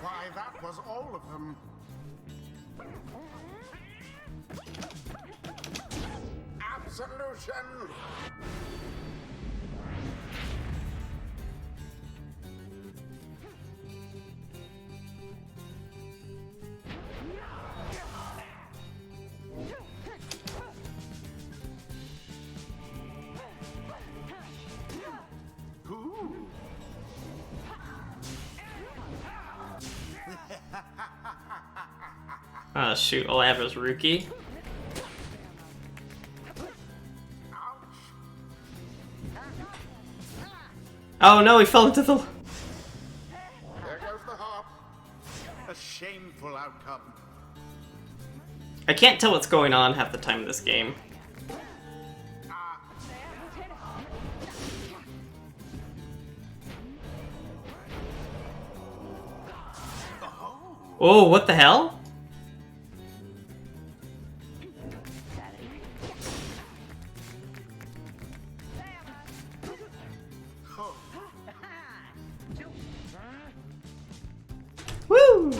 Why, that was all of them. Absolution! Ooh. Oh shoot, all I have is Rookie. Oh no, he fell into the... There goes the harp. A shameful outcome. I can't tell what's going on half the time in this game. Oh, what the hell? Woo!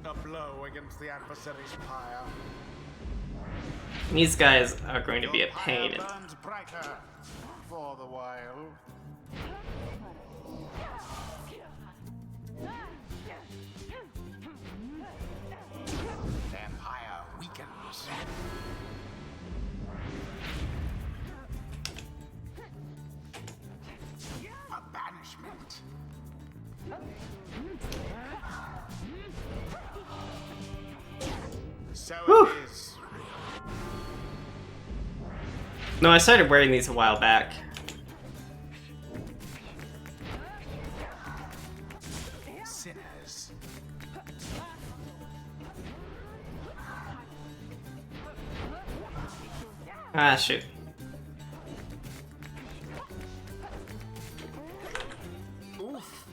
A blow against the adversary's pyre. These guys are going to be a Your pain. pyre burns brighter for the while. Empire weakens. A banishment. So Whew. it is. No, I started wearing these a while back. Sinners. Ah, shoot. Oof.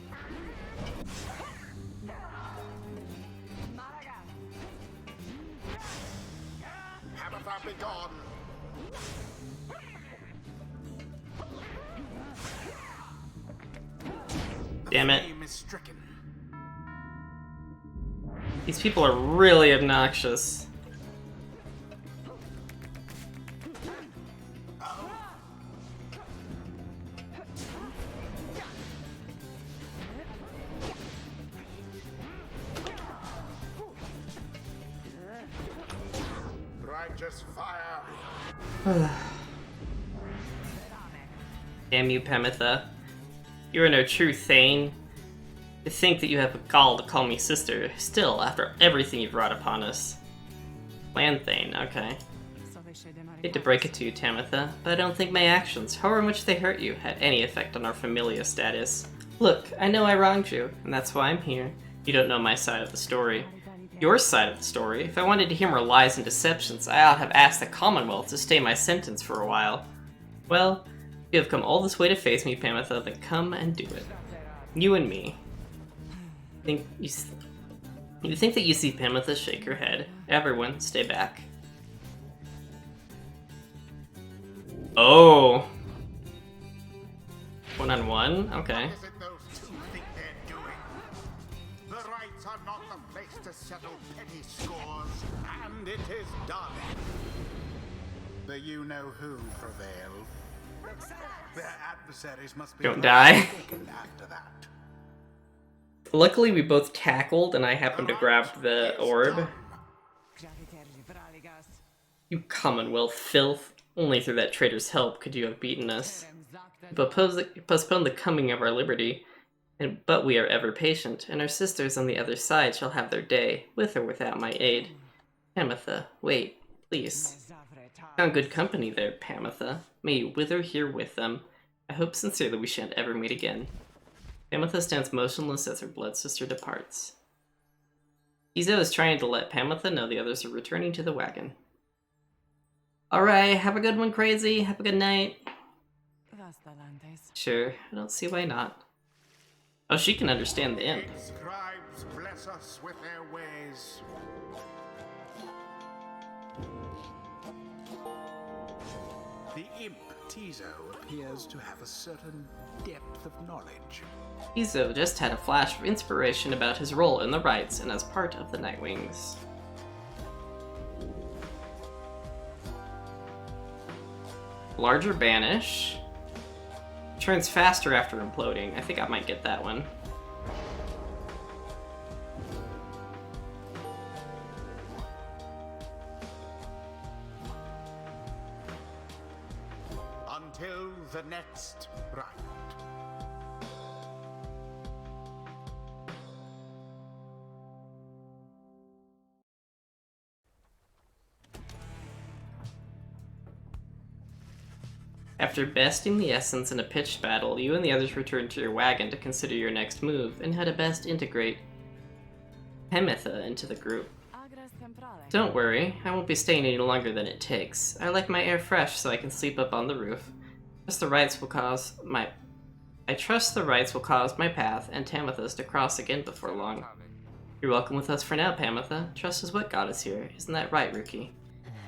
Habitat be gone. Damn it. Flame is stricken. These people are really obnoxious. Righteous fire. Damn you, Pamitha. You are no true Thane. To think that you have a gall to call me sister, still, after everything you've brought upon us. Land Thane, okay. Hate to break it to you, Tamitha, but I don't think my actions, however much they hurt you, had any effect on our familia status. Look, I know I wronged you, and that's why I'm here. You don't know my side of the story. Your side of the story? If I wanted to hear more lies and deceptions, I ought to have asked the Commonwealth to stay my sentence for a while. Well, you have come all this way to face me, Pamitha, then come and do it. You and me. You think that you see Pamitha shake her head. Everyone, stay back. Oh. One-on-one? Okay. What is it those two think they're doing? The rights are not the place to settle petty scores, and it is done. The you-know-who prevail. Their adversaries must be Don't die. taken after that. Luckily, we both tackled, and I happened to grab the orb. You Commonwealth filth. Only through that traitor's help could you have beaten us. You postpone the coming of our liberty, but we are ever patient, and our sisters on the other side shall have their day, with or without my aid. Pamitha, wait, please. Found good company there, Pamitha. May you wither here with them. I hope sincerely we shan't ever meet again. Pamitha stands motionless as her blood sister departs. Izo is trying to let Pamitha know the others are returning to the wagon. Alright, have a good one, Crazy. Have a good night. Sure, I don't see why not. Oh, she can understand the imp. Scribes bless us with their ways. The imp Tizo appears to have a certain depth of knowledge. Tizo just had a flash of inspiration about his role in the rites and as part of the Nightwings. Larger Banish. Turns faster after imploding. I think I might get that one. Until the next rite. After besting the Essence in a pitched battle, you and the others returned to your wagon to consider your next move and how to best integrate Hemitha into the group. Don't worry, I won't be staying any longer than it takes. I like my air fresh so I can sleep up on the roof. I trust the rites will cause my path and Tamitha's to cross again before long. You're welcome with us for now, Pamitha. Trust is what got us here. Isn't that right, Rookie?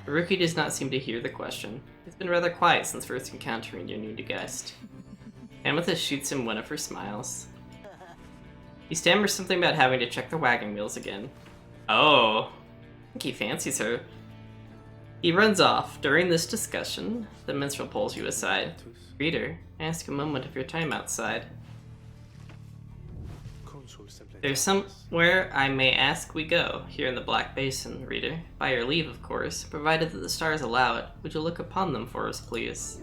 The Rookie does not seem to hear the question. He's been rather quiet since first encountering your new guest. Pamitha shoots him one of her smiles. He stammers something about having to check the wagon wheels again. Oh, I think he fancies her. He runs off. During this discussion, the minstrel pulls you aside. Reader, ask a moment of your time outside. There's somewhere I may ask we go, here in the Black Basin, reader. By your leave, of course, provided that the stars allow it. Would you look upon them for us, please?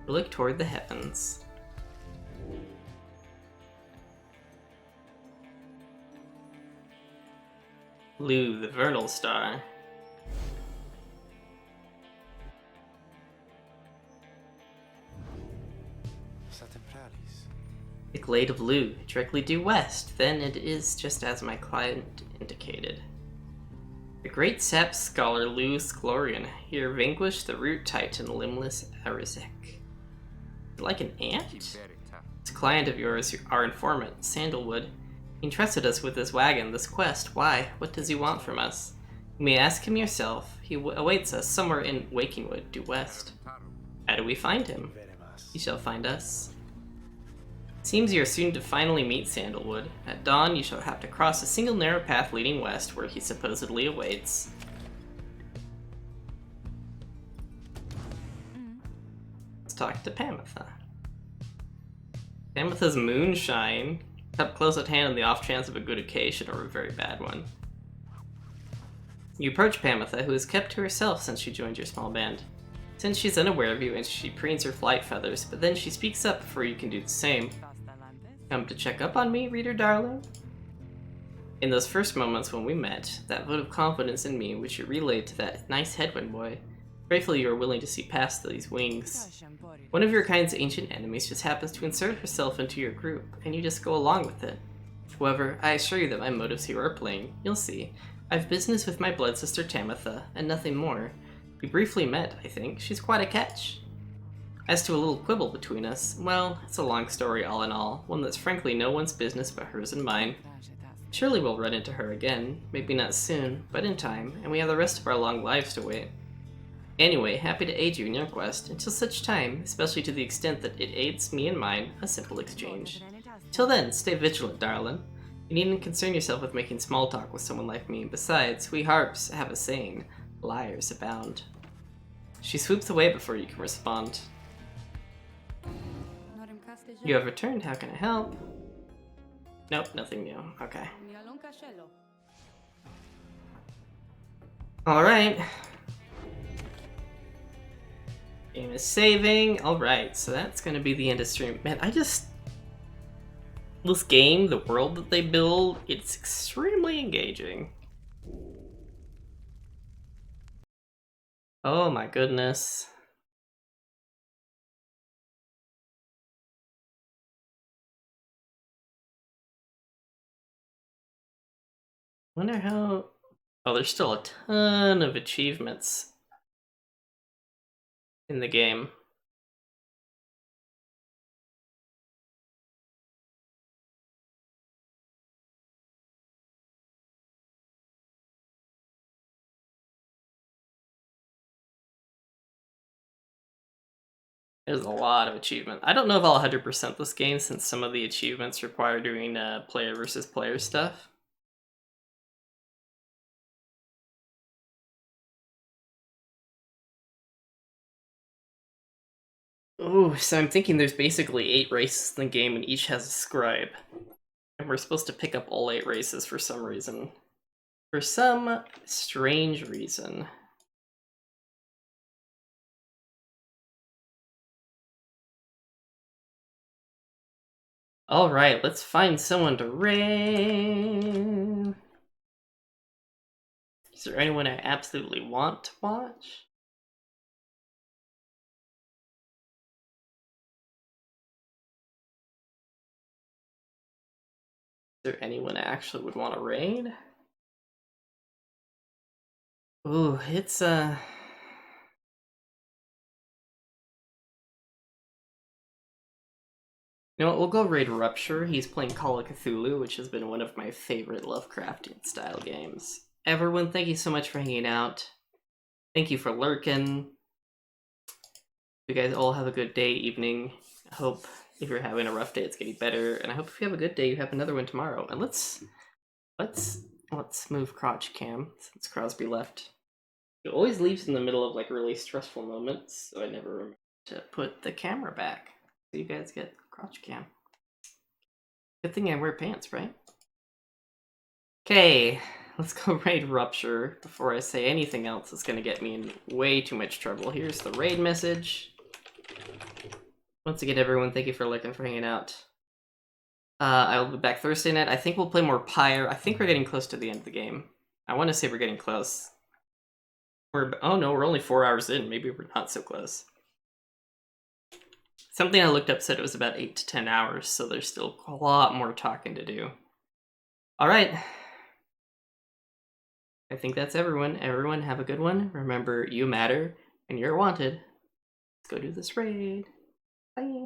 You look toward the heavens. Lu, the vernal star. The glade of Lu, directly due west, then it is just as my client indicated. The great sap scholar Lu Sklorian here vanquished the root titan limbless Arizek. Like an ant? It's a client of yours, our informant, Sandalwood. He entrusted us with this wagon, this quest. Why? What does he want from us? You may ask him yourself. He awaits us somewhere in Wakingwood, due west. How do we find him? He shall find us. Seems you are soon to finally meet Sandalwood. At dawn, you shall have to cross a single narrow path leading west, where he supposedly awaits. Let's talk to Pamitha. Pamitha's moonshine. Kept close at hand on the off chance of a good occasion or a very bad one. You approach Pamitha, who has kept to herself since she joined your small band. Since she's unaware of you and she preens her flight feathers, but then she speaks up before you can do the same. Come to check up on me, reader darling? In those first moments when we met, that vote of confidence in me which you relayed to that nice headwind boy, gratefully you are willing to see past these wings. One of your kind's ancient enemies just happens to insert herself into your group, and you just go along with it. However, I assure you that my motives here are plain. You'll see. I've business with my blood sister Tamitha, and nothing more. We briefly met, I think. She's quite a catch. As to a little quibble between us, well, it's a long story all in all, one that's frankly no one's business but hers and mine. Surely we'll run into her again, maybe not soon, but in time, and we have the rest of our long lives to wait. Anyway, happy to aid you in your quest, until such time, especially to the extent that it aids me and mine, a simple exchange. Till then, stay vigilant, darling. You needn't concern yourself with making small talk with someone like me. Besides, we harps have a saying, liars abound. She swoops away before you can respond. You have returned, how can I help? Nope, nothing new. Okay. Alright. Game is saving. Alright, so that's gonna be the end of stream. Man, this game, the world that they build, it's extremely engaging. Oh my goodness. Wonder how... Oh, there's still a ton of achievements in the game. There's a lot of achievements. I don't know if I'll 100% this game since some of the achievements require doing player versus player stuff. Ooh, so I'm thinking there's basically 8 races in the game and each has a scribe. And we're supposed to pick up all 8 races for some reason. For some strange reason. Alright, let's find someone to raid. Is there anyone I absolutely want to watch? Is there anyone I actually would want to raid? Ooh, it's You know what, we'll go raid Rupture. He's playing Call of Cthulhu, which has been one of my favorite Lovecraftian style games. Everyone, thank you so much for hanging out. Thank you for lurking. You guys all have a good day, evening. I hope if you're having a rough day, it's getting better. And I hope if you have a good day, you have another one tomorrow. And let's move Crotch Cam since Crosby left. It always leaves in the middle of like really stressful moments, so I never remember to put the camera back. So you guys get Crotch Cam. Good thing I wear pants, right? Okay, let's go raid Rupture before I say anything else that's gonna get me in way too much trouble. Here's the raid message. Once again, everyone, thank you for looking, for hanging out. I will be back Thursday night. I think we'll play more Pyre. I think we're getting close to the end of the game. I want to say we're getting close. Oh no, we're only 4 hours in. Maybe we're not so close. Something I looked up said it was about 8 to 10 hours, so there's still a lot more talking to do. Alright. I think that's everyone. Everyone, have a good one. Remember, you matter, and you're wanted. Let's go do this raid. Bye.